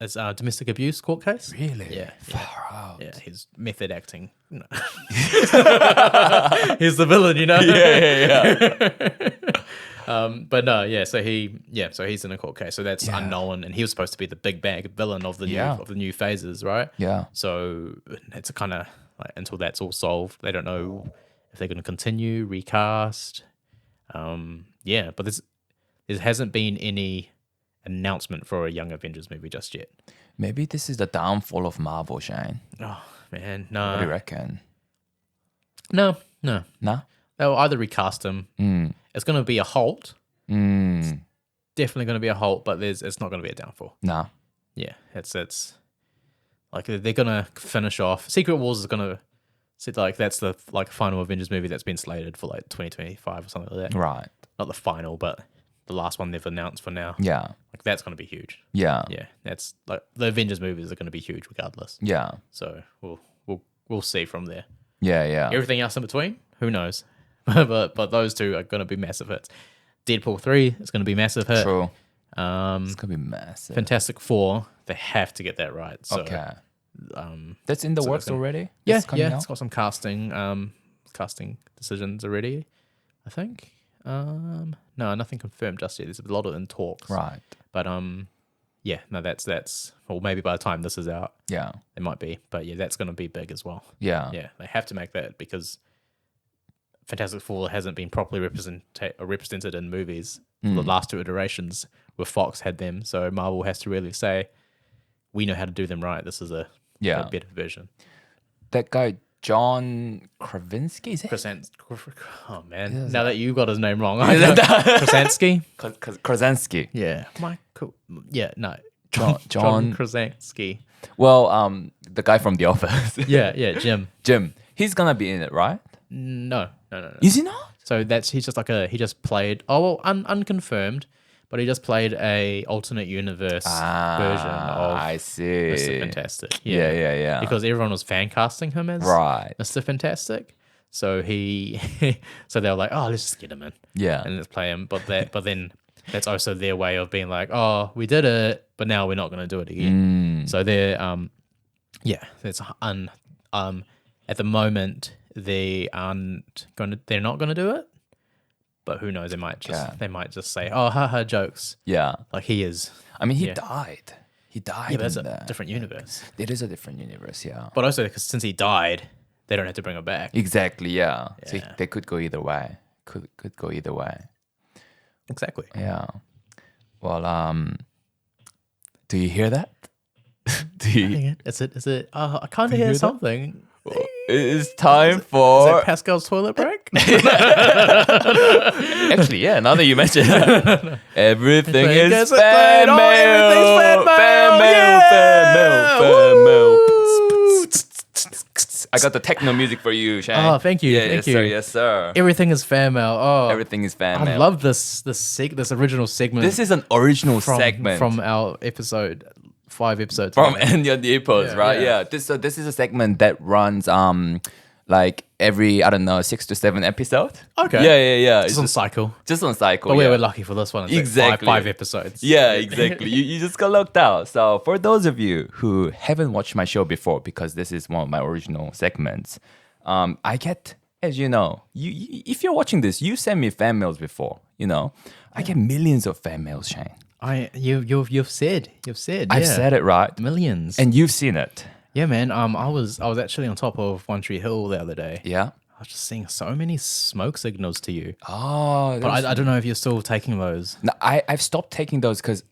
It's a domestic abuse court case. Really? Yeah. Far out. Yeah, his method acting. No. He's the villain, you know? Yeah. But no, yeah, so he's in a court case. So that's unknown, and he was supposed to be the big bag villain of the new phases, right? Yeah. So it's a kind of like until that's all solved, they don't know if they're going to continue, recast. But there hasn't been any announcement for a Young Avengers movie just yet. Maybe this is the downfall of Marvel, Shane. Oh man, no. What do you reckon? No. Nah? They'll either recast him. It's going to be a halt. It's definitely going to be a halt, but it's not going to be a downfall. Nah. Yeah, it's like they're going to finish off. Secret Wars is going to like that's the like final Avengers movie that's been slated for like 2025 or something like that. Right. Not the final, but the last one they've announced for now. Yeah. Like that's going to be huge. Yeah. Yeah, that's like the Avengers movies are going to be huge regardless. Yeah. So we'll see from there. Yeah. Everything else in between, who knows? but those two are going to be massive hits. Deadpool 3 is going to be massive hit. True. It's gonna be massive. Fantastic Four, they have to get that right. So, Okay. That's in the works already? Yeah, It's coming out? it's got some casting decisions already, I think. No, nothing confirmed just yet. There's a lot of in talks. Right. But yeah, no, that's well, maybe by the time this is out, Yeah. it might be. But yeah, that's going to be big as well. Yeah. Yeah, they have to make that because Fantastic Four hasn't been properly represented in movies. The last two iterations where Fox had them, so Marvel has to really say, we know how to do them right. This is a better version. That guy John Krasinski, is it? Oh man! Now that you got his name wrong, I know. Krasinski. Krasinski. Yeah, Michael. Yeah, no. John Krasinski. Well, the guy from The Office. Yeah, Jim. Jim. He's gonna be in it, right? No. Is he not? So he's just played. Unconfirmed, but he just played a alternate universe version of I see. Mr. Fantastic. Yeah. Because everyone was fan casting him as Mr. Fantastic. So so they were like, oh, let's just get him in. Yeah. And let's play him. But then that's also their way of being like, oh, we did it, but now we're not going to do it again. So they're that's at the moment they're not going to do it. But who knows? They might just say, "Oh, haha, jokes." Yeah, like he is. I mean, he died. He died. Yeah, but that's a different universe. It is a different universe, yeah. But also, because since he died, they don't have to bring him back. Exactly. Yeah. So they could go either way. Could go either way. Exactly. Yeah. Well, do you hear that? Do you? Is it? I kind of hear something. It's time for... Is that Pascal's toilet break? Actually, yeah, now that you mention it. Everything is fan mail. Everything's fan mail. I got the techno music for you, Shane. Oh, thank you. Yes, sir. Yes, sir. Everything is fan mail. Oh, everything is fan mail. I love this original segment. This is an original segment from our episode. 5 episodes from Hundy Hundy Hippos, right? Yeah. This is a segment that runs like every 6 to 7 episodes. Okay. Yeah. Just on cycle. But we were lucky for this one. It's exactly. Like 5 episodes. Yeah, exactly. you just got locked out. So for those of you who haven't watched my show before, because this is one of my original segments, I get, as you know, if you're watching this, you send me fan mails before. I get millions of fan mails, Shane. You've said. I've said it, right? Millions. And you've seen it. Yeah, man. I was actually on top of One Tree Hill the other day. Yeah. I was just seeing so many smoke signals to you. Oh. But I don't know if you're still taking those. No, I've stopped taking those because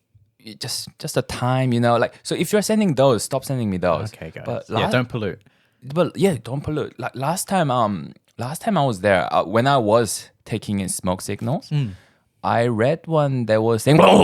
just the time, like, so if you're sending those, stop sending me those. Okay, guys. But don't pollute. But yeah, don't pollute. Like last time I was there, when I was taking in smoke signals, I read one that was saying, and I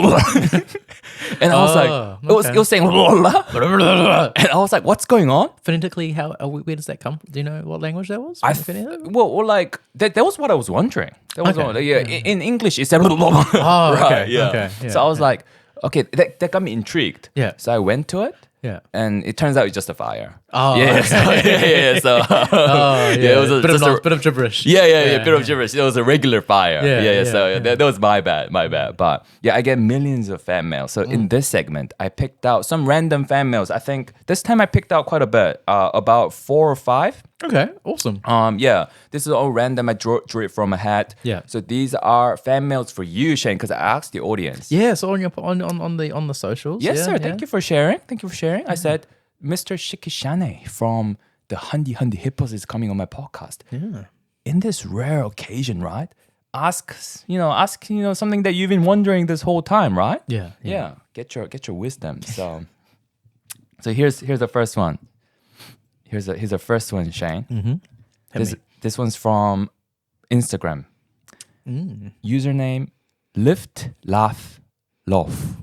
was like, it was saying, and I was like, what's going on? Phonetically, where does that come from? Do you know what language that was? Well, like that was what I was wondering. In English, it said, right, yeah. So I was like, okay, that got me intrigued. Yeah. So I went to it. Yeah. And it turns out it's just a fire. Oh, yeah. Okay. So it was a bit of gibberish. Yeah, bit of gibberish. It was a regular fire. Yeah. So that was my bad. But yeah, I get millions of fan mail. So in this segment, I picked out some random fan mails. I think this time I picked out quite a bit, about 4 or 5. Okay, awesome. Yeah, this is all random. I drew it from a hat. Yeah. So these are fan mails for you, Shane, because I asked the audience. Yeah. So on the socials. Yes, sir. Thank you for sharing. I said, Mr. Shikishane from the Hundy Hundy Hippos is coming on my podcast. Yeah. In this rare occasion, right? Ask something that you've been wondering this whole time, right? Yeah. Get your wisdom. So here's the first one. Here's the first one, Shane. Mm-hmm. This one's from Instagram. Username Lift Laugh Loft.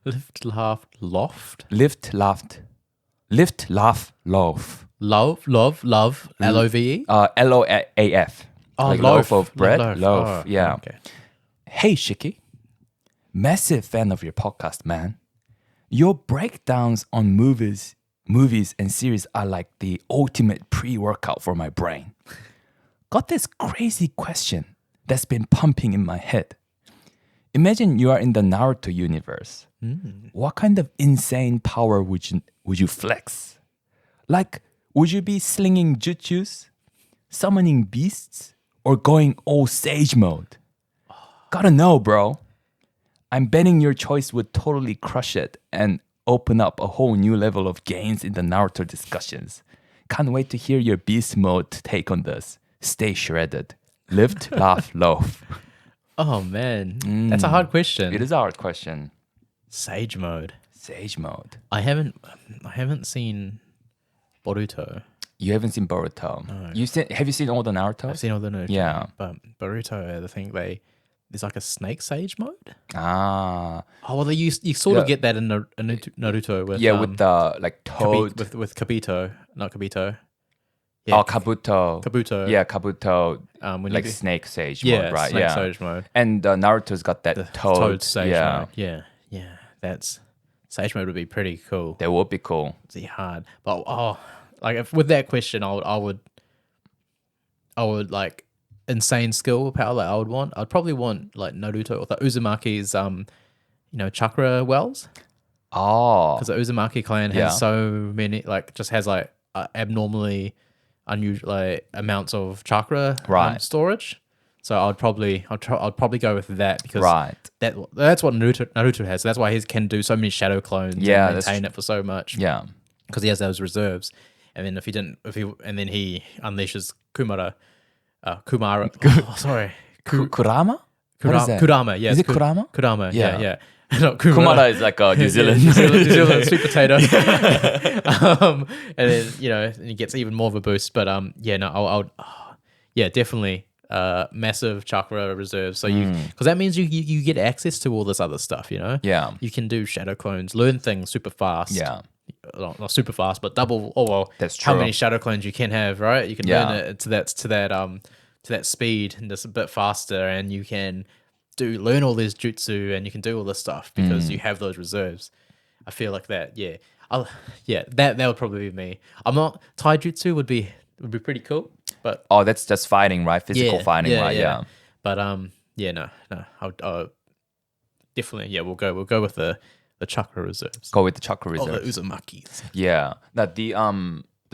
Lift, laugh, loft. Lift Laugh Loaf. Love, LOVE. LOAF. Oh, like loaf of bread. Loaf. Loaf. Oh, yeah. Okay. Hey, Shiki. Massive fan of your podcast, man. Your breakdowns on movies and series are like the ultimate pre-workout for my brain. Got this crazy question that's been pumping in my head. Imagine you are in the Naruto universe. What kind of insane power would you flex? Like, would you be slinging jutsus, summoning beasts, or going all sage mode? Gotta know, bro. I'm betting your choice would totally crush it and open up a whole new level of gains in the Naruto discussions. Can't wait to hear your beast mode take on this. Stay shredded. Lift, laugh, loaf. Oh man, that's a hard question. It is a hard question. Sage mode. Sage mode. I haven't seen Boruto. You haven't seen Boruto. No. Have you seen all the Naruto? I've seen all the Naruto. Yeah. But Boruto, I think there's like a snake sage mode. Ah. Oh well, you sort of get that in Naruto with with the like toad. with Kabito, not Kabito. Oh, Kabuto. Kabuto. Yeah, Kabuto. When like you do, snake sage mode, right? Snake sage mode. And Naruto's got that The toad sage mode. Yeah. That's sage mode would be pretty cool. That would be cool. It's hard, but with that question, I would like insane skill power. Like I'd probably want like Naruto or the Uzumaki's chakra wells. Oh, Because the Uzumaki clan has so many, like, just has like abnormally unusual like amounts of chakra storage. So I'd probably go with that because that's what Naruto has. So that's why he can do so many shadow clones and maintain it for so much. Yeah, because he has those reserves. And then he unleashes Kurama. Kurama. Kurama, yes. Is it Kurama? Kurama, yeah. Not Kumara is like a New Zealand. New Zealand sweet potato. And then, he gets even more of a boost. But definitely massive chakra reserves. So because that means you get access to all this other stuff, Yeah. You can do shadow clones, learn things super fast. Yeah. Not super fast, but double. Oh well, that's true. How many shadow clones you can have, right? You can learn it to that speed and just a bit faster, and you can learn all this jutsu, and you can do all this stuff because you have those reserves. I feel like that. Yeah, that would probably be me. I'm not taijutsu would be pretty cool, but that's just fighting, right? Physical fighting, right? Yeah. But no. I'll definitely we'll go with the chakra reserves. Go with the chakra reserves. Oh, the Uzumakis. Yeah. That the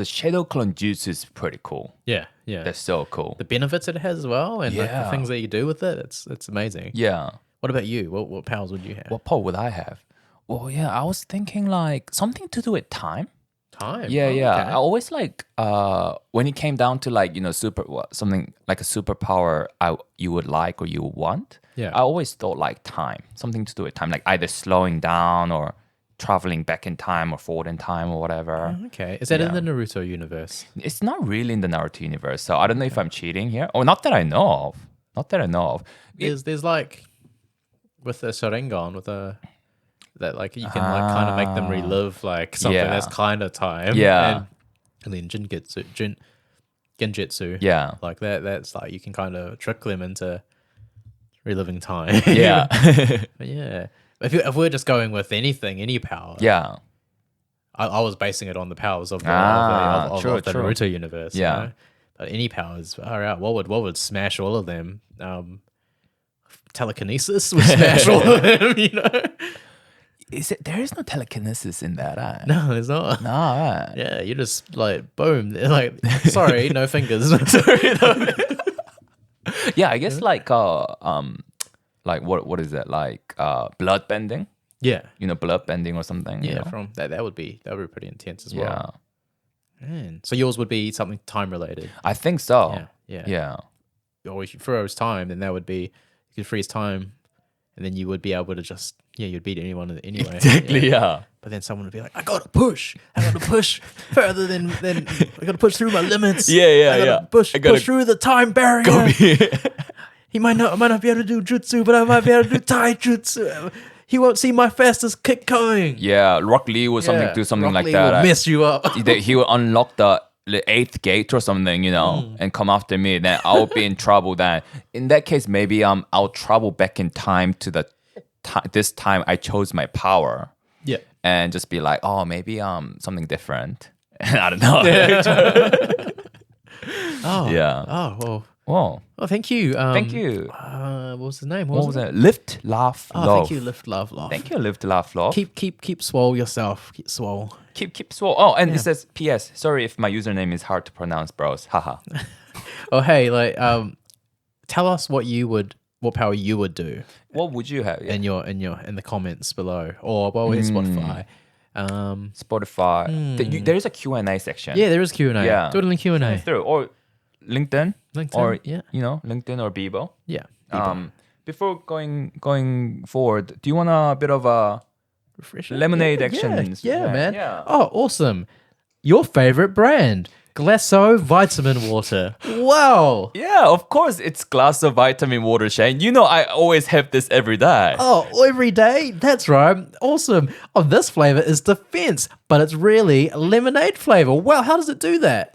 shadow clone jutsu is pretty cool. Yeah. That's so cool. The benefits it has as well, and like the things that you do with it, it's amazing. Yeah. What about you? What powers would you have? What power would I have? Well, yeah, I was thinking like something to do with time. Time. Yeah. Okay. I always like when it came down to like something like a superpower you would like or you would want. Yeah. I always thought like time, something to do with time, like either slowing down or traveling back in time or forward in time or whatever. Okay. Is that in the Naruto universe? It's not really in the Naruto universe, so I don't know if I'm cheating here. Or not that I know of. There's like with the Sharingan, that like you can like kind of make them relive like something that's kind of time. Yeah. And then Genjutsu. Like that's like you can kind of trick them into reliving time. Yeah. But yeah. If we're just going with any power. Yeah. I was basing it on the powers of the Naruto universe. Yeah. But any powers, all right, what would smash all of them? Telekinesis would smash all of them, There is no telekinesis in that, right? No, there's not. No, right. Yeah, you just like boom. Like, sorry, no fingers. Sorry, no. Yeah, I guess like what is that, like blood bending? Yeah, blood bending or something. Yeah, from that would be pretty intense as well. Yeah. Man. So yours would be something time related. I think so. Yeah. Or if you froze time, then that would be you could freeze time, and then you would be able to just you'd beat anyone anyway. Exactly. Yeah. But then someone would be like, I gotta push further than I gotta push through my limits. I gotta push through the time barrier. I might not be able to do jutsu, but I might be able to do taijutsu. He won't see my fastest kick coming. Yeah, Rock Lee would do something like that. Will mess you up. He would unlock the 8th gate or something, and come after me. Then I'll be in trouble. Then in that case, maybe I'll travel back in time to the this time I chose my power Yeah. and just be like, oh, maybe something different. I don't know. Oh. Yeah. Oh, well. Whoa. Oh, thank you. Thank you. What was his name? What was it? Lift, laugh, Oh, love. thank you. Lift, love, laugh. Thank you, lift, laugh, love. Keep swole yourself. Keep swole. Keep swole. Oh, and it says P.S. Sorry if my username is hard to pronounce, bros. Haha. Oh, hey, like, tell us what power you would do What would you have? Yeah. in the comments below, or it's Spotify. Spotify. There is a Q&A section. Yeah, there is Q&A. Yeah. Do it in the Q&A. Through or LinkedIn. Or yeah. LinkedIn or Bebo. Yeah. Before going forward, do you want a bit of a Refresher? lemonade Yeah, action? Yeah, man. Yeah. Oh, awesome. Your favorite brand, Glasso Vitamin Water. Wow. Yeah, of course it's glass of vitamin water, Shane. You know I always have this every day. Oh, every day? That's right. Awesome. Oh, this flavor is Defense, but it's really lemonade flavor. Wow, how does it do that?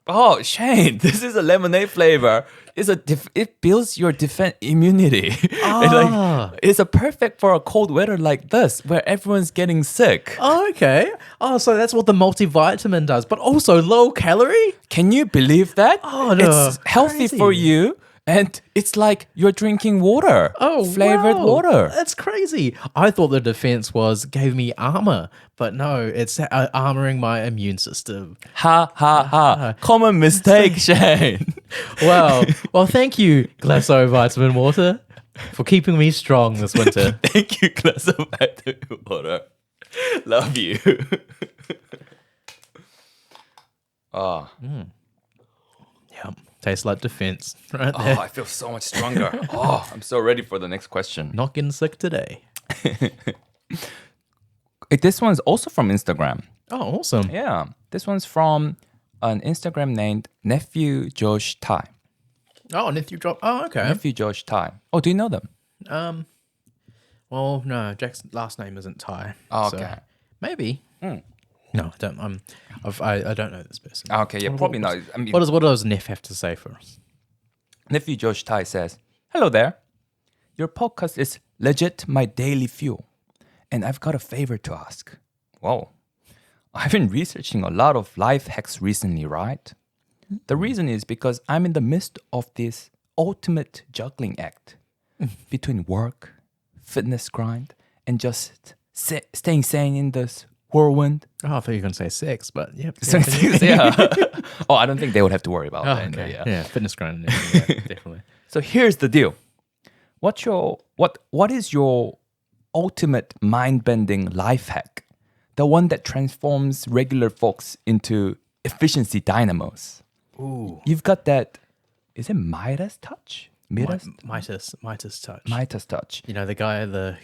Oh, Shane, this is a lemonade flavor. It builds your defense immunity. It's a perfect for a cold weather like this, where everyone's getting sick. Oh, okay. Oh, so that's what the multivitamin does, but also low calorie? Can you believe that? Oh, no. It's healthy Crazy. for you. And it's like you're drinking water. Oh, flavored wow. water. That's crazy. I thought the Defense gave me armor, but no, it's armoring my immune system. Ha ha ha. Common mistake, Shane. Wow. Well, thank you, Glasso Vitamin Water, for keeping me strong this winter. Thank you, glass of vitamin water. Love you. Yep. Tastes like Defense right there. I feel so much stronger. I'm so ready for the next question. Not getting sick today. This one's also from Instagram. Oh, awesome. Yeah. This one's from an Instagram named Nephew Josh Tai. Oh, nephew drop. Oh, okay. Nephew Josh Tai. Oh, do you know them? Well, no, Jack's last name isn't Ty. Oh, so okay. maybe. No, I don't. I don't know this person. Okay, yeah, probably not. I mean, What does Neff have to say for us? Nephew Josh Tai says, "Hello there. Your podcast is legit my daily fuel. And I've got a favor to ask." Whoa. I've been researching a lot of life hacks recently, right? The reason is because I'm in the midst of this ultimate juggling act between work, fitness grind, and just staying sane in this whirlwind. Oh, I thought you were going to say sex, but yep. Yeah. Oh, I don't think they would have to worry about Oh, that. okay. Yeah. Yeah, fitness grind. Yeah, definitely. So here's the deal. What is your ultimate mind-bending life hack? The one that transforms regular folks into efficiency dynamos. Ooh. You've got that, is it Midas touch? Midas touch. Midas touch. You know, the guy, the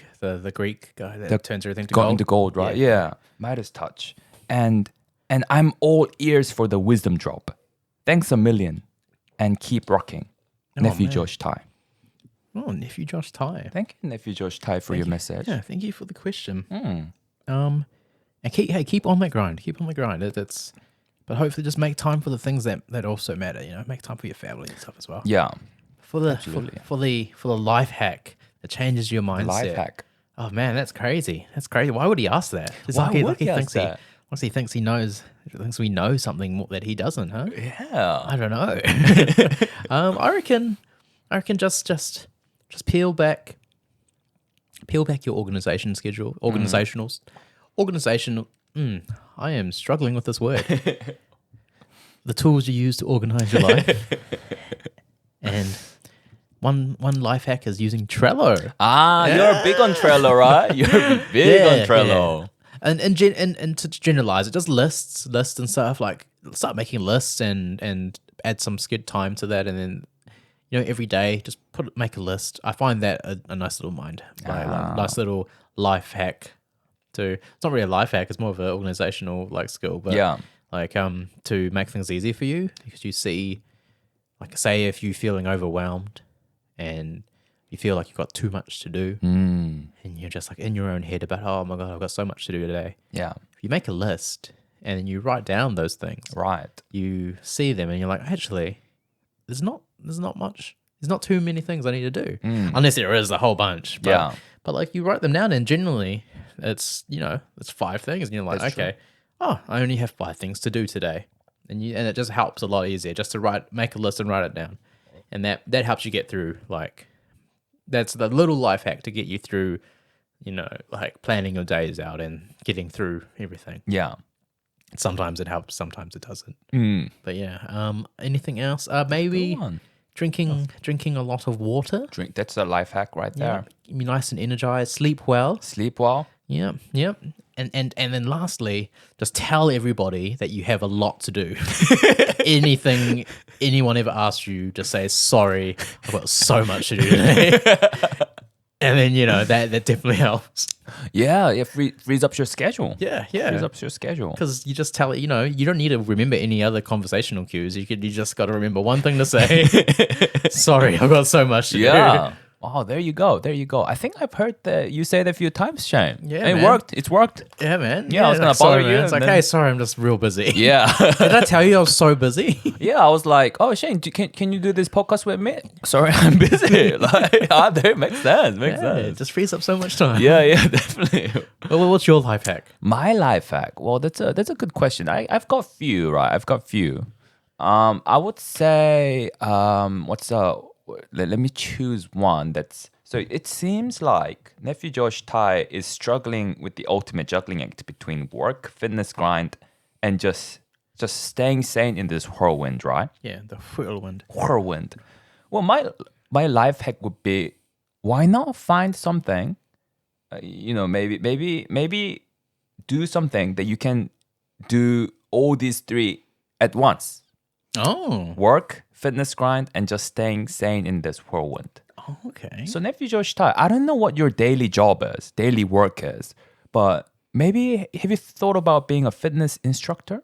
Greek guy that turns everything to gold. Into gold, right? Yeah. Midas touch. And I'm all ears for the wisdom drop. Thanks a million. And keep rocking. Nephew man. Josh Tai. Oh, Nephew Josh Tai. Thank you, Nephew Josh Tai, for your message. Yeah, thank you for the question. And keep on that grind. Keep on the grind. But hopefully just make time for the things that also matter. You know, make time for your family and stuff as well. Yeah. For the life hack that changes your mindset. Life hack. Oh man, that's crazy. That's crazy. Why would he ask that? It's Why like would he ask that? He thinks he knows. Thinks we know something more that he doesn't, huh? Yeah. I don't know. I reckon just peel back your organization schedule. Organizational. I am struggling with this word. The tools you use to organize your life. And one life hack is using Trello. You're big on Trello, right? You're big on Trello. Yeah. And to generalize it, just lists and stuff, like start making lists and add some skid time to that, and then every day just make a list. I find that a nice little nice little life hack. It's not really a life hack, it's more of an organizational skill, but to make things easier for you, because you see, say if you're feeling overwhelmed and you feel like you've got too much to do, and you're just in your own head about, oh my God, I've got so much to do today. Yeah. If you make a list and you write down those things, Right. you see them and you're like, actually, there's not much. There's not too many things I need to do, unless there is a whole bunch. But But like you write them down, and generally it's it's 5 things, and you're like, That's true. okay, oh, I only have 5 things to do today, and it just helps a lot easier just to make a list and write it down, and that helps you get through. Like that's the little life hack to get you through, like planning your days out and getting through everything. Yeah. Sometimes it helps, sometimes it doesn't. But yeah, anything else? Good Maybe one. drinking a lot of water. Drink. That's a life hack right Yeah, there. be nice and energized. Sleep well. Sleep well. Yeah, yeah. And then lastly, just tell everybody that you have a lot to do. Anything anyone ever asks you, just say, sorry, I've got so much to do today. And then, that definitely helps. Yeah, it frees up your schedule. Yeah. Frees up your schedule. Because you just tell it, you don't need to remember any other conversational cues. You just got to remember one thing to say. Sorry, I've got so much to do. Yeah. Oh, there you go. There you go. I think I've heard that you say it a few times, Shane. Yeah, and it man. worked. It's worked. Yeah, man. Yeah, I was gonna like, bother sorry, you, man. It's and like, then- hey, sorry, I'm just real busy. Yeah. Did I tell you I was so busy? Yeah, I was like, oh, Shane, can you do this podcast with me? Sorry, I'm busy. Like, there makes sense. Makes Yeah, it sense. just frees up so much time. Yeah, definitely. Well, what's your life hack? My life hack. Well, that's a good question. I've got few, right? I've got few. I would say let me choose one that's so it seems like nephew Josh Tai is struggling with the ultimate juggling act between work, fitness grind, and just staying sane in this whirlwind, right? Yeah, the whirlwind. Whirlwind. Well, my life hack would be why not find something, maybe do something that you can do all these 3 at once. Oh, Work, fitness grind, and just staying sane in this whirlwind. okay. So nephew Josh Tai, I don't know what your daily job is, daily work is, but maybe have you thought about being a fitness instructor?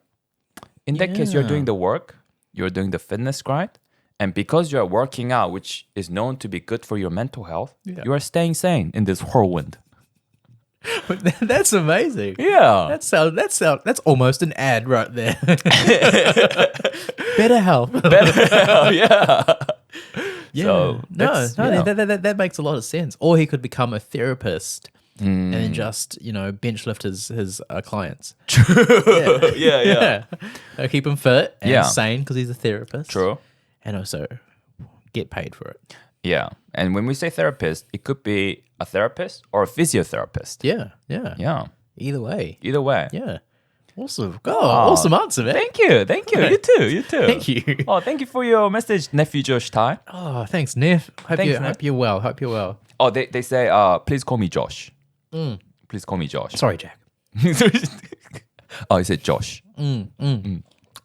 In that case, you're Yeah. doing the work, you're doing the fitness grind, and because you're working out, which is known to be good for your mental health, Yeah. you are staying sane in this whirlwind. That's amazing. Yeah. That's almost an ad right there. Better health. Yeah. Yeah. So, that's- yeah. That makes a lot of sense. Or he could become a therapist and then just bench lift his clients. Yeah. Keep him fit and Yeah. sane because he's a therapist. True. And also get paid for it. Yeah. And when we say therapist, it could be a therapist or a physiotherapist. Yeah. Yeah. Either way. Either way. Yeah. Awesome. Awesome answer, man. Thank you. You too. Thank you. Oh, thank you for your message, nephew Josh Tai. Oh, thanks, Neff. Thanks, Neff. Hope you're well. Hope you're well. Oh, they say, please call me Josh. Please call me Josh. Sorry, Jack. Oh, he said Josh. Oh,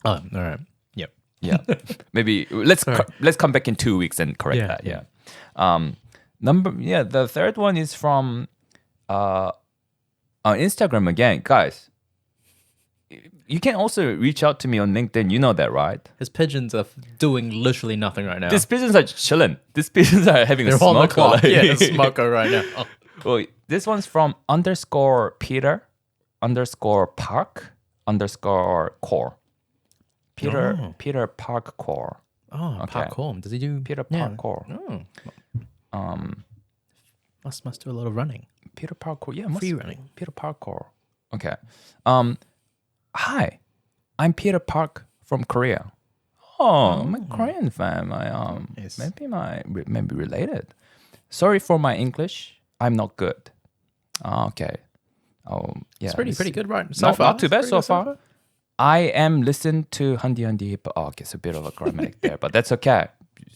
all right. Yep. Yeah. Maybe let's come back in 2 weeks and correct that. Yeah. The third one is from on Instagram again, guys. You can also reach out to me on LinkedIn. You know that, right? His pigeons are doing literally nothing right now. These pigeons are chilling. These pigeons are having They're a smoke. on the clock. like- Yeah, smoker right now. Oh. Well, this one's from _Peter _Park _Core. Peter Park Core. Oh, Okay. parkour. Does he do Peter yeah. Parkour. Oh, must do a lot of running. Peter Parkour. Yeah, Free running. Peter Parkour. Okay. Hi, I'm Peter Park from Korea. Oh, I'm a Korean fan. Yes. Maybe related. Sorry for my English. I'm not good. Okay. Oh, yeah. It's pretty good, right? Not too bad Pretty so good far. I am listening to Hundy Hundy Hippos. Oh, okay, it's a bit of a grammatic there, but that's okay.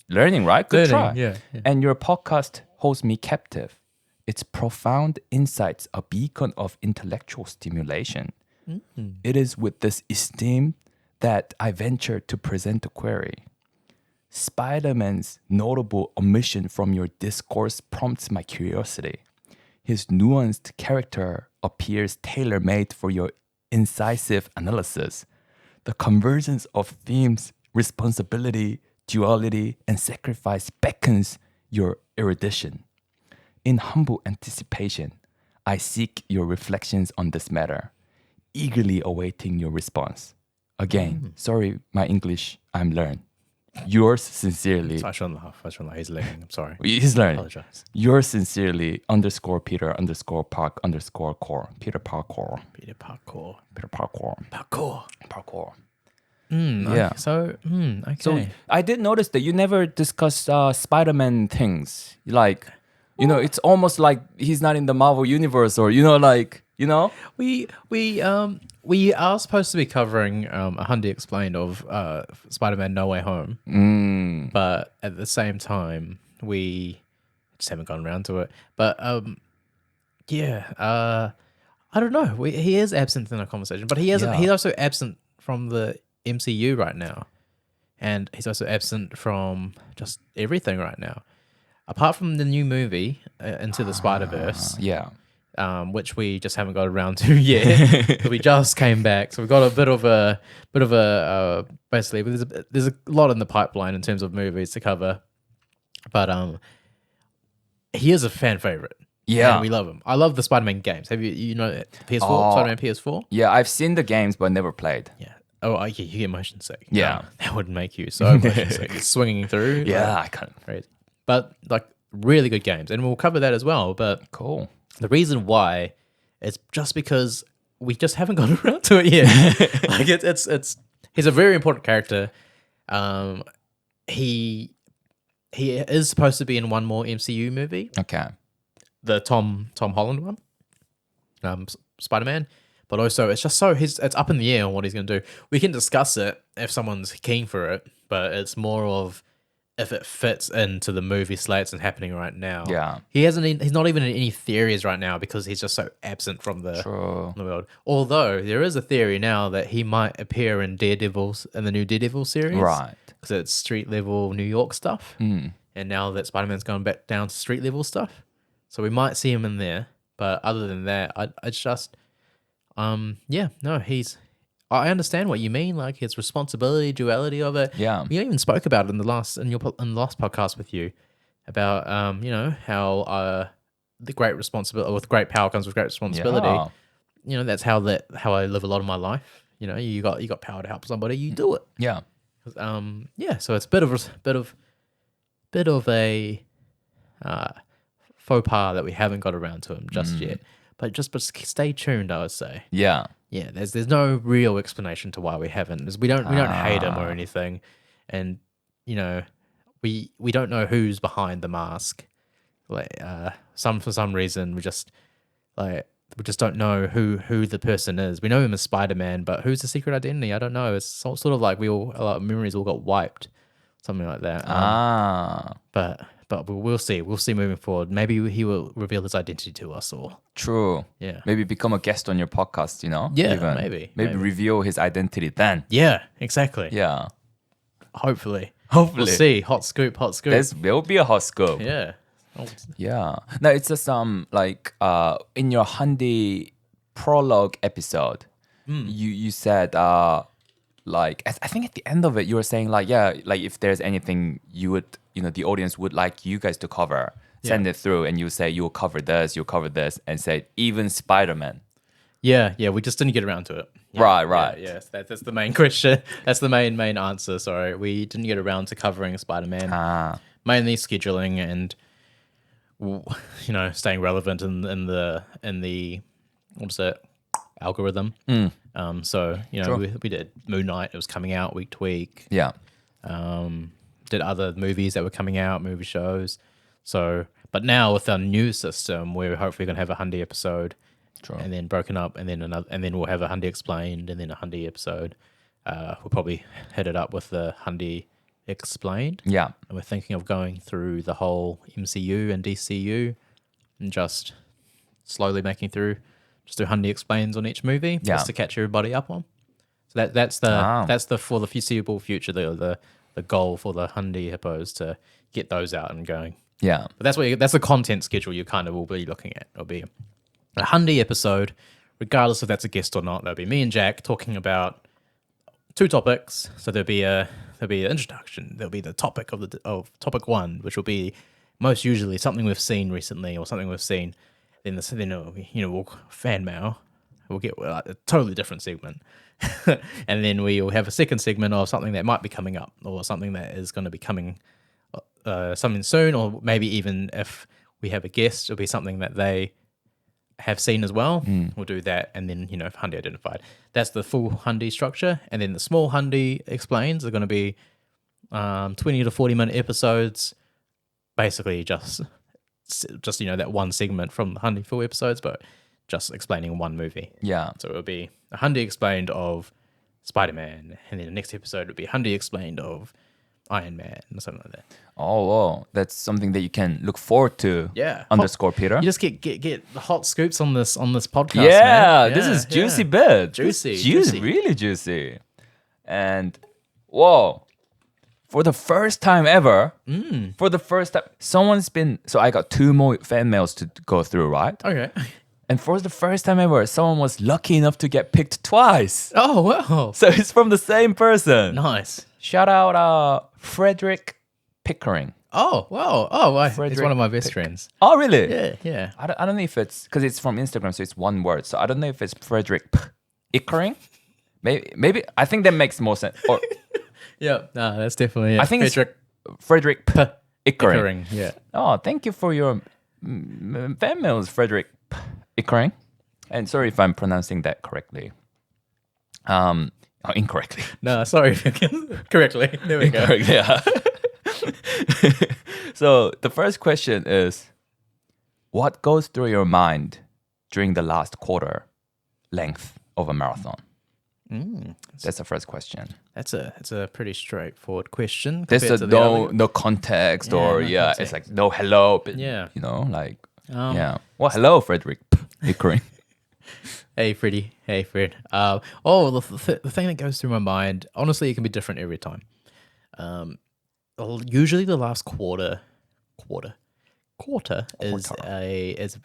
Learning, right? Good try. Yeah. And your podcast holds me captive. Its profound insights, a beacon of intellectual stimulation. It is with this esteem that I venture to present a query. Spider-Man's notable omission from your discourse prompts my curiosity. His nuanced character appears tailor-made for your incisive analysis. The convergence of themes, responsibility, duality, and sacrifice beckons your erudition. In humble anticipation, I seek your reflections on this matter, eagerly awaiting your response. Again, sorry, my English, I'm learned. yours sincerely. I shouldn't laugh. He's learning. I'm sorry. He's learning. Apologize. Yours sincerely _Peter_Park_core. Peter Parkour. Peter Parkour. Peter Parkour. Parkour. Yeah. Okay, okay. So I did notice that you never discussed Spider-Man things. Like, it's almost like he's not in the Marvel universe, or we are supposed to be covering a Hundy Explained of Spider-Man No Way Home, but at the same time we just haven't gone around to it. But I don't know. He is absent in the conversation, but he's also absent from the MCU right now, and he's also absent from just everything right now, apart from the new movie Into the Spider-Verse. Which we just haven't got around to yet. So we just came back, so we've got a bit of a basically. There's a lot in the pipeline in terms of movies to cover, but he is a fan favorite. Yeah, and we love him. I love the Spider-Man games. Have you PS4? Spider-Man PS4? Yeah, I've seen the games but never played. Yeah. Oh, you get motion sick. Yeah, that would make you so motion sick. Swinging through. Yeah, I can't. Crazy. But like really good games, and we'll cover that as well. But cool. The reason why is just because we just haven't gotten around to it yet. Like it's he's a very important character. He is supposed to be in one more MCU movie. Okay. The Tom Holland one. Spider-Man. But also it's just it's up in the air on what he's gonna do. We can discuss it if someone's keen for it, but it's more of if it fits into the movie slates and happening right now. Yeah. He's not even in any theories right now because he's just so absent from the world. Although there is a theory now that he might appear in the new Daredevil series. Right. Because it's street level New York stuff. And now that Spider-Man's going back down to street level stuff. So we might see him in there. But other than that, it's just I understand what you mean, like his responsibility, duality of it. Yeah, we even spoke about it in the last podcast with you about how the great responsibility with great power comes with great responsibility. Yeah. That's how I live a lot of my life. You got power to help somebody, you do it. Yeah. So it's a bit of a faux pas that we haven't got around to him just yet. But stay tuned, I would say. Yeah. Yeah, there's no real explanation to why we haven't. We don't hate him or anything, and we don't know who's behind the mask. Like for some reason we just don't know who the person is. We know him as Spider-Man, but who's the secret identity? I don't know. It's sort of like our memories all got wiped, something like that. But we'll see. We'll see moving forward. Maybe he will reveal his identity to us all. True. Yeah. Maybe become a guest on your podcast, Yeah, even. maybe reveal his identity then. Yeah, exactly. Yeah. Hopefully. We'll see. Hot scoop. There'll be a hot scoop. Yeah. Yeah. No, it's just in your Hundy prologue episode, you said I think at the end of it you were saying if there's anything you would the audience would like you guys to cover, send it through, and you say you'll cover this, and say even Spider-Man. Yeah, we just didn't get around to it. Yeah, right. Yes, that's the main question. That's the main answer. Sorry, we didn't get around to covering Spider-Man. Mainly scheduling and staying relevant in the what's it, algorithm. So Sure. we did Moon Knight. It was coming out week to week. Yeah. Did other movies that were coming out, movie shows. So, but now with our new system, we're hopefully going to have a Hundy episode, and then broken up, and then another, and then we'll have a Hundy Explained, and then a Hundy episode. We'll probably hit it up with the Hundy Explained. Yeah. And we're thinking of going through the whole MCU and DCU, and just slowly making through. Just do Hundy Explains on each movie, just to catch everybody up on. So that's the for the foreseeable future, the goal for the Hundy Hippos, to get those out and going. Yeah. But that's the content schedule you kind of will be looking at. It'll be a Hundy episode, regardless if that's a guest or not. There'll be me and Jack talking about two topics. So there'll be an introduction. There'll be the topic of topic one, which will be most usually something we've seen recently or something we've seen. Then we'll fan mail. we'll get a totally different segment. And then we'll have a second segment of something that might be coming up, or something that is going to be coming something soon, or maybe even if we have a guest, it'll be something that they have seen as well. We'll do that, and then, Hundy identified. That's the full Hundy structure. And then the small Hundy explains are going to be 20 to 40 minute episodes, basically just that one segment from the Hundy full episodes, but just explaining one movie. Yeah. So it'll be a Hundy explained of Spider-Man, and then the next episode would be Hundy explained of Iron Man, or something like that. Oh, wow. That's something that you can look forward to. Yeah. Underscore Peter. You just get the hot scoops on this podcast. Yeah, man. this is juicy bit. Juicy. Really juicy. And whoa. For the first time ever, someone's been. So I got 2 more fan mails to go through, right? Okay. And for the first time ever, someone was lucky enough to get picked twice. Oh, wow. So it's from the same person. Nice. Shout out Frederick Pickering. Oh, wow. Oh, wow. He's Frederick one of my best friends. Oh, really? Yeah. I don't know if it's because it's from Instagram, so it's one word. So I don't know if it's Frederick Pickering. Maybe I think that makes more sense. Or Yeah, no, that's definitely it. I think it's Frederick Pickering. Yeah. Oh, thank you for your fan mails, Frederick Pickering. And sorry if I'm pronouncing that correctly. Incorrectly. No, sorry. Correctly. There we go. Incorrectly, yeah. So the first question is, what goes through your mind during the last quarter length of a marathon? That's the first question. That's a pretty straightforward question. There's no context, or context. it's like no hello, but Well, hello, Frederick Pickering. Hey, Freddie. Hey, Fred. The thing that goes through my mind, honestly, it can be different every time. Usually the last quarter is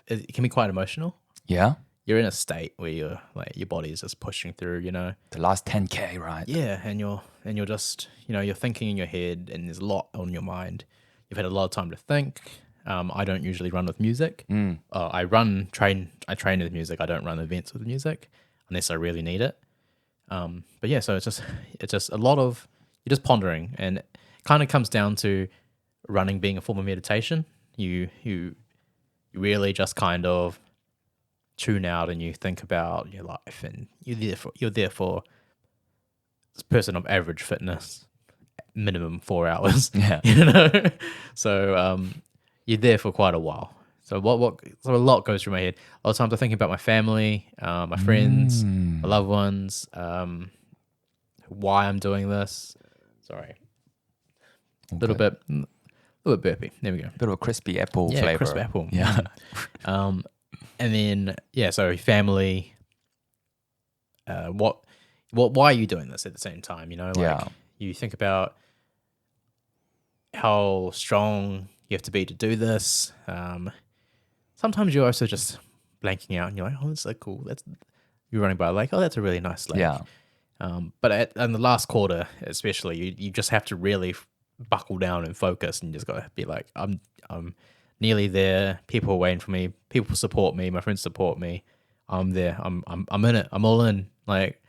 it can be quite emotional. Yeah. You're in a state where you're like your body is just pushing through, The last 10K, right? Yeah, and you're just you're thinking in your head, and there's a lot on your mind. You've had a lot of time to think. I don't usually run with music. I train with music. I don't run events with music unless I really need it. But yeah, so it's just a lot of you're just pondering, and it kind of comes down to running being a form of meditation. You really just kind of tune out, and you think about your life, and you're there for this person of average fitness, minimum 4 hours. Yeah. So you're there for quite a while. So so a lot goes through my head. A lot of times I'm thinking about my family, my friends, my loved ones, why I'm doing this. Sorry. A little bit burpy. There we go. Bit of a crispy apple flavor. Crispy apple. Yeah. And then so family. Why are you doing this at the same time? You think about how strong you have to be to do this. Sometimes you're also just blanking out, and you're like, "Oh, that's so cool." You're running by a lake. Oh, that's a really nice lake. Yeah. But in the last quarter, especially, you just have to really buckle down and focus, and you just gotta be like, I'm nearly there. People are waiting for me. People support me. My friends support me. I'm there. I'm in it. I'm all in. Like,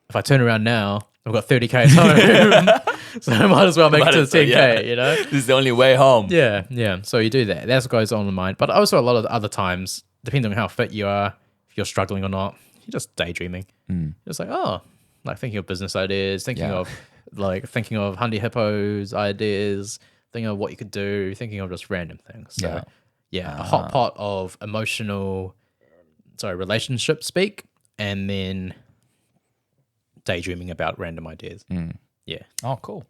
if I turn around now, I've got 30K home. So I might as well make it to the 10K, This is the only way home. Yeah. So you do that. That's what goes on in mind. But also a lot of the other times, depending on how fit you are, if you're struggling or not, you're just daydreaming. Just like thinking of business ideas, thinking of Hundy Hippos ideas, thinking of what you could do, thinking of just random things. So a hot pot of relationship speak, and then daydreaming about random ideas. Yeah. Oh, cool.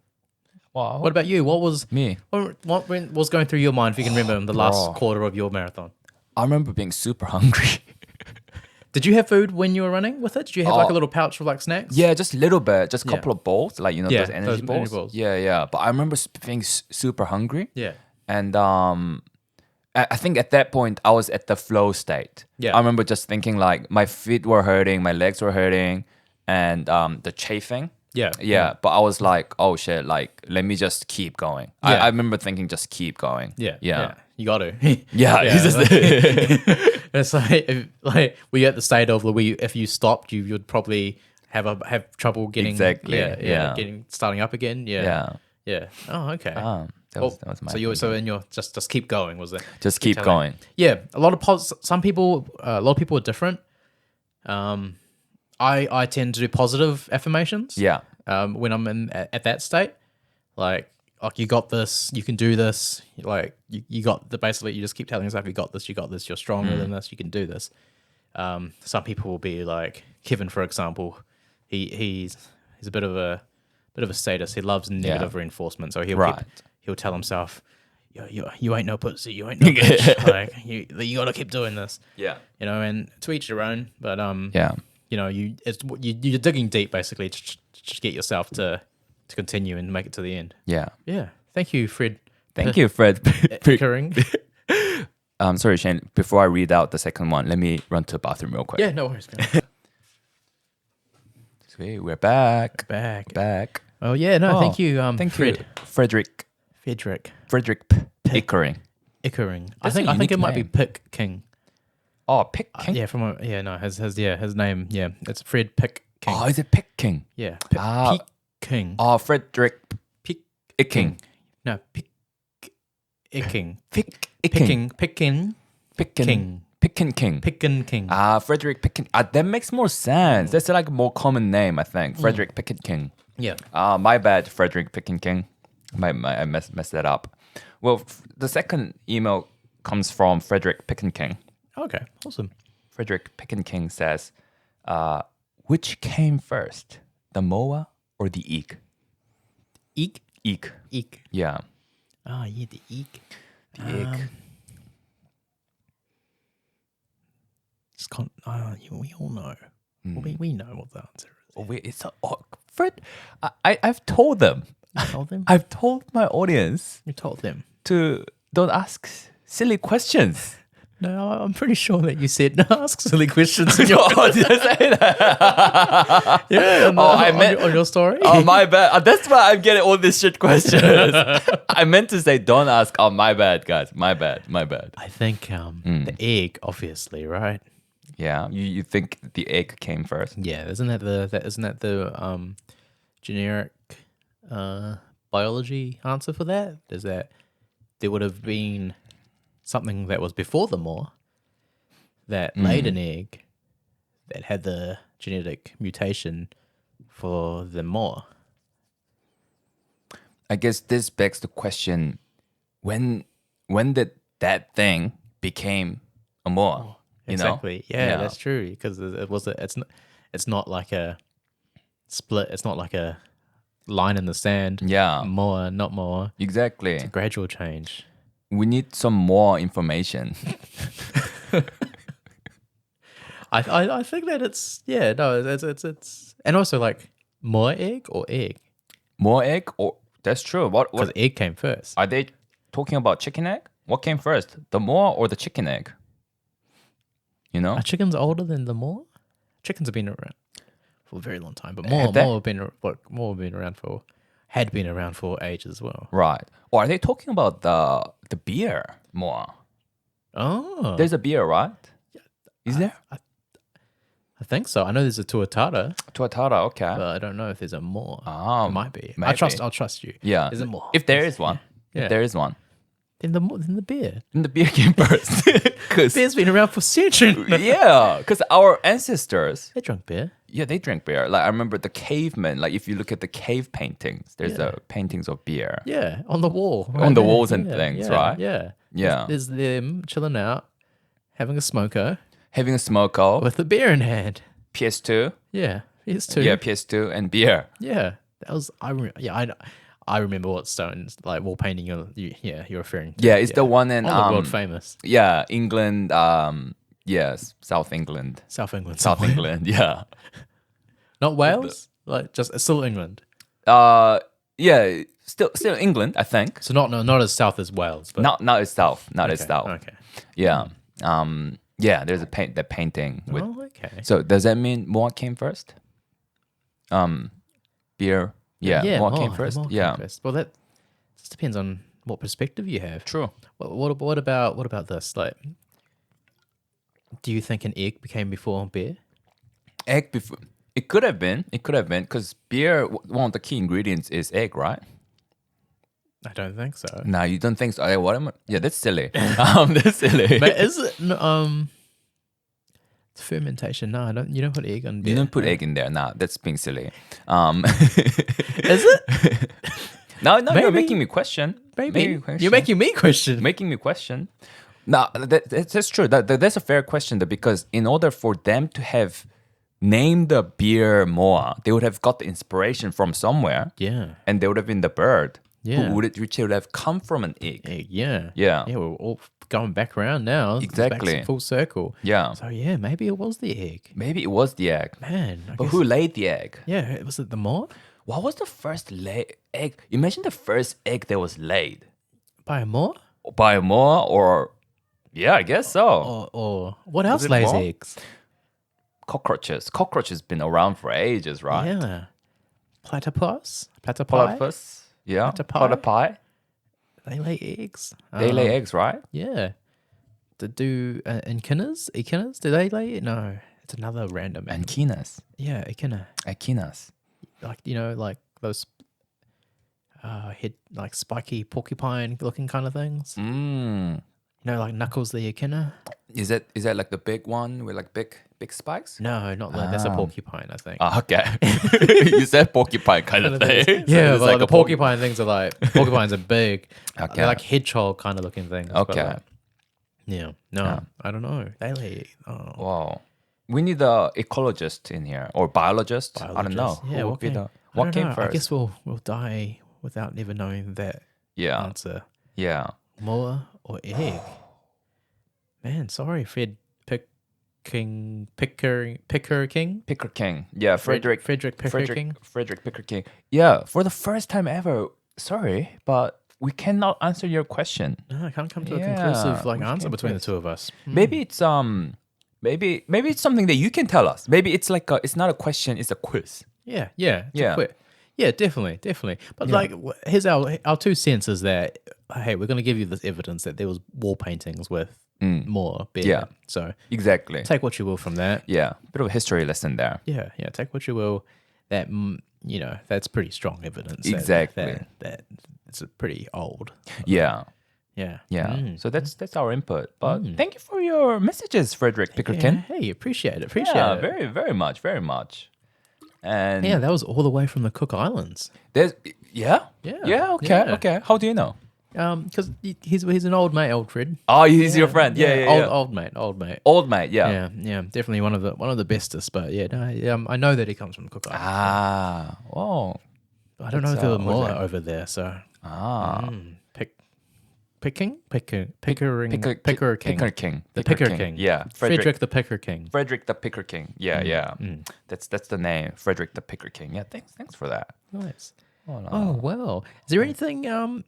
Wow. What about you? What was me? What was going through your mind, if you can remember, in the last quarter of your marathon? I remember being super hungry. Did you have food when you were running with it? Did you have like a little pouch of like snacks? Yeah, just a little bit, just a couple of balls, like those energy balls. Yeah. But I remember being super hungry. Yeah. And I think at that point I was at the flow state. Yeah. I remember just thinking like my feet were hurting, my legs were hurting, and the chafing Yeah, but I was like, oh shit, like let me just keep going. Yeah. I remember thinking just keep going. Yeah. You got to. Yeah, it's just- It's like we at the state of if you stopped, you would probably have trouble getting Exactly, yeah. getting starting up again. Yeah. Oh, okay. that was my so you so in your just keep going was it? just keep telling. going. Yeah, a lot of people are different. I tend to do positive affirmations. Yeah. When I'm at that state, like you got this, you can do this. Like you got the basically you just keep telling yourself you got this, you're stronger than this, you can do this. Some people will be like Kevin, for example. He's a bit of a sadist. He loves negative reinforcement, so he'll tell himself, you ain't no pussy, you ain't no bitch. Like you got to keep doing this. Yeah. And to each their own. But Yeah. You're digging deep basically to get yourself to continue and make it to the end. Yeah. Yeah. Thank you, Fred. Thank you, Fred. Pickering. Sorry, Shane. Before I read out the second one, let me run to the bathroom real quick. Yeah, no worries. Sweet, we're back. Back. Oh yeah, no, thank you. Thank Fred. you, Frederick Pickering. Ickering. I That's a think unique it might be name. Pick King. Oh, Pick King. His name. Yeah, it's Fred Pick King. Oh, is it Pick King? Yeah, Ah. Pick King. Oh, Frederick Pick Icking. No, Pick Icking. Picking. Picking Picking. King. Picking King. Pickin King. Frederick Picking. That makes more sense. That's like a more common name, I think. Frederick Picking King. Yeah. My bad, Frederick Picking King. I messed that up. Well, the second email comes from Frederick Picking King. Okay, awesome. Frederick Picking King says, which came first, the moa or the eek? Eek. Eek. Yeah. Oh, yeah, the eek. The eek. We all know. We know what the answer is. Oh, wait, Fred, I've told them. You told them? I've told my audience You told them. to don't ask silly questions. No, I'm pretty sure that you said no, ask silly questions in your Oh, did I say that? yeah, I meant on your story. Oh, my bad. That's why I'm getting all these shit questions. I meant to say don't ask. Oh, my bad, guys. My bad. I think the egg, obviously, right? Yeah, you think the egg came first? Yeah, isn't that the generic biology answer for that? Is that there would have been something that was before the moa that laid an egg that had the genetic mutation for the moa. I guess this begs the question: when did that thing became a moa? Exactly. Yeah, that's true. Because it's not like a split. It's not like a line in the sand. Yeah. Moa, not moa. Exactly. It's a gradual change. We need some more information. I think that it's and also like more egg or egg. More egg, or that's true. Because What egg came first. are they talking about? Chicken egg? What came first, the moa or the chicken egg? Are chickens older than the moa? Chickens have been around for a very long time, but Have they? more had been around for ages as well. Right. Or are they talking about the beer moa? Oh, There's a beer, right? Is there? I think so. I know there's a tuatara, Tuatara, okay. but I don't know if there's a more. Ah, It might be. maybe. I'll trust you. Yeah. Is it more? If there is one. Yeah. If there is one. Then the beer. Then the beer came first. Beer's been around for centuries. Yeah, because our ancestors, They drank beer. yeah, they drank beer. Like I remember the cavemen. Like if you look at the cave paintings, there's paintings of beer. Yeah, on the wall. On the there. walls and Yeah, things, yeah, right? Yeah. Yeah. There's them chilling out, having a smoker Having a smoke with a beer in hand. PS2. Yeah, it's too. Yeah, PS2 and beer. Yeah, that was I remember what stones like wall painting you're referring to. Yeah, it's the one in on the world famous yeah, England. Yes, South England. South England. South somewhere. England. Yeah. Not Wales. Like just still England. Yeah, still England, I think. So not as south as Wales, but Not as south. Not as okay, south. Okay. Yeah. Yeah. There's the painting with. Oh, okay. So does that mean more came first? beer. Yeah, what came more, first? more Yeah, came first. Well, that just depends on what perspective you have. true. What about this? Like, do you think an egg became before beer? Egg before. It could have been. It could have been because beer. One of the key ingredients is egg, right? I don't think so. No, you don't think so? What am I? Yeah, that's silly. That's silly. But is it it's fermentation? No, I don't. You don't put egg on beer. You don't put egg in there. Nah, that's being silly. Is it? No, you're Maybe. making me question. Maybe. You're making me question. Making me question. No, that's true. That's a fair question though, because in order for them to have named the beer Moa, they would have got the inspiration from somewhere. Yeah. And they would have been the bird. Yeah. Which would have come from an egg. Egg, yeah. Yeah. Yeah, we're all going back around now. Exactly. Back full circle. Yeah. So yeah, maybe it was the egg. Maybe it was the egg. Man. But who laid the egg? Yeah, was it the moth? What was the first egg? Imagine the first egg that was laid. By a moth? By a moa or... Yeah, I guess so. Or what else it lays moth? eggs? Cockroaches. Cockroaches been around for ages, right? Yeah. Platypus? Platypi? Platypus. Yeah. Platypi? Platypi. They lay eggs. They lay eggs, right? Yeah. Do echidnas? Echidnas? Do they lay? No. It's another random animal. Anquinas. Yeah, echidna. Echinas. Like, like those head, like spiky porcupine looking kind of things. Mm. Like Knuckles the echidna. Is that like the big one with like big spikes? No, not that. That's a porcupine, I think. Oh, okay. You said porcupine kind of thing. Yeah, So it's well, like the a porcupine things are like porcupines are big. Okay. They're like hedgehog kind of looking things. but Okay. like- yeah. No, I don't know. They lay. Oh. Wow. We need a ecologist in here or biologist. I don't know. Yeah, Who would be what came first? I guess we'll die without never knowing that Yeah. answer. Yeah. Moa or egg? Man, sorry, Fred Picker King. Picker King. Yeah, Frederick Picker King. Frederick Picker King. Yeah, for the first time ever. Sorry, but we cannot answer your question. No, I can't come to a Yeah, conclusive we answer can't between the press. two of us. Maybe it's maybe it's something that you can tell us. Maybe it's like it's not a question, it's a quiz. Yeah. Yeah. Yeah, definitely. But like, here's our 2 cents is that, hey, we're going to give you this evidence that there was wall paintings with more beer. Yeah. So Exactly. take what you will from that. Yeah, bit of a history lesson there. Yeah, take what you will. That that's pretty strong evidence. Exactly. That it's a pretty old. Yeah. Yeah. Yeah. So that's our input. But thank you for your messages, Frederick Pickerkin. Hey, appreciate it. Yeah, very, very much, very much. And Yeah, that was all the way from the Cook Islands. there's Yeah. okay, okay. How do you know? Because he's an old mate, old Fred. Oh, he's your friend. Yeah. Old mate. Old mate, yeah. Yeah, definitely one of the bestest. But yeah, no, I know that he comes from Cook Islands. Ah, whoa. I don't know if there were was more there? over there. So Picker Picker King. The Picker King. Yeah. Frederick the Picker King. Frederick the Picker King. Yeah. That's the name. Frederick the Picker King. Yeah, thanks for that. Nice. Oh, no. Oh well. Is there anything on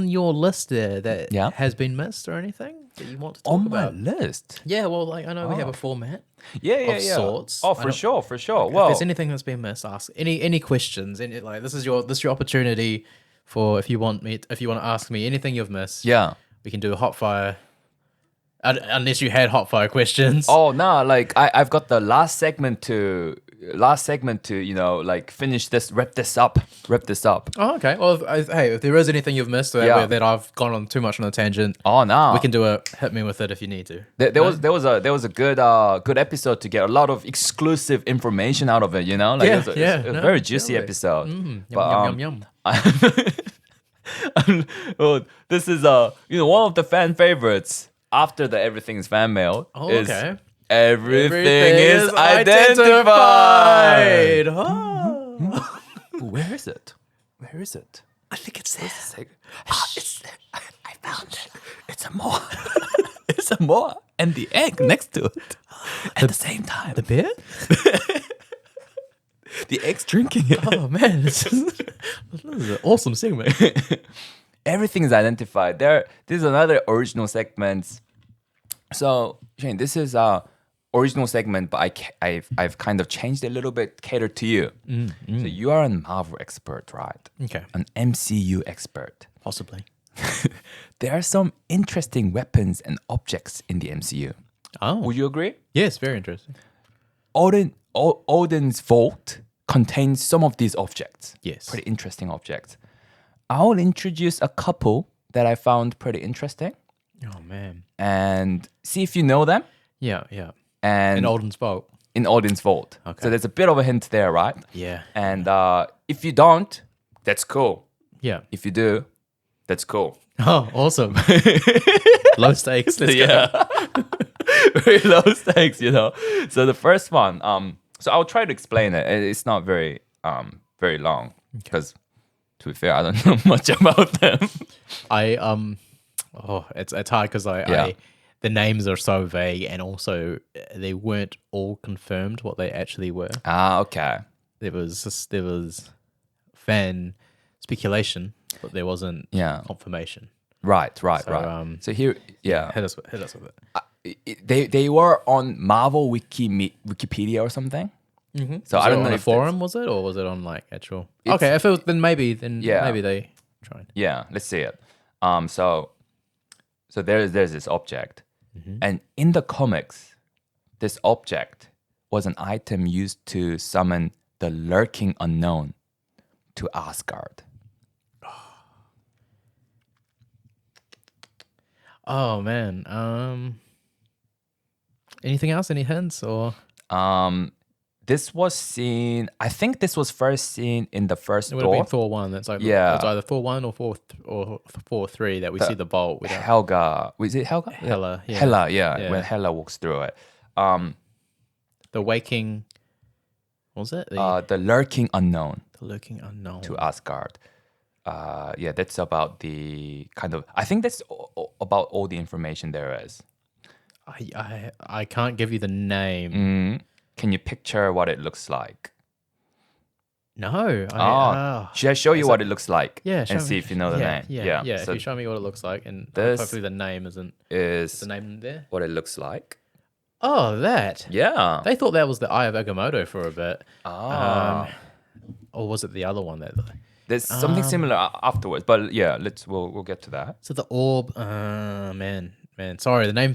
your list there that Yeah. has been missed or anything that you want to talk On about? my list. Yeah, well, like I know we have a format. Yeah. Of sorts. Oh, I for don't- sure. If Well, there's anything that's been missed, ask any questions. Any like this is your opportunity for if you want to ask me anything you've missed. yeah. We can do a hot fire. Unless you had hot fire questions. Oh no, like I've got the last segment to like finish this, wrap this up. Oh, okay. Well, if there is anything you've missed that I've gone on too much on a tangent, Oh no, we can do a hit me with it if you need to. There was a good episode to get a lot of exclusive information out of it. Like Yeah, it was yeah, a no, very juicy totally. episode. Yum. Well, this is one of the fan favorites after the Everything's fan mail. Oh, is okay. Everything is identified. Oh. Where is it? I think it's there. It's there. I found it. It's a more. It's a more and the egg next to it at the same time. The beer? The egg's drinking it. Oh man, this is an awesome segment. Everything is identified. This is another original segment. So Shane, this is original segment, but I've kind of changed it a little bit, catered to you. So you are a Marvel expert, right? Okay. An MCU expert. Possibly. There are some interesting weapons and objects in the MCU. Oh. Would you agree? Yes, very interesting. Odin's vault contains some of these objects. Yes. Pretty interesting objects. I'll introduce a couple that I found pretty interesting Oh, man. and see if you know them. Yeah, yeah. And In Odin's Vault. in Odin's vault. Okay. So there's a bit of a hint there, right? Yeah. And if you don't, that's cool. Yeah. If you do, that's cool. Oh, awesome. Low stakes. Let's go. Yeah. Very low stakes, you know. So the first one, so I'll try to explain it. It's not very long because to be fair, I don't know much about them. It's hard because the names are so vague, and also they weren't all confirmed what they actually were. Okay. There was fan speculation, but there wasn't confirmation. Right. So, So here, Hit us with it. they were on Marvel Wikipedia or something. Mm-hmm. So I don't know on a if forum was it, or was it on like actual? Okay, if it was, then maybe they tried. Yeah, let's see it. So there's this object, and in the comics, this object was an item used to summon the lurking unknown to Asgard. Oh man. Anything else? Any hints or? This was seen. I think this was first seen in the first It would have Thor. been Thor 1. That's like Yeah. It's either Thor 1 or Thor 3 that we see the bolt. We don't- Helga. Was it Helga? Hela, yeah. Hela, Yeah. when Hela walks through it. The waking. What was it? The lurking unknown The lurking unknown. to Asgard. That's about the kind of. I think that's about all the information there is. I can't give you the name. Can you picture what it looks like? No. Should I show you what it looks like? Yeah. and see if you know the name. Yeah. So If you show me what it looks like, and this hopefully the name is is the name there. what it looks like. Oh, that. Yeah. They thought that was the Eye of Agamotto for a bit. Ah. Or was it the other one that? There's something similar afterwards, but yeah, we'll get to that. So the orb. Man. Sorry, the name.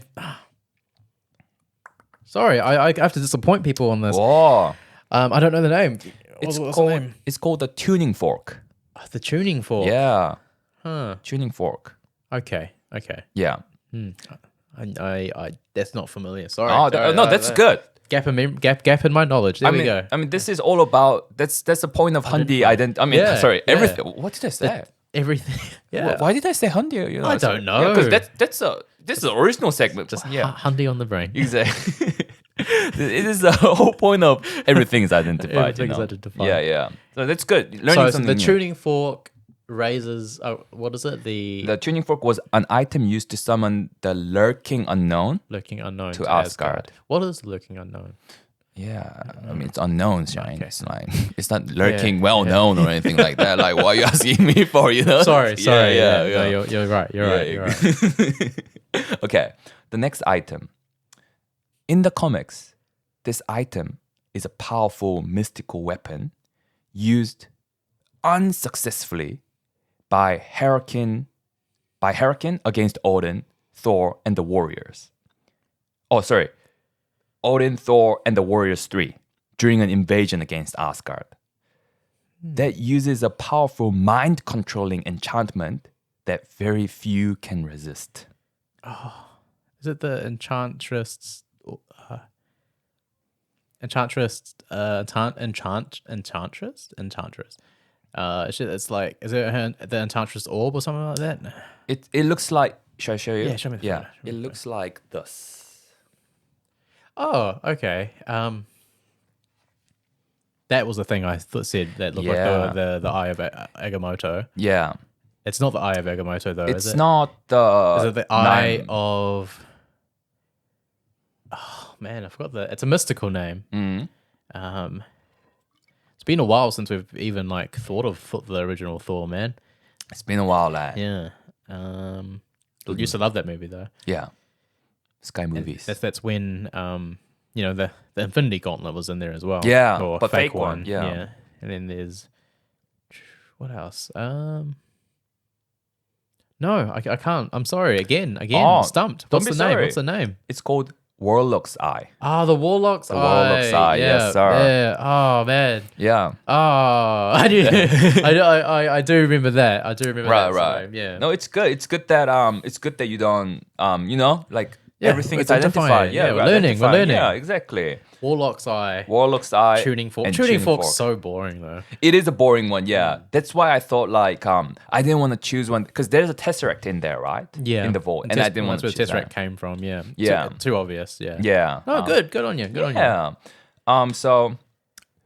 Sorry, I have to disappoint people on this. Whoa. I don't know the name. What's the name? It's called the tuning fork. The tuning fork. Yeah. Huh. Tuning fork. Okay. Yeah. I that's not familiar. Sorry. No, that's good. Gap in my knowledge. There we go. I mean, this is all about that's the point of Hundy identity. I mean, Yeah, sorry, yeah. everything. What did I say? Everything. Yeah. Why did I say Hundy? You know, I don't know. Because this is the original segment. Just yeah, Hundy on the brain. exactly. It is the whole point of everything is identified. Everything is identified. Yeah. So that's good. So Learning the something new. tuning fork raises. What is it? The tuning fork was an item used to summon the lurking unknown. lurking unknown to Asgard. What is lurking unknown? Yeah, I mean it's unknown, right? Okay. It's like it's not lurking well known or anything like that. Like, what are you asking me for? You know? Sorry. Yeah. No, you're right. You're right. Okay, the next item. In the comics, this item is a powerful mystical weapon used unsuccessfully by Hurricane against Odin, Thor, and the warriors. Oh, sorry. Odin, Thor, and the Warriors 3 during an invasion against Asgard. That uses a powerful mind-controlling enchantment that very few can resist. Is it the Enchantress? Enchantress. It's like, is it the Enchantress orb or something like that? It looks like. Should I show you? Yeah, show me the photo, show me It the looks like this. Oh, okay. That was the thing I said that looked Yeah. like the Eye of Agamotto. Yeah. It's not the Eye of Agamotto though, It's is it? not the. Is it the Eye of? Oh man, I forgot it's a mystical name. Mm. It's been a while since we've even like thought of the original Thor, man. It's been a while, lad. Yeah. Used to love that movie though. Yeah. Sky movies. That's when the Infinity Gauntlet was in there as well. Yeah, or but fake one, yeah. yeah. And then there's what else? No, I can't. I'm sorry. Again, stumped. don't What's be the name? sorry. What's the name? It's called Warlock's Eye. Ah, the Warlock's Eye. Warlock's Eye, yeah, yes, sir. Yeah. Oh man. Yeah. Oh, I do. I do remember that. I do remember that. Right. Sorry. Yeah. No, it's good. It's good that you don't like Yeah, everything is identifying identified. it. Yeah, Yeah, we're learning. Yeah, exactly. Warlock's Eye. Warlock's Eye. Tuning fork. and Tuning fork's so boring though. It is a boring one, yeah. That's why I thought like I didn't want to choose one because there's a tesseract in there, right? Yeah. In the vault, and I didn't want to That's where choose Tesseract that. came from. Yeah. Yeah. Too obvious. Yeah. Yeah. No, good. Good on you. Good on you. Yeah. So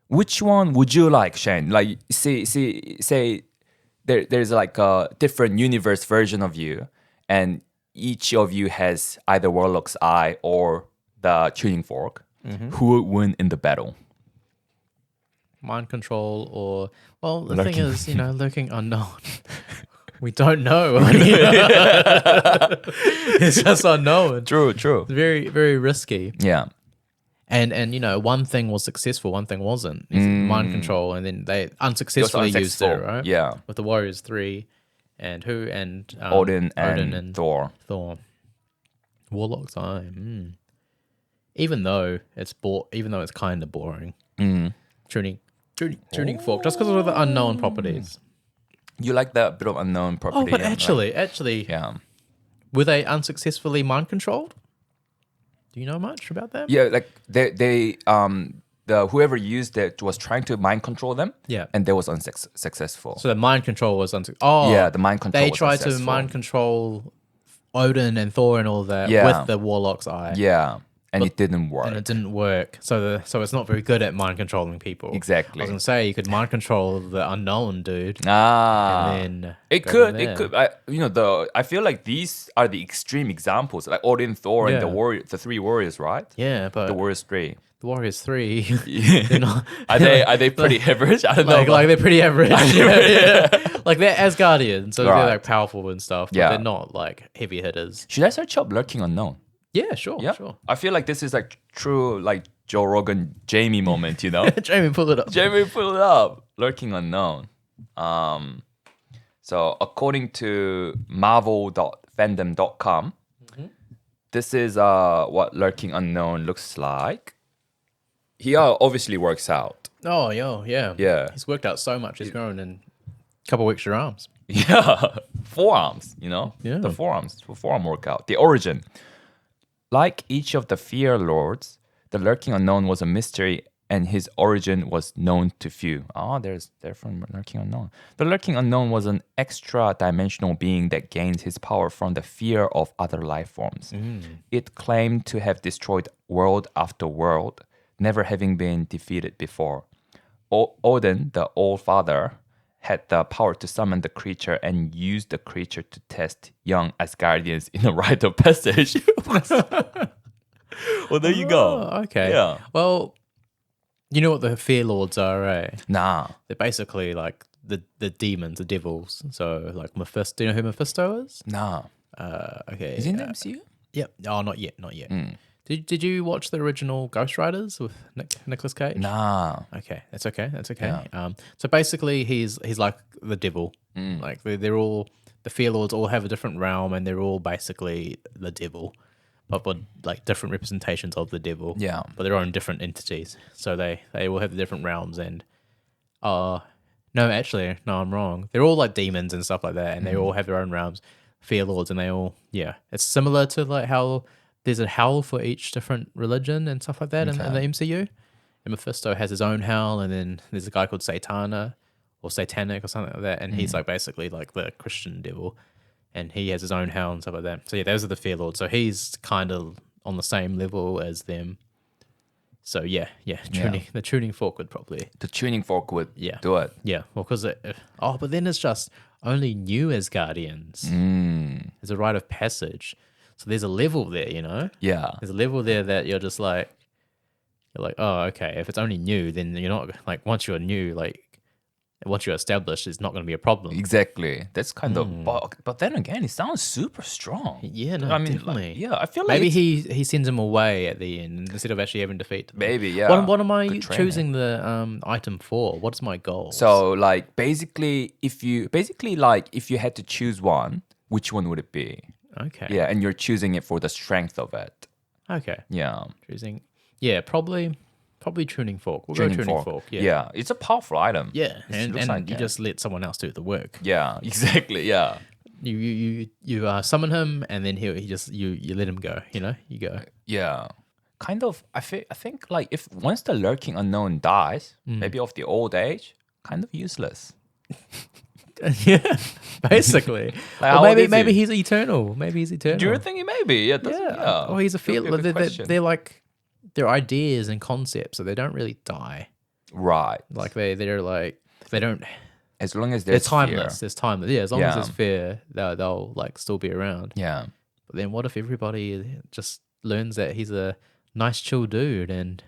which one would you like, Shane? Like, say there's like a different universe version of you, and each of you has either Warlock's Eye or the tuning fork. Mm-hmm. Who would win in the battle? Mind control or the thing is, lurking unknown. We don't know. It's just unknown. True. It's very, very risky. Yeah. And one thing was successful, one thing wasn't. It's mind control, and then they unsuccessfully used it, right? Yeah. With the Warriors 3 and who? And Odin and Thor. Warlock's Eye. Even though it's kind of boring. Tuning fork, just because of the unknown properties. You like that bit of unknown property. Oh, but yeah, actually, yeah. were they unsuccessfully mind controlled? Do you know much about that? Yeah, like they the whoever used it was trying to mind control them. Yeah. And they was unsuccessful. So the mind control was unsuccessful. Yeah, the mind control They was tried to successful. mind control Odin and Thor and all that Yeah. with the Warlock's Eye. Yeah. And it didn't work. And it didn't work. So it's not very good at mind controlling people. Exactly. I was going to say, you could mind control the unknown dude. And then it go from could. there. I feel like these are the extreme examples, like Odin, Thor, and Yeah. the three warriors, right? Yeah, but The Warriors 3. the Warriors 3, they're not... Are they pretty average? I don't know. Like they're pretty average. Yeah. Like they're Asgardians, so Right. they're like powerful and stuff, but Yeah. they're not like heavy hitters. Should I search up Lurking Unknown? Yeah, sure, Yeah. sure. I feel like this is like true like Joe Rogan Jamie moment, you know? Jamie, pull it up. Jamie, pull it up. Lurking Unknown. So according to marvel.fandom.com, this is what Lurking Unknown looks like. He obviously works out. Oh, yeah. Yeah. He's worked out so much. He's grown in a couple of extra arms. Yeah. Forearms, you know? Yeah. The forearm workout. The origin. Like each of the Fear Lords, the Lurking Unknown was a mystery and his origin was known to few. They're from Lurking Unknown. The Lurking Unknown was an extra-dimensional being that gains his power from the fear of other life forms. It claimed to have destroyed world after world, never having been defeated before. Odin, the All-Father, had the power to summon the creature and use the creature to test young Asgardians in a rite of passage. Well, there you go. Oh, okay. Yeah. Well, you know what the Fear Lords are, right? Nah. They're basically like the demons, the devils. So like Mephisto. Do you know who Mephisto is? Nah. Okay. Is he in the MCU? Yep. Oh, not yet. Did you watch the original Ghost Riders with Nicolas Cage? Nah. Okay, that's okay. Yeah. So basically, he's like the devil. Like they're all the Fear Lords all have a different realm, and they're all basically the devil, but like different representations of the devil. Yeah. But their own different entities. So they all have the different realms, and no, I'm wrong. They're all like demons and stuff like that, and they all have their own realms, Fear Lords, and they all It's similar to like how there's a howl for each different religion and stuff like that in the MCU. And Mephisto has his own howl, and then there's a guy called Satanic or something like that, and he's like basically like the Christian devil, and he has his own howl and stuff like that. So those are the Fear Lords. So he's kind of on the same level as them. So the tuning fork would probably The tuning fork would do it. Yeah, well, because but then it's just only new Asgardians. There's a rite of passage. So there's a level there, you know? Yeah. There's a level there that you're like, oh, okay. If it's only new, then you're not, like, once you're new, like, once you're established, it's not going to be a problem. Exactly. That's kind of. But then again, it sounds super strong. Yeah, no, I mean, definitely. like, yeah, I feel like Maybe it's- he sends him away at the end instead of actually having to defeat them. Maybe, yeah. What am I Good training. choosing the item for? What's my goal? So like basically, if you had to choose one, which one would it be? okay, Yeah, and you're choosing it for the strength of it. okay, Yeah. choosing. Yeah, probably tuning fork. We'll Tuning go tuning fork. fork. Yeah, it's a powerful item. Yeah, It and looks like you it. just let someone else do the work. Yeah, exactly. Yeah. You summon him, and then he just you let him go. You go. Yeah. Kind of I think like if once the lurking unknown dies, maybe of the old age, kind of useless. Yeah, basically. Like, Or how old is maybe he? he's eternal. Maybe he's eternal. Do you think he may be? Yeah, yeah. Oh, he's a Could be feel. good question. They're like they're ideas and concepts, so they don't really die. Right. Like they're like they don't. As long as They're there's timeless. fear. There's timeless. Yeah, as long as Yeah. there's fear, they'll like still be around. Yeah. But then what if everybody just learns that he's a nice, chill dude and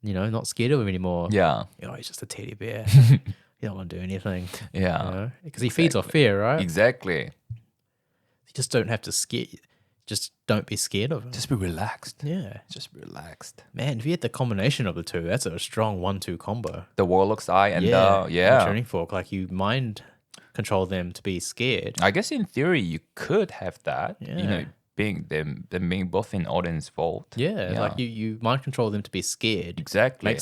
not scared of him anymore? Yeah. He's just a teddy bear. He don't want to do anything. Yeah. Because he feeds off fear, right? Exactly. You just don't have to scare. Just don't be scared of him. Just be relaxed. Yeah, Just be relaxed. man. If you had the combination of the two, that's a strong 1-2 combo. The Warlock's Eye and and the tuning fork, like you mind control them to be scared. I guess in theory you could have that. Yeah. Being them being both in Odin's vault. Yeah, like you mind control them to be scared. Exactly.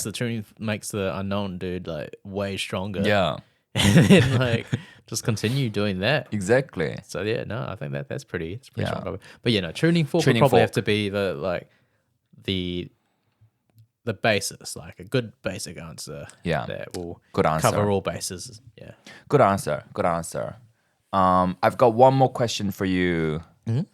Makes the unknown dude like way stronger. Yeah. And then like just continue doing that. Exactly. So yeah, no, I think it's pretty Yeah. strong. But tuning fork Tuning would probably fork. have to be the basis, like a good basic answer. Yeah. That will Good answer. cover all bases. Yeah. Good answer. Good answer. I've got one more question for you,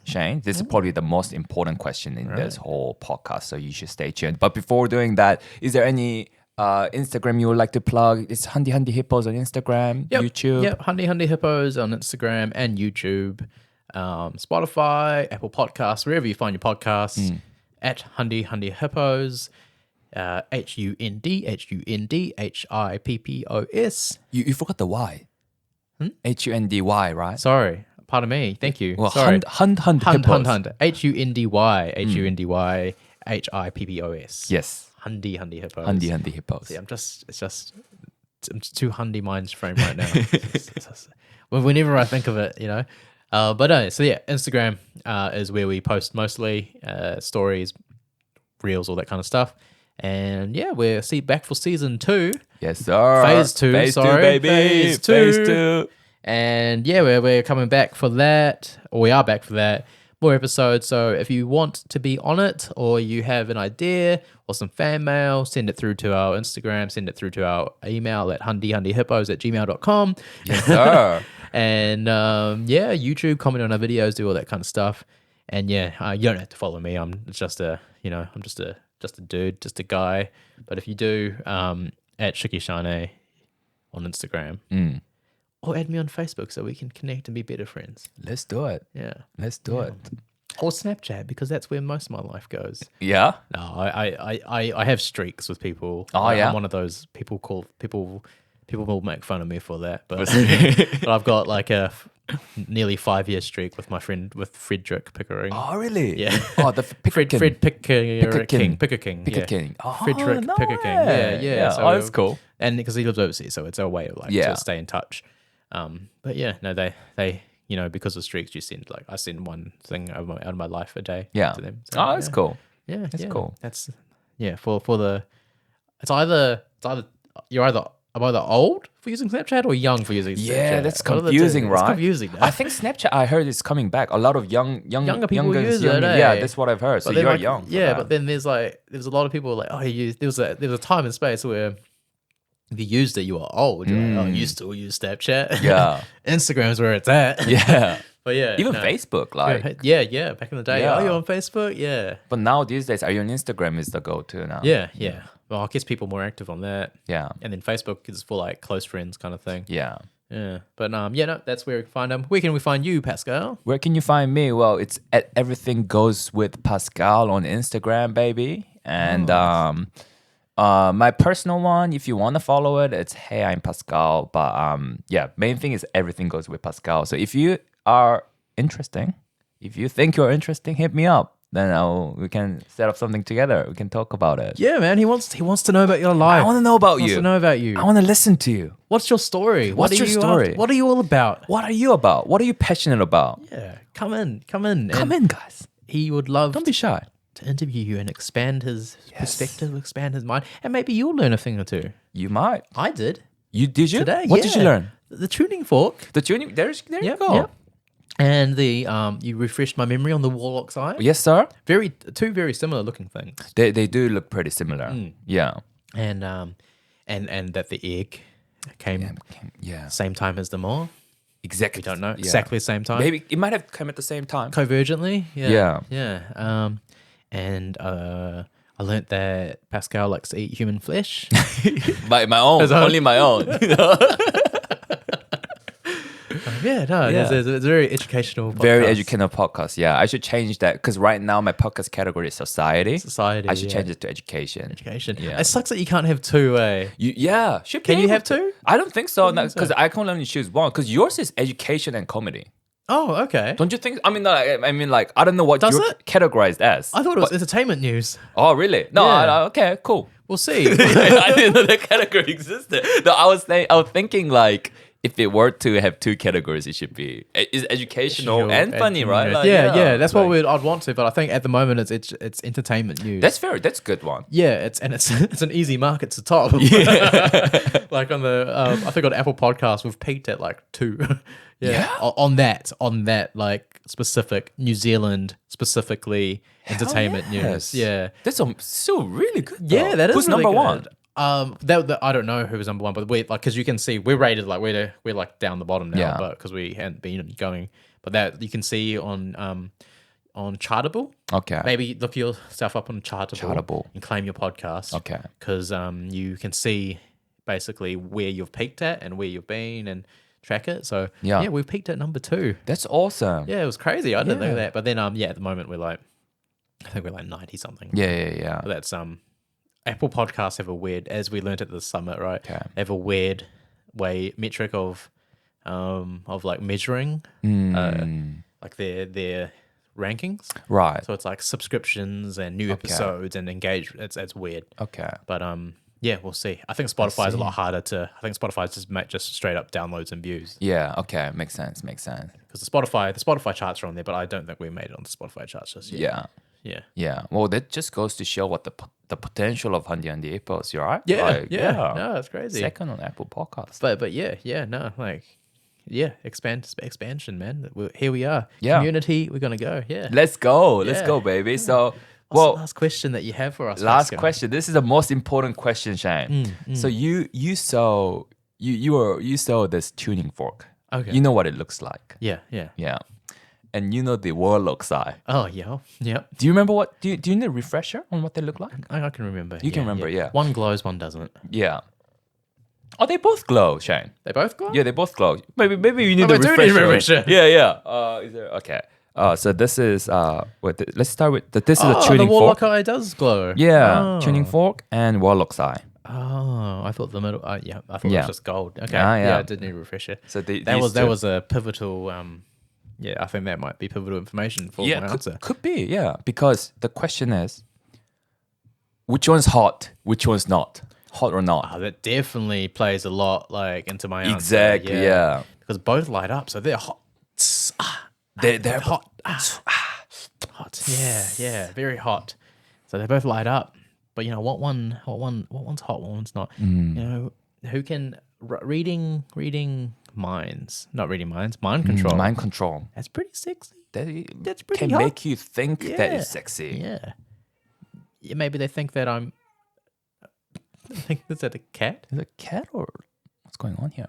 Shane. This is probably the most important question in this whole podcast, so you should stay tuned. But before doing that, is there any Instagram you would like to plug? It's Hundy Hundy Hippos on Instagram, YouTube. Yep, Hundy Hundy Hippos on Instagram and YouTube, Spotify, Apple Podcasts, wherever you find your podcasts, at Hundy Hundy Hippos, HUNDHIPPOS. You forgot the Y. HUNDY, right? Sorry, pardon me. Thank you. Well, Sorry. Hunt Hippos. Hundy HUNDY Hippos. Yes. Hundy Hippos. Hundy Hundy Hippos. See, I'm just too Hundy minds frame right now. Whenever I think of it, But so yeah, Instagram is where we post mostly stories, reels, all that kind of stuff. And yeah, we're back for season 2. Yes, sir. Phase 2, Phase sorry. 2, baby. Phase 2. Phase 2. And yeah, we're coming back for that, or we are back for that. More episodes. So if you want to be on it, or you have an idea or some fan mail, send it through to our Instagram, send it through to our email at hundyhundyhippos@gmail.com. Yes, sir. And YouTube, comment on our videos, do all that kind of stuff. And yeah, you don't have to follow me. I'm just a dude, just a guy. But if you do, at Shikishane on Instagram. Or add me on Facebook so we can connect and be better friends. Let's do it. Yeah. Let's do it. Or Snapchat, because that's where most of my life goes. Yeah? No, I have streaks with people. Oh, yeah? I'm one of those people will make fun of me for that. But, but I've got like a nearly 5-year streak with my friend, with Frederick Pickering. Oh, really? Yeah. Oh, the Fred Picker King. Picker King. Oh, Frederick no Picker King. way. Yeah. So, that's cool. And because he lives overseas, so it's our way of to stay in touch. But yeah, no, they because of streaks, I send one thing out of my life a day to them. So, oh, that's cool. Yeah, That's cool. That's for the. I'm either old for using Snapchat or young for using Snapchat. Yeah, that's One of the confusing, two. right? It's confusing. I think Snapchat, I heard it's coming back. A lot of younger people use it. Yeah, that's what I've heard. So then, you're young. Yeah, but then there's a lot of people like, there was a time and space where if you used it, you were old. You're like, you still use Snapchat. Yeah. Instagram's where it's at. Yeah. But yeah. Even Facebook, like. Yeah. Back in the day. Yeah. Oh, you're on Facebook? Yeah. But now these days, are you on Instagram is the go-to now? Yeah. Well, I guess people are more active on that. Yeah. And then Facebook is for like close friends kind of thing. Yeah. Yeah. But that's where we can find them. Where can we find you, Pascal? Where can you find me? Well, it's at Everything Goes with Pascal on Instagram, baby. And My personal one, if you want to follow it, it's Hey, I'm Pascal. But yeah, main thing is everything goes with Pascal. So if you are interesting, if you think you're interesting, hit me up. Then we can set up something together. We can talk about it. Yeah, man. He wants to know about your life. I want to know about He wants you. to know about you. I want to listen to you. What's your story? What's your story? What are you all about? What are you about? What are you passionate about? Yeah, come in. Come in, guys. He would love Don't be shy. to interview you and expand his perspective, expand his mind, and maybe you'll learn a thing or two. You might. I did Did you? today. What did you learn? The tuning fork. The tuning. There you Yep, go. yep. And the you refreshed my memory on the warlock's eye. Yes, sir. Two very similar looking things. They do look pretty similar. Yeah. And that the egg came Yeah. same time as the mole. Exactly. We don't know Yeah. exactly the same time. Maybe it might have come at the same time. Convergently. Yeah. Yeah. And I learnt that Pascal likes to eat human flesh. My own. His own. Only my own. Yeah, no, Yeah. It's a very educational podcast. Very educational podcast. Yeah, I should change that because right now my podcast category is society. Society. I should yeah. change it to education. Education. Yeah. It sucks that you can't have two, eh? Should Can be you able have to. two? I don't think so. think so. Because I can only choose one. Because yours is education and comedy. Oh, okay. Don't you think? I mean, I don't know what Does you're it? categorized as. I thought it was entertainment news. Oh, really? No. Yeah. Okay. Cool. We'll see. I didn't know that category existed. No, I was thinking like if it were to have two categories, it should be is educational and funny, right? Like, yeah. That's like, what I'd want to, but I think at the moment it's entertainment news. That's a good one. Yeah, it's an easy market to top. Like on the I think on Apple Podcasts we've peaked at like 2. Yeah? On that like specific New Zealand specifically entertainment yes. news. Yeah. That's still really good. Yeah, though. that is Who's really number good. one? That I don't know who was number one, but we like because you can see we're rated like we're like down the bottom now, Yeah. but because we hadn't been going. But that you can see on Chartable. Okay. Maybe look yourself up on Chartable. and claim your podcast. Okay. Because you can see basically where you've peaked at and where you've been and track it. So Yeah. we've peaked at number 2. That's awesome. Yeah, it was crazy. I didn't Yeah. know that. But then at the moment we're like, I think we're like 90 something. Yeah. But that's Apple Podcasts have a weird, as we learned at the summit, right? Okay. They have a weird metric of like measuring like their rankings. Right. So it's like subscriptions and new episodes and engagement. It's weird. Okay. But yeah, we'll see. I think Spotify is a lot harder to. I think Spotify just straight up downloads and views Yeah. Okay. Makes sense. because the Spotify charts are on there, but I don't think we made it on the Spotify charts just yet. Yeah. Yeah. Yeah. Well, that just goes to show what the potential of Hundy Hundy Hippos. You're right. Yeah. Like, No, it's crazy. Second on Apple Podcast. But no, like expansion, man. Here we are. Yeah. Community, we're gonna go. Yeah. Let's go. Let's Yeah. go, baby. So, What's the last question that you have for us? last Pascal? question. This is the most important question, Shane. So you saw this tuning fork. Okay. You know what it looks like. Yeah. Yeah. And you know the warlock's eye. Oh yeah. Yep. Do you remember what? Do you need a refresher on what they look like? I can remember. You can remember, yeah. One glows, one doesn't. Yeah. Oh, they both glow, Shane. They both glow. Yeah, they both glow. Maybe you need Oh, a we do refresher. need a refresher. Yeah. Is there okay? So this is let's start with this is a tuning the warlock fork. eye does glow. Yeah, Oh. tuning fork and warlock's eye. Oh, I thought the middle. I thought it Yeah. was just gold. Okay. Ah, yeah. I did need a refresher. So That was a pivotal. Yeah, I think that might be pivotal information for my answer. could be, yeah, because the question is, which one's hot, which one's not, hot or not? Oh, that definitely plays a lot like into my answer. Exactly, yeah. Because both light up, so they're hot. They're hot. Hot. Yeah, very hot. So they both light up. But what one's hot, what one's not. Who can reading minds, not reading minds, mind control. Mind control. That's pretty sexy. That's pretty can hot. make you think that Yeah. is sexy. Yeah. Maybe they think that I think is that a cat? Is it a cat or what's going on here?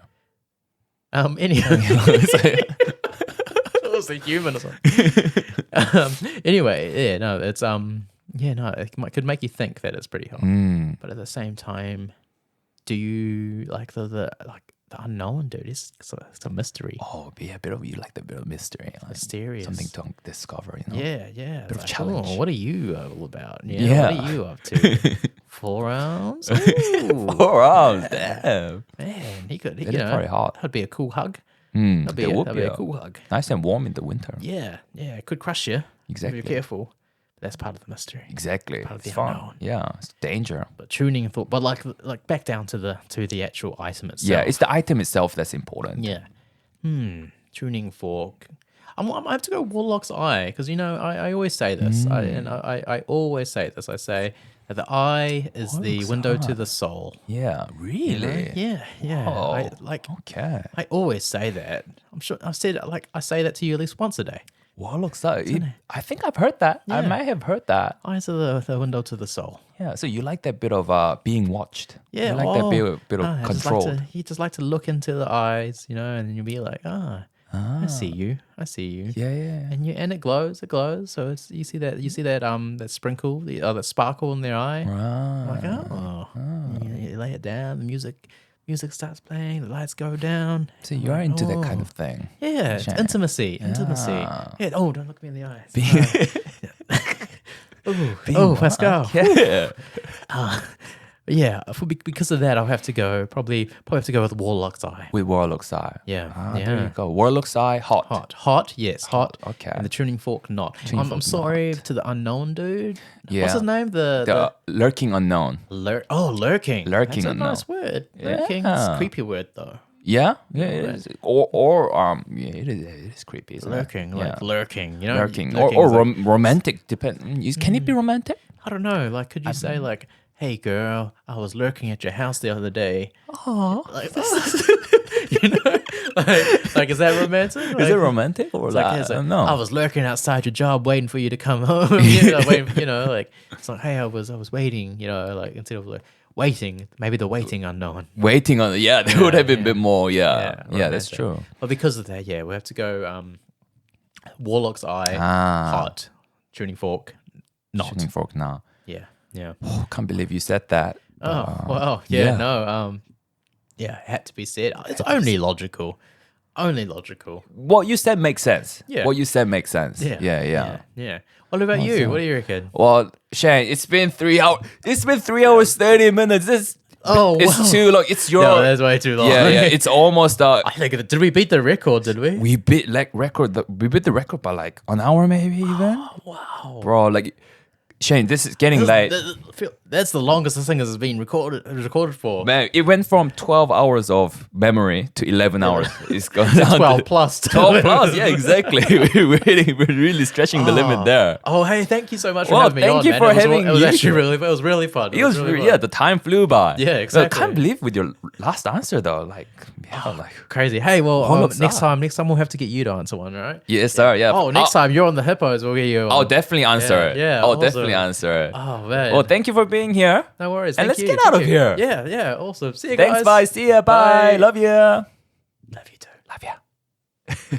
Anyway. It was a human or something. Anyway, yeah, no, it's it could make you think that it's pretty hot. But at the same time, do you like the unknown, dude? It's a mystery. Oh, yeah, you like the bit of mystery, like Mysterious. something to discover. Yeah. Bit of Like, challenge. what are you all about? Yeah. What are you up to? 4 rounds. Ooh, 4 rounds, damn. man, he could. That is probably hot. That'd be a cool hug. That'd That'd be a cool hug. Nice and warm in the winter. Yeah, it could crush you. Exactly. Be careful. But that's part of the mystery. Exactly. Part of the It's fun. unknown. Yeah, it's danger. But tuning thought, but like back down to the actual item itself. Yeah, it's the item itself that's important. Yeah. Tuning fork. I have to go Warlock's Eye because I always say this. I always say this. I say that the eye is the Warlock's window to Eye. the soul. Yeah, You know? really? Yeah. Oh, Okay. I always say that. I'm sure I say that to you at least once a day. Warlock's Eye. I think I've heard that. I Yeah. might have heard that. Eyes are the window to the soul. Yeah, so you like that bit of being watched. Yeah. You like that bit of control. You just like to look into the eyes, and you'll be like, I see you. Yeah. And it glows. So you see that sprinkle, that sparkle in their eye. Right. Like, you lay it down. The music starts playing. The lights go down. So you're into that kind of thing. Yeah, it's Shame. intimacy. Yeah. Yeah. Oh, don't look me in the eyes. Let's go. Yeah. Yeah, because of that, I'll have to go. Probably have to go with Warlock's Eye. With Warlock's Eye. Yeah, There you go. Warlock's Eye, hot. Hot, yes, hot. Okay. And the tuning fork, not. Tuning I'm fork, sorry to the unknown dude. Yeah. What's his name? The lurking unknown. Lurking. Lurking That's a unknown. nice word. Lurking. It's a creepy word though. Yeah, it is. Or it is creepy. Isn't Lurking, it? like lurking. Lurking. Lurking Or is like- romantic. Can it be romantic? I don't know. Like, could you say like, "Hey, girl, I was lurking at your house the other day." Oh, Like, like is that romantic? is it romantic or like, I It's don't like, know? I was lurking outside your job waiting for you to come home. Like it's like, hey, I was waiting, like instead of like waiting, maybe the waiting unknown. Waiting on that would have been a bit more. Yeah, that's romantic. true. But because of that, we have to go Warlock's Eye, hot, tuning fork, not. Tuning fork now. Yeah. Oh, can't believe you said that. Oh, well, it had to be said. It's only logical. What you said makes sense. Yeah. What you said makes sense. Yeah. What about you? Awesome. What do you reckon? Well, Shane, it's been 3 hours. It's been 3 hours 30 minutes. It's too long. It's your. No, that's way too long. Yeah. It's almost. I think did we beat the record? Did we? We beat We beat the record by like an hour, maybe even. Wow, Bro, like Shane, this is getting late. That's the longest this thing has been recorded for. Man, it went from 12 hours of memory to 11 hours. It's gone down 12 to plus. 12 plus, yeah, exactly. we're really stretching the limit there. Oh, hey, thank you so much for Well, having me on, thank you man. for It was having It was you. actually really fun. It was really fun. the time flew by. Yeah, exactly. I can't believe with your last answer though, like Crazy. Hey, well, Warlock's next Eye. time we'll have to get you to answer one, right? yes, sir. Yeah. Oh, next time you're on the hippos, we'll get you. I'll definitely answer it. Yeah, I'll awesome. definitely answer it. Oh man. Well, thank you for being here. No worries. And Thank let's you. get out Thank of you. here. Yeah. Awesome. See you guys. Thanks. Bye. See ya. Bye. Bye. Love you. Love you too. Love ya.